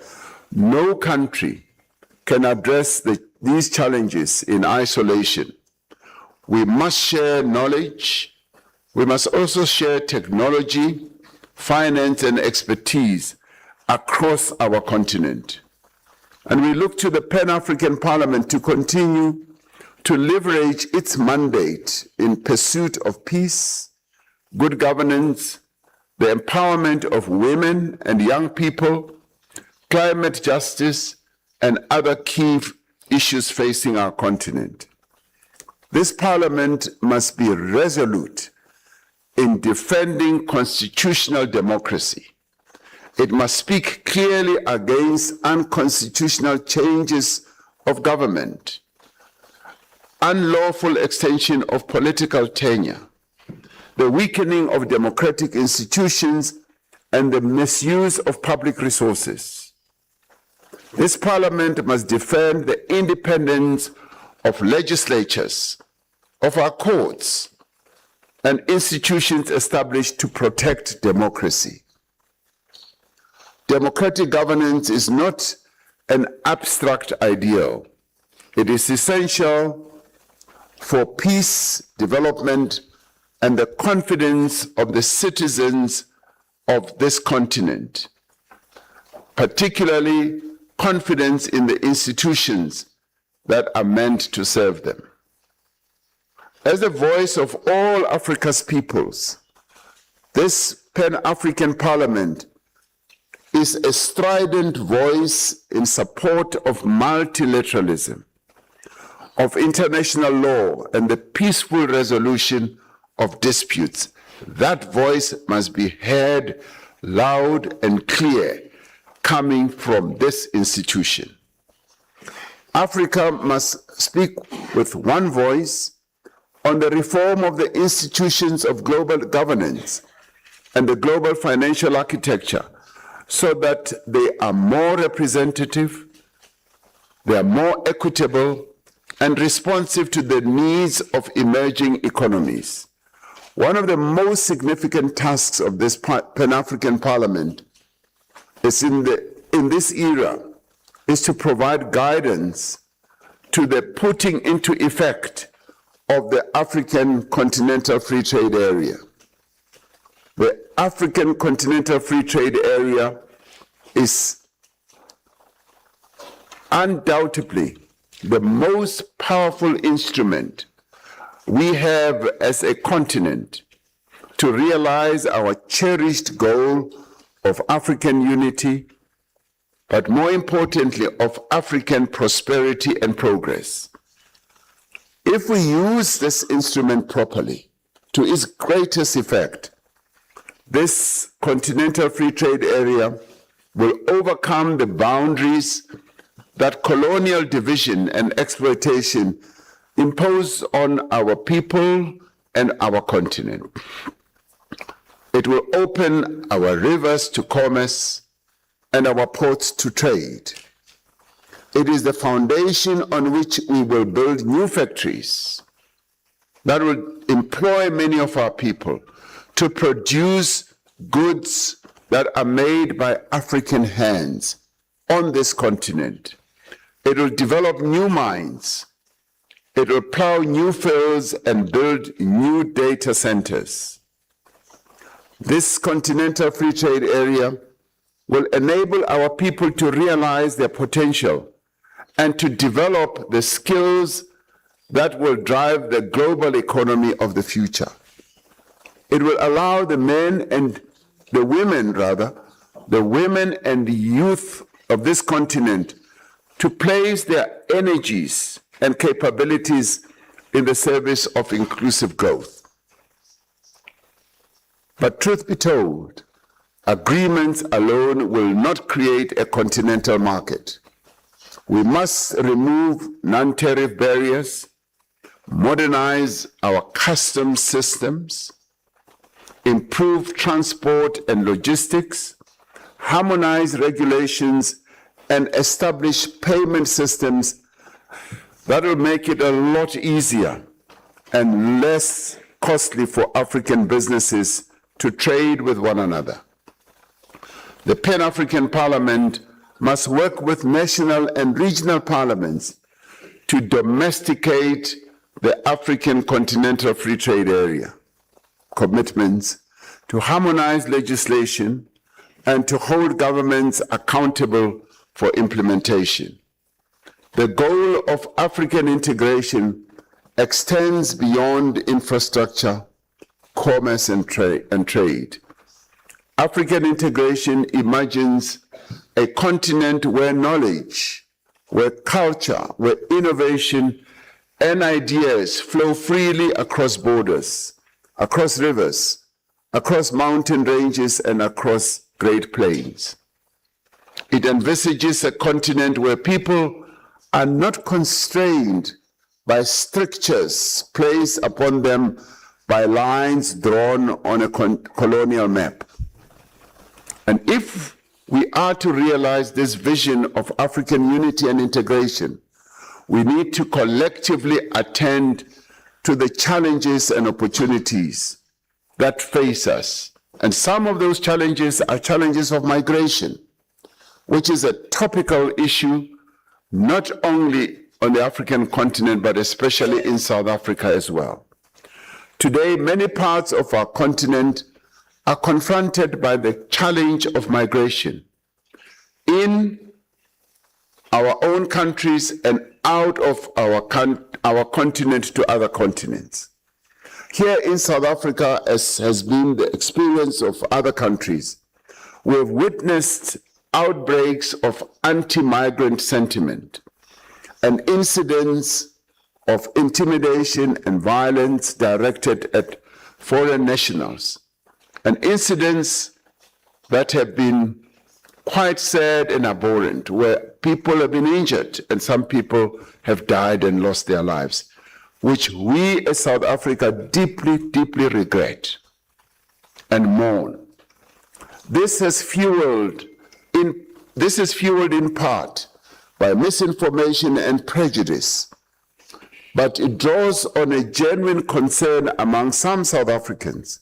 no country can address these challenges in isolation. We must share knowledge. We must also share technology, finance, and expertise across our continent. And we look to the Pan-African Parliament to continue to leverage its mandate in pursuit of peace, good governance, the empowerment of women and young people, climate justice, and other key issues facing our continent. This Parliament must be resolute in defending constitutional democracy. It must speak clearly against unconstitutional changes of government, unlawful extension of political tenure, the weakening of democratic institutions, and the misuse of public resources. This Parliament must defend the independence of legislatures, of our courts, and institutions established to protect democracy. Democratic governance is not an abstract ideal. It is essential for peace, development, and the confidence of the citizens of this continent, particularly confidence in the institutions that are meant to serve them. As the voice of all Africa's peoples, this Pan-African Parliament is a strident voice in support of multilateralism, of international law, and the peaceful resolution of disputes. That voice must be heard loud and clear, coming from this institution. Africa must speak with one voice on the reform of the institutions of global governance and the global financial architecture, so that they are more representative, they are more equitable, and responsive to the needs of emerging economies. One of the most significant tasks of this Pan-African Parliament is in this era is to provide guidance to the putting into effect of the African Continental Free Trade Area. The African Continental Free Trade Area is undoubtedly the most powerful instrument we have as a continent to realize our cherished goal of African unity, but more importantly, of African prosperity and progress. If we use this instrument properly to its greatest effect, this Continental Free Trade Area will overcome the boundaries that colonial division and exploitation impose on our people and our continent. It will open our rivers to commerce and our ports to trade. It is the foundation on which we will build new factories that will employ many of our people to produce goods that are made by African hands on this continent. It will develop new mines. It will plow new fields and build new data centers. This Continental Free Trade Area will enable our people to realize their potential and to develop the skills that will drive the global economy of the future. It will allow the men and the women, the women and the youth of this continent to place their energies and capabilities in the service of inclusive growth. But truth be told, agreements alone will not create a continental market. We must remove non-tariff barriers, modernize our customs systems, improve transport and logistics, harmonize regulations, and establish payment systems that will make it a lot easier and less costly for African businesses to trade with one another. The Pan-African Parliament must work with national and regional parliaments to domesticate the African Continental Free Trade Area. Commitments to harmonize legislation and to hold governments accountable for implementation. The goal of African integration extends beyond infrastructure, commerce, and trade. African integration imagines a continent where knowledge, where culture, where innovation and ideas flow freely across borders, across rivers, across mountain ranges, and across great plains. It envisages a continent where people are not constrained by strictures placed upon them by lines drawn on a colonial map. And if we are to realize this vision of African unity and integration, we need to collectively attend to the challenges and opportunities that face us. And some of those challenges are challenges of migration, which is a topical issue not only on the African continent, but especially in South Africa as well. Today, many parts of our continent are confronted by the challenge of migration in our own countries and out of our continent to other continents. Here in South Africa, as has been the experience of other countries, we have witnessed outbreaks of anti-migrant sentiment and incidents of intimidation and violence directed at foreign nationals, and incidents that have been quite sad and abhorrent, where people have been injured and some people have died and lost their lives, which we as South Africa deeply, deeply regret and mourn. This is fueled in part by misinformation and prejudice, but it draws on a genuine concern among some South Africans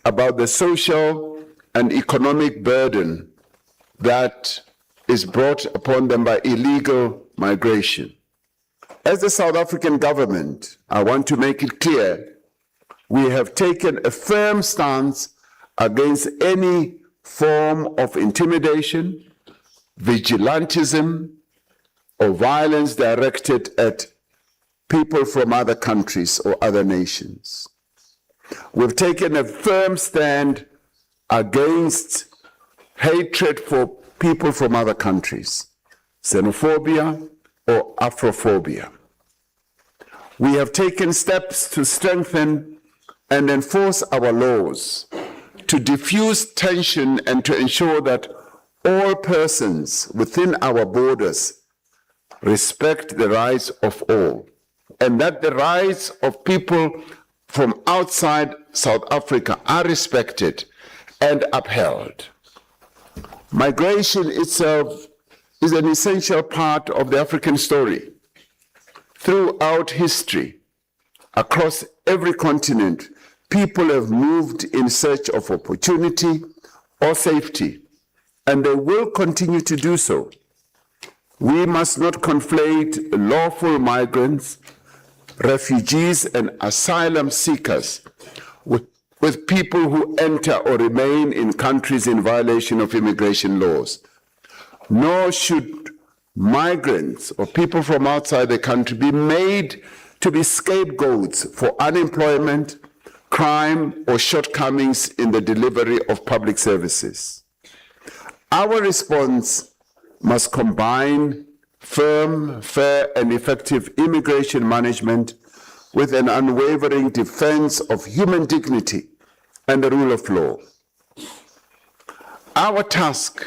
about the social and economic burden that is brought upon them by illegal migration. As the South African government, I want to make it clear, we have taken a firm stance against any form of intimidation, vigilantism, or violence directed at people from other countries or other nations. We've taken a firm stand against hatred for people from other countries, xenophobia or Afrophobia. We have taken steps to strengthen and enforce our laws, to diffuse tension and to ensure that all persons within our borders respect the rights of all, and that the rights of people from outside South Africa are respected and upheld. Migration itself is an essential part of the African story. Throughout history, across every continent, people have moved in search of opportunity or safety, and they will continue to do so. We must not conflate lawful migrants, refugees, and asylum seekers with people who enter or remain in countries in violation of immigration laws. Nor should migrants or people from outside the country be made to be scapegoats for unemployment, crime, or shortcomings in the delivery of public services. Our response must combine firm, fair, and effective immigration management with an unwavering defense of human dignity and the rule of law. Our task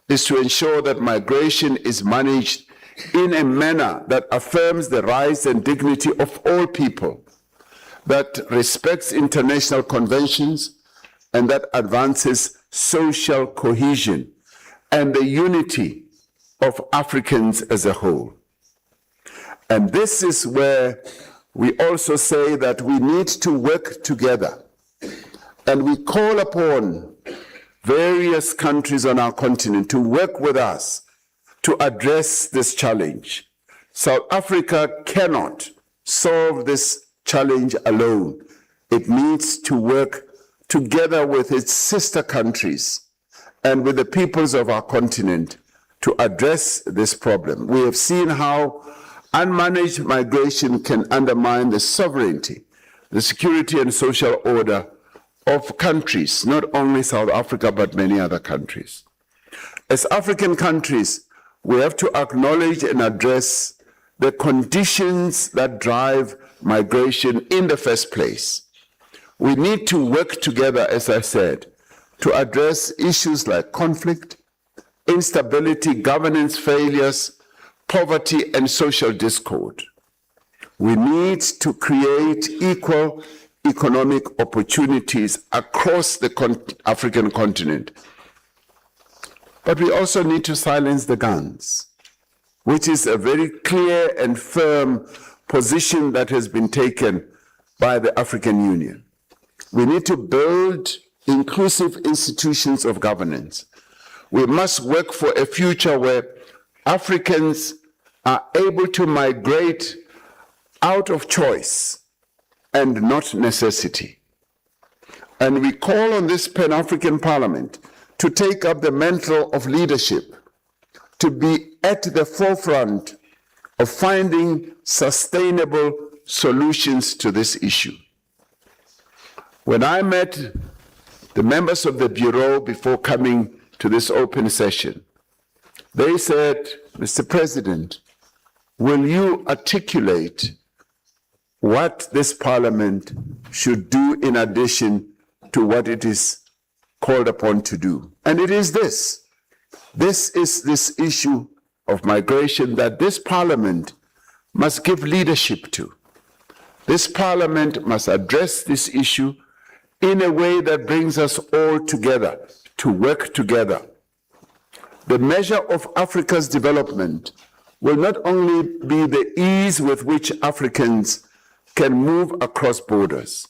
is to ensure that migration is managed in a manner that affirms the rights and dignity of all people, that respects international conventions, and that advances social cohesion and the unity of Africans as a whole. And this is where we also say that we need to work together, and we call upon various countries on our continent to work with us to address this challenge. South Africa cannot solve this challenge alone. It needs to work together with its sister countries and with the peoples of our continent to address this problem. We have seen how unmanaged migration can undermine the sovereignty, the security and social order of countries, not only South Africa, but many other countries. As African countries, we have to acknowledge and address the conditions that drive migration in the first place. We need to work together, as I said, to address issues like conflict, instability, governance failures, poverty, and social discord. We need to create equal economic opportunities across the African continent. But we also need to silence the guns, which is a very clear and firm position that has been taken by the African Union. We need to build inclusive institutions of governance. We must work for a future where Africans are able to migrate out of choice and not necessity. And we call on this Pan-African Parliament to take up the mantle of leadership, to be at the forefront of finding sustainable solutions to this issue. When I met the members of the Bureau before coming to this open session, they said, Mr. President, will you articulate what this Parliament should do in addition to what it is called upon to do? And it is this. This is this issue of migration that this Parliament must give leadership to. This Parliament must address this issue in a way that brings us all together, to work together. The measure of Africa's development will not only be the ease with which Africans can move across borders,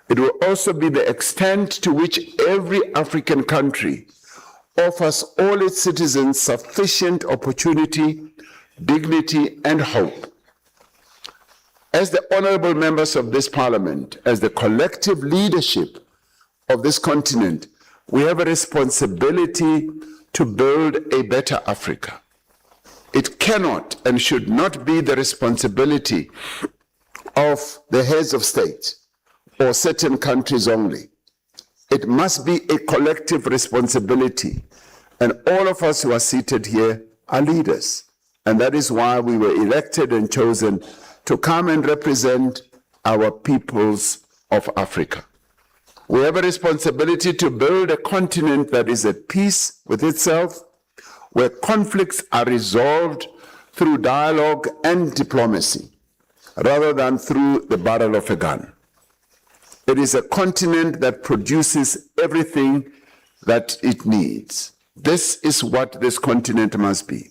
it will also be the extent to which every African country offers all its citizens sufficient opportunity, dignity, and hope. As the honorable members of this Parliament, as the collective leadership of this continent, we have a responsibility to build a better Africa. It cannot and should not be the responsibility of the heads of state or certain countries only. It must be a collective responsibility, and all of us who are seated here are leaders, and that is why we were elected and chosen to come and represent our peoples of Africa. We have a responsibility to build a continent that is at peace with itself, where conflicts are resolved through dialogue and diplomacy, rather than through the barrel of a gun. It is a continent that produces everything that it needs. This is what this continent must be.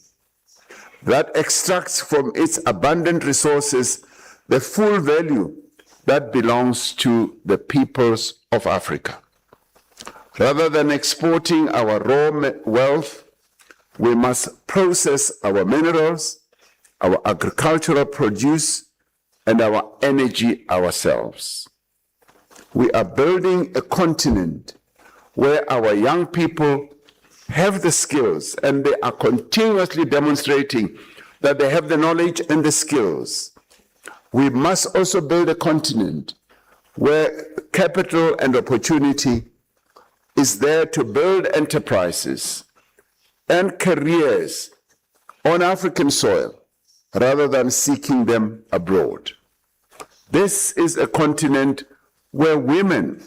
That extracts from its abundant resources the full value that belongs to the peoples of Africa. Rather than exporting our raw wealth, we must process our minerals, our agricultural produce, and our energy ourselves. We are building a continent where our young people have the skills, and they are continuously demonstrating that they have the knowledge and the skills. We must also build a continent where capital and opportunity is there to build enterprises and careers on African soil rather than seeking them abroad. This is a continent where women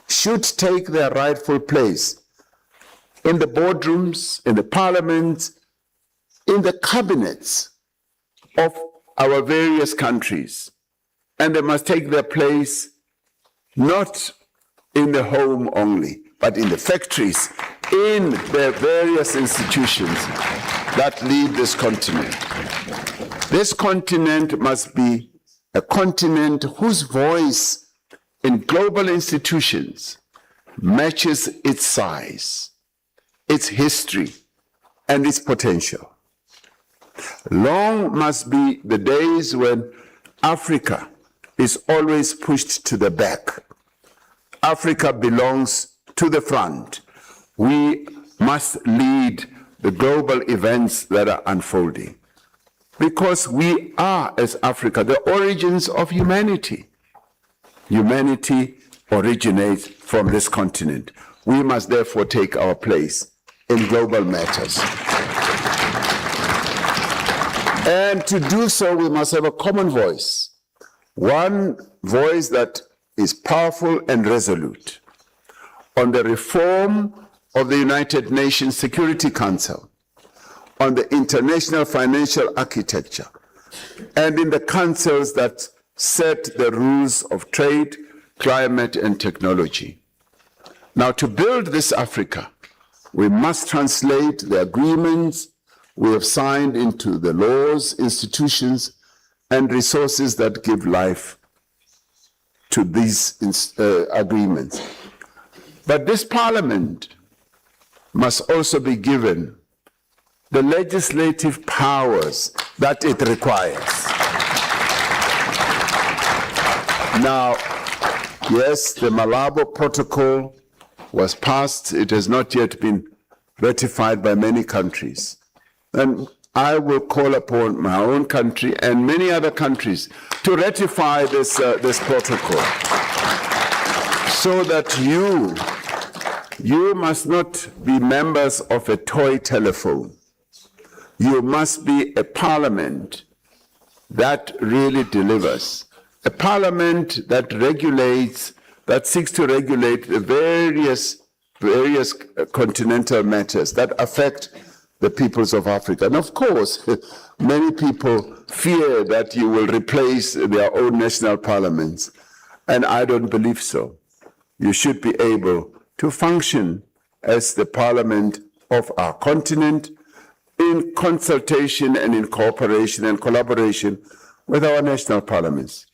should take their rightful place in the boardrooms, in the parliaments, in the cabinets of our various countries. And they must take their place not in the home only, but in the factories, in the various institutions that lead this continent. This continent must be a continent whose voice in global institutions matches its size, its history, and its potential. Long must be the days when Africa is always pushed to the back. Africa belongs to the front. We must lead the global events that are unfolding, because we are, as Africa, the origins of humanity. Humanity originates from this continent. We must therefore take our place in global matters. And to do so, we must have a common voice, one voice that is powerful and resolute on the reform of the United Nations Security Council, on the international financial architecture, and in the councils that set the rules of trade, climate, and technology. Now, to build this Africa, we must translate the agreements we have signed into the laws, institutions, and resources that give life to these agreements. But this Parliament must also be given the legislative powers that it requires. Now, yes, the Malabo Protocol was passed. It has not yet been ratified by many countries. And I will call upon my own country and many other countries to ratify this protocol, so that you must not be members of a toy telephone. You must be a parliament that really delivers. A parliament that regulates, that seeks to regulate the various continental matters that affect the peoples of Africa. And of course, many people fear that you will replace their own national parliaments. And I don't believe so. You should be able to function as the parliament of our continent in consultation and in cooperation and collaboration with our national parliaments.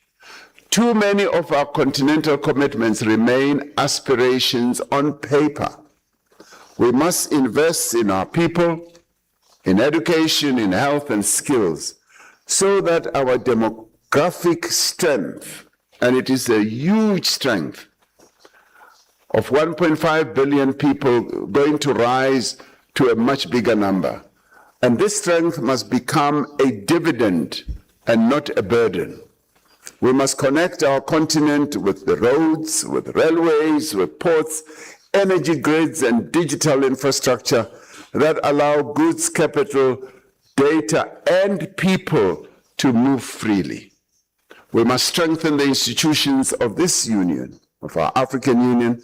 Too many of our continental commitments remain aspirations on paper. We must invest in our people, in education, in health and skills, so that our demographic strength, and it is a huge strength, of 1.5 billion people going to rise to a much bigger number. And this strength must become a dividend and not a burden. We must connect our continent with the roads, with railways, with ports, energy grids, and digital infrastructure that allow goods, capital, data, and people to move freely. We must strengthen the institutions of this union, of our African Union,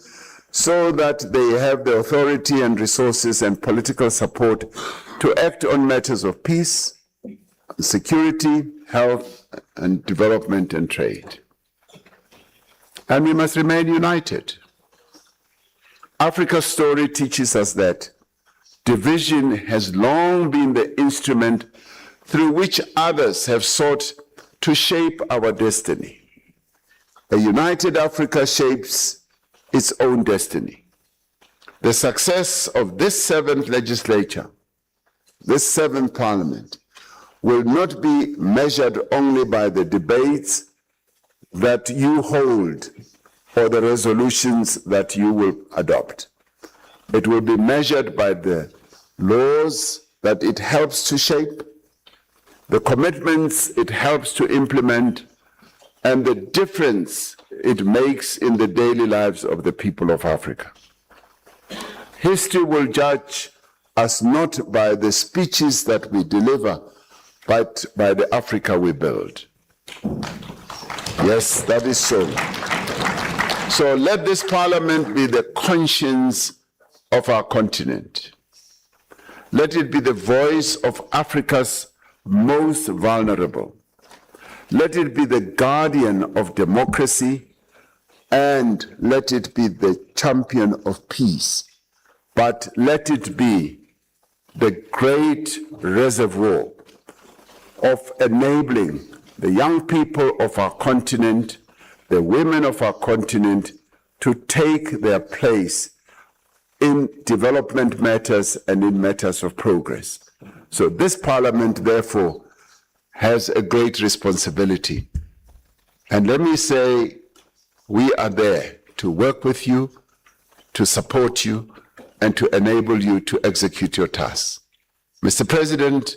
so that they have the authority and resources and political support to act on matters of peace, security, health, and development and trade. And we must remain united. Africa's story teaches us that division has long been the instrument through which others have sought to shape our destiny. A united Africa shapes its own destiny. The success of this seventh legislature, this seventh parliament, will not be measured only by the debates that you hold or the resolutions that you will adopt. It will be measured by the laws that it helps to shape, the commitments it helps to implement, and the difference it makes in the daily lives of the people of Africa. History will judge us not by the speeches that we deliver, but by the Africa we build. Yes, that is so. So let this parliament be the conscience of our continent. Let it be the voice of Africa's most vulnerable. Let it be the guardian of democracy, and let it be the champion of peace. But let it be the great reservoir of enabling the young people of our continent, the women of our continent, to take their place in development matters and in matters of progress. So this parliament, therefore, has a great responsibility. And let me say, we are there to work with you, to support you, and to enable you to execute your tasks. Mr. President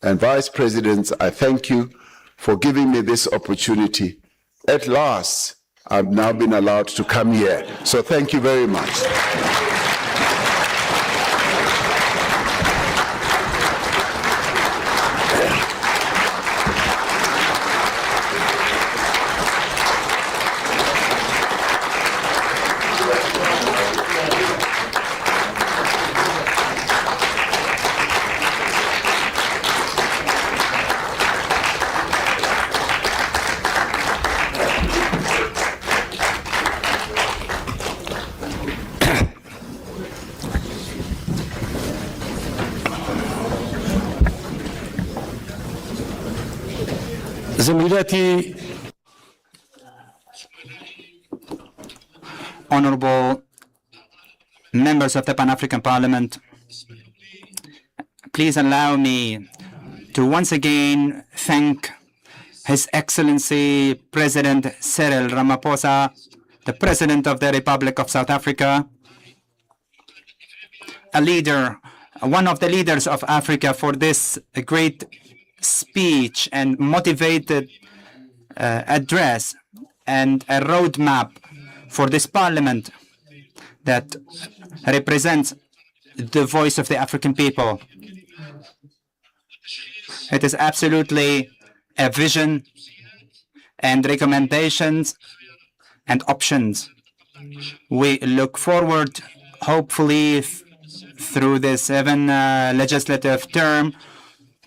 and Vice Presidents, I thank you for giving me this opportunity. At last, I've now been allowed to come here. So thank you very much. زميلاتي Honorable members of the Pan-African Parliament, please allow me to once again thank His Excellency President Cyril Ramaphosa, the President of the Republic of South Africa, a leader, one of the leaders of Africa, for this great speech and motivated address and a roadmap for this parliament that represents the voice of the African people. It is absolutely a vision and recommendations and options. We look forward, hopefully, through this 7 legislative term,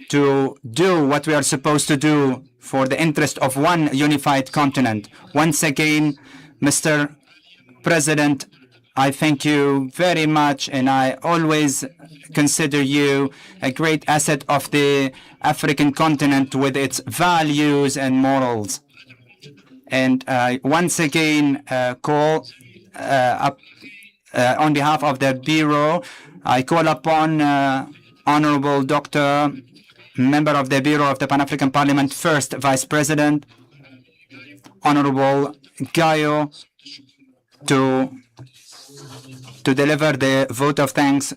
to do what we are supposed to do for the interest of one unified continent. Once again, Mr. President, I thank you very much, and I always consider you a great asset of the African continent with its values and morals. And once again, call up on behalf of the Bureau, I call upon Honorable Dr. Member of the Bureau of the Pan-African Parliament, First Vice President, Honorable Gayo, to deliver the vote of thanks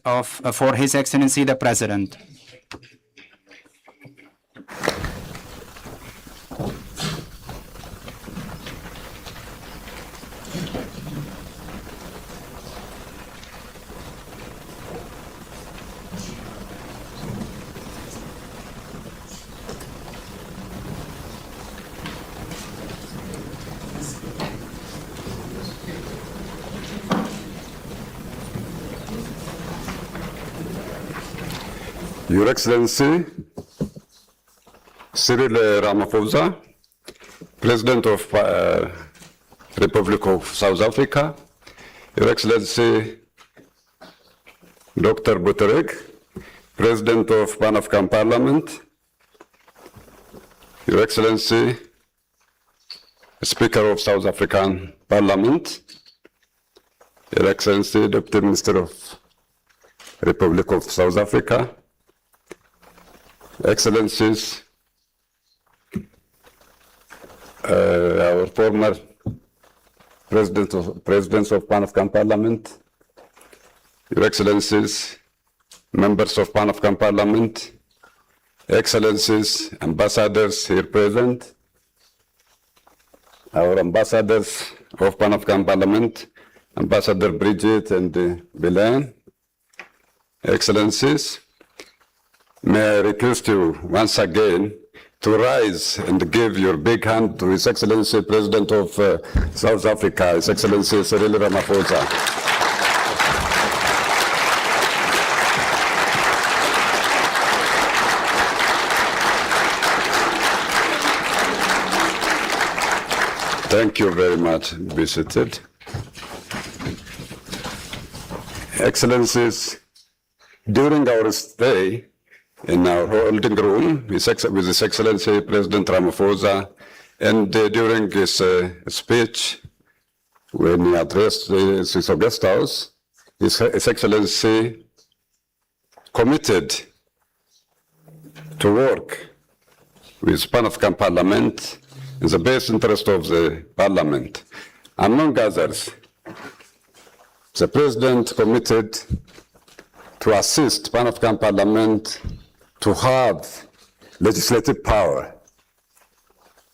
for His Excellency the President. Your Excellency, Cyril Ramaphosa, President of Republic of South Africa, Your Excellency, Dr. Buttigieg, President of Pan-African Parliament, Your Excellency, Speaker of South African Parliament, Your Excellency, Deputy Minister of Republic of South Africa, Excellencies, our former presidents of Pan-African Parliament, Your Excellencies, members of Pan-African Parliament, Excellencies, ambassadors here present, our ambassadors of Pan-African Parliament, Ambassador Bridget and Belen, Excellencies, may I request you once again to rise and give your big hand to His Excellency President of South Africa, His Excellency Cyril Ramaphosa. Thank you very much. Be seated. Excellencies, during our stay in our holding room with His Excellency President Ramaphosa, and during his speech, when he addressed his guest house, His Excellency committed to work with Pan-African Parliament in the best interest of the Parliament. Among others, the President committed to assist Pan-African Parliament to have legislative power.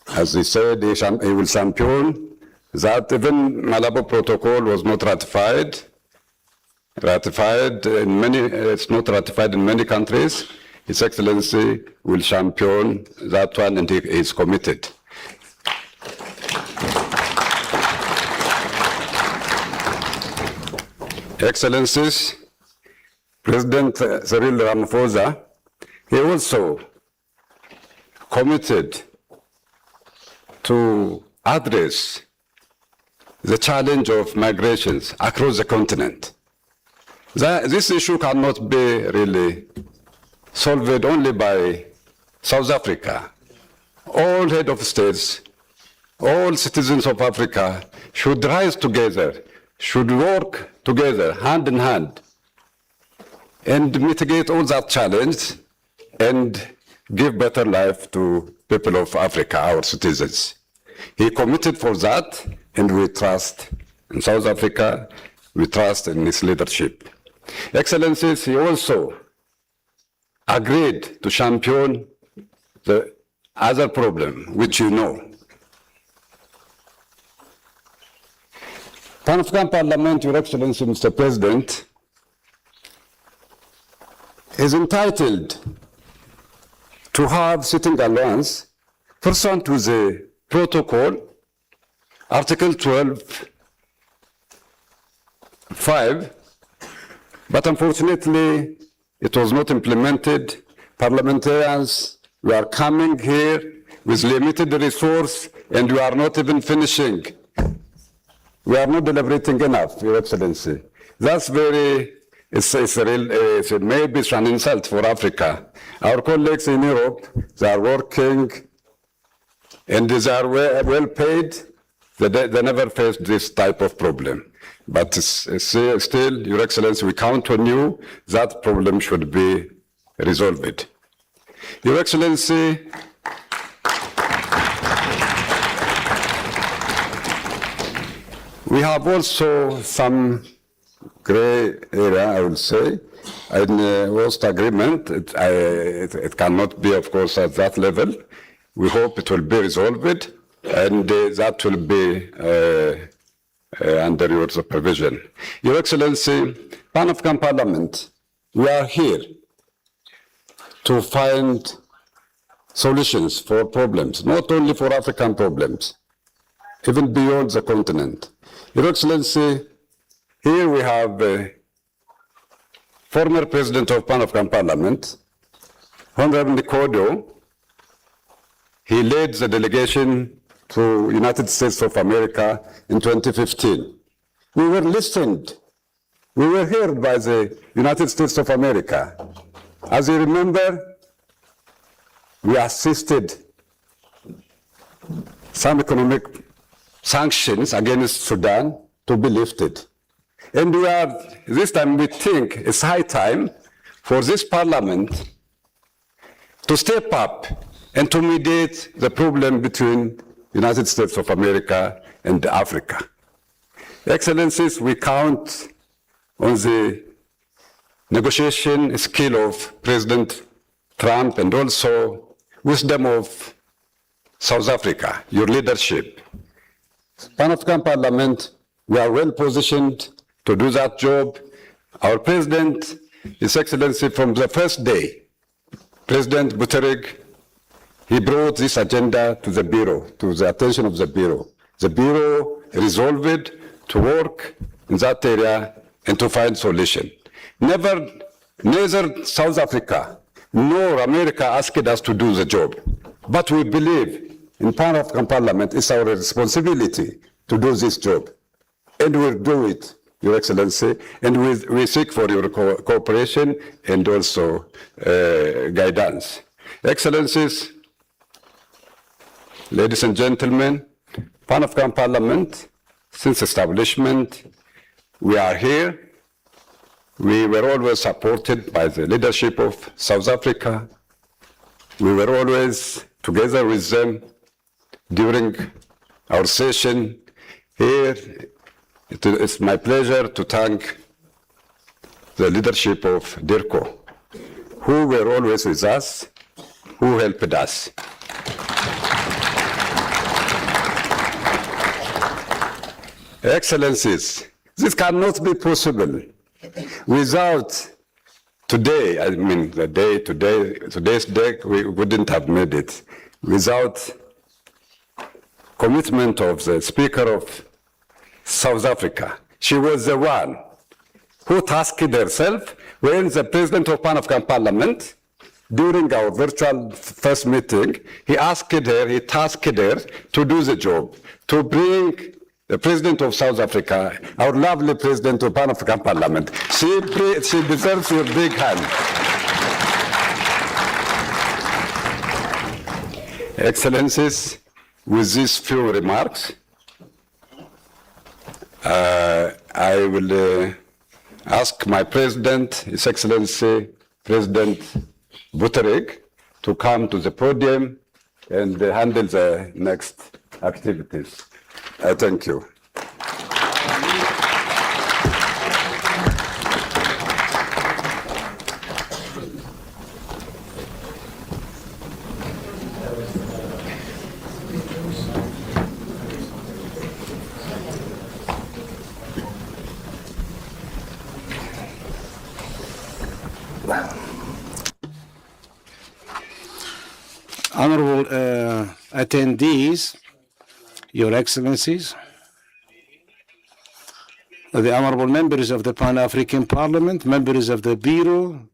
As he said, he will champion that even Malabo Protocol was not ratified. It's not ratified in many countries. His Excellency will champion that one, and he is committed. Excellencies, President Cyril Ramaphosa, he also committed to address the challenge of migrations across the continent. This issue cannot be really solved only by South Africa. All head of states, all citizens of Africa should rise together, should work together, hand in hand, and mitigate all that challenge and give better life to people of Africa, our citizens. He committed for that, and we trust in South Africa, we trust in his leadership. Excellencies, he also agreed to champion the other problem, which you know. Pan-African Parliament, Your Excellency, Mr. President, is entitled to have sitting allowance pursuant to the protocol, Article 12(5), but unfortunately, it was not implemented. Parliamentarians, we are coming here with limited resource, and we are not even finishing. We are not deliberating enough, Your Excellency. That's very, maybe it's an insult for Africa. Our colleagues in Europe, they are working and they are well paid. They never faced this type of problem. But still, Your Excellency, we count on you. That problem should be resolved. Your Excellency, we have also some gray area, I would say. In host agreement, it cannot be, of course, at that level. We hope it will be resolved, and that will be under your supervision. Your Excellency, Pan-African Parliament, we are here to find solutions for problems, not only for African problems, even beyond the continent. Your Excellency, here we have former President of Pan-African Parliament, Honorable Nkodo. He led the delegation to United States of America in 2015. We were listened. We were heard by the United States of America. As you remember, we assisted some economic sanctions against Sudan to be lifted. And this time we think it's high time for this parliament to step up and to mediate the problem between United States of America and Africa. Excellencies, we count on the negotiation skill of President Trump and also wisdom of South Africa, your leadership. Pan-African Parliament, we are well positioned to do that job. Our President, His Excellency, from the first day, President Buttigieg, he brought this agenda to the Bureau, to the attention of the Bureau. The Bureau resolved to work in that area and to find solution. Neither South Africa nor America asked us to do the job. But we believe in Pan-African Parliament it's our responsibility to do this job. And we'll do it, Your Excellency, and we seek for your cooperation and also guidance. Excellencies, ladies and gentlemen, Pan-African Parliament, since establishment, we are here. We were always supported by the leadership of South Africa. We were always together with them during our session here. It is my pleasure to thank the leadership of DIRCO, who were always with us, who helped us. Excellencies, this cannot be possible without today, I mean today's day, we wouldn't have made it, without commitment of the Speaker of South Africa. She was the one who tasked herself when the President of Pan-African Parliament, during our virtual first meeting, he tasked her to do the job, to bring the President of South Africa, our lovely President of Pan-African Parliament. She deserves your big hand. Excellencies, with these few remarks, I will ask my president, His Excellency President Buttigieg, to come to the podium and handle the next activities. Thank you. Honorable attendees, Your Excellencies, the honorable members of the Pan-African Parliament, members of the Bureau,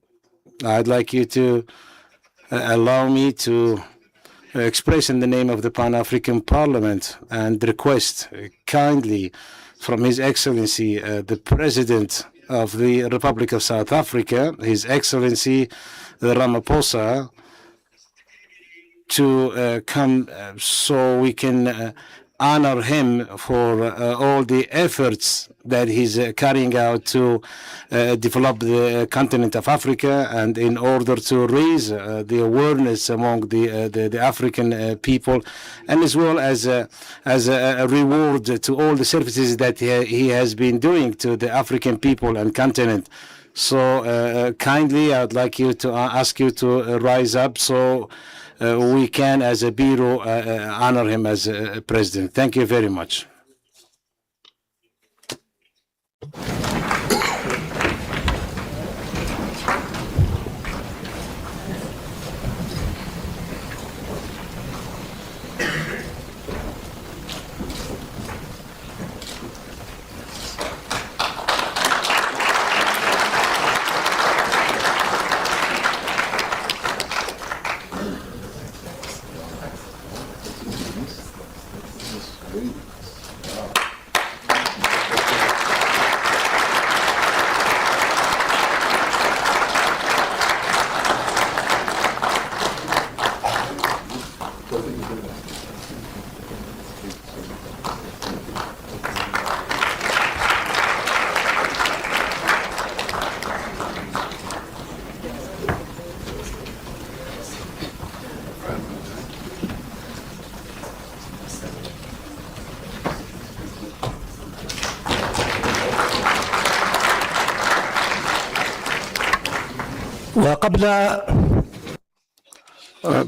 I'd like you to allow me to express in the name of the Pan-African Parliament and request kindly from His Excellency, the President of the Republic of South Africa, His Excellency Ramaphosa, to come so we can honor him for all the efforts that he's carrying out to develop the continent of Africa, and in order to raise the awareness among the African people, and as well as a reward to all the services that he has been doing to the African people and continent. So kindly, I'd like you to ask you to rise up so we can, as a Bureau, honor him as a president. Thank you very much.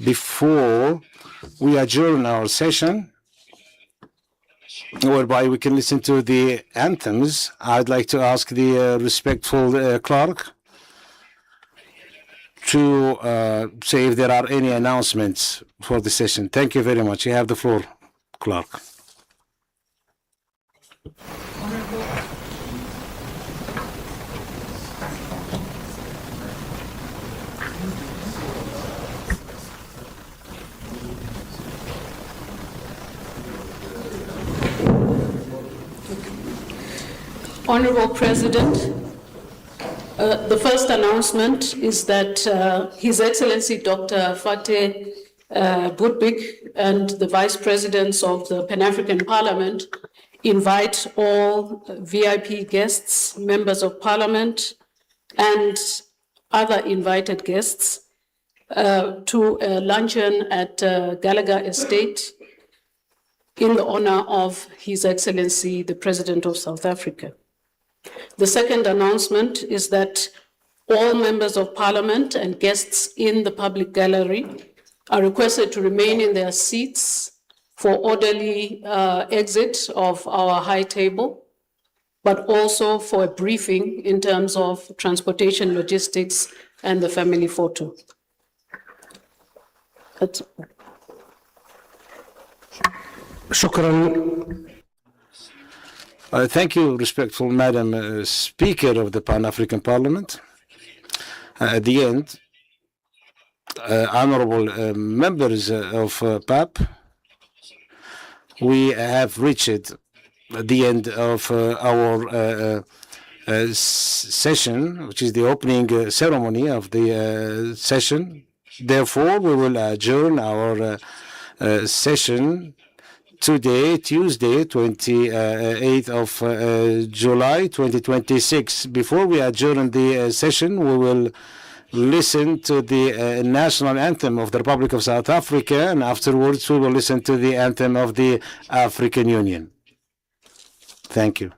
Before we adjourn our session, whereby we can listen to the anthems, I'd like to ask the respectful clerk to say if there are any announcements for the session. Thank you very much. You have the floor, clerk. Honorable President, the first announcement is that His Excellency Dr. Fatih Buttigieg and the Vice Presidents of the Pan-African Parliament invite all VIP guests, members of Parliament, and other invited guests to a luncheon at Gallagher Estate in the honor of His Excellency, the President of South Africa. The second announcement is that all members of Parliament and guests in the public gallery are requested to remain in their seats for orderly exit of our high table, but also for a briefing in terms of transportation logistics and the family photo. Thank you, respectful Madam Speaker of the Pan-African Parliament. At the end, honorable members of PAP, we have reached the end of our session, which is the opening ceremony of the session. Therefore, we will adjourn our session today, Tuesday, 28th of July, 2026. Before we adjourn the session, we will listen to the national anthem of the Republic of South Africa, and afterwards we will listen to the anthem of the African Union. Thank you.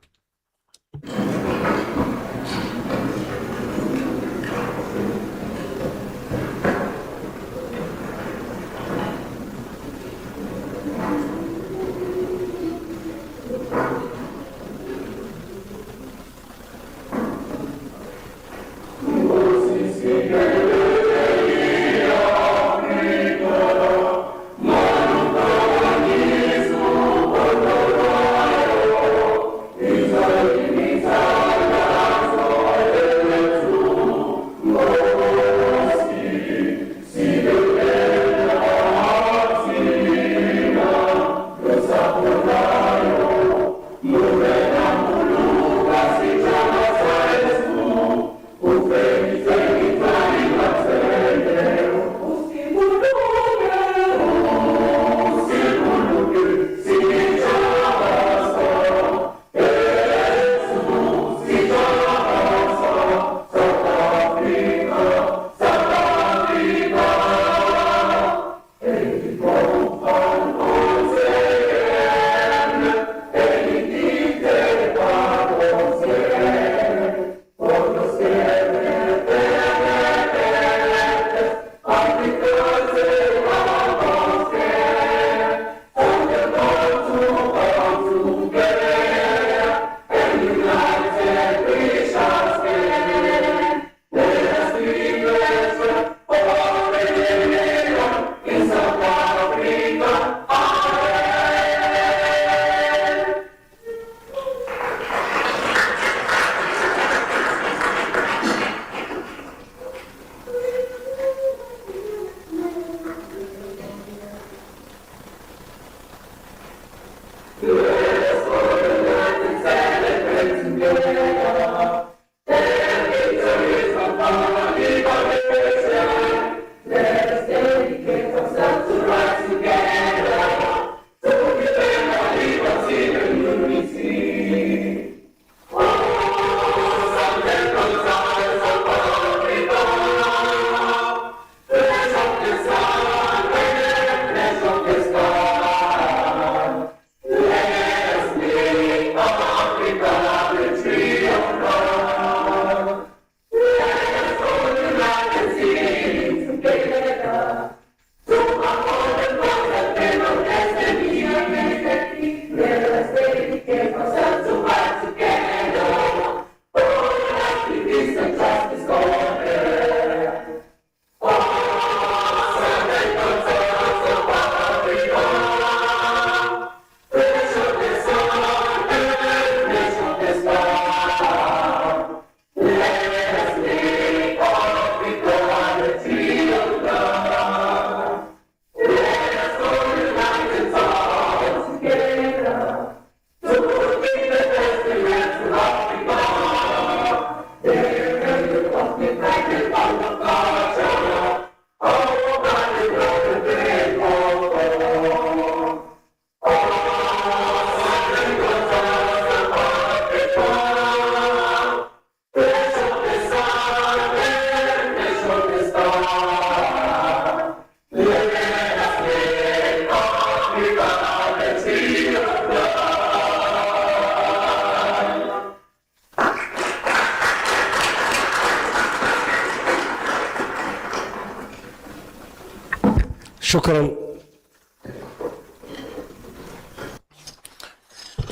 شكرا.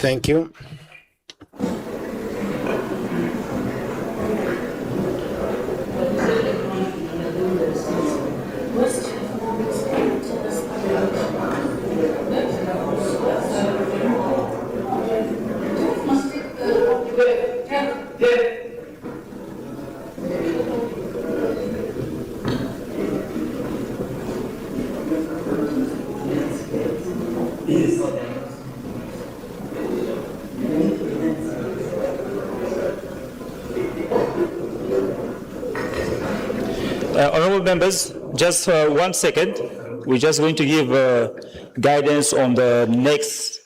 Thank you. Honorable members, just 1 second. We're just going to give guidance on the next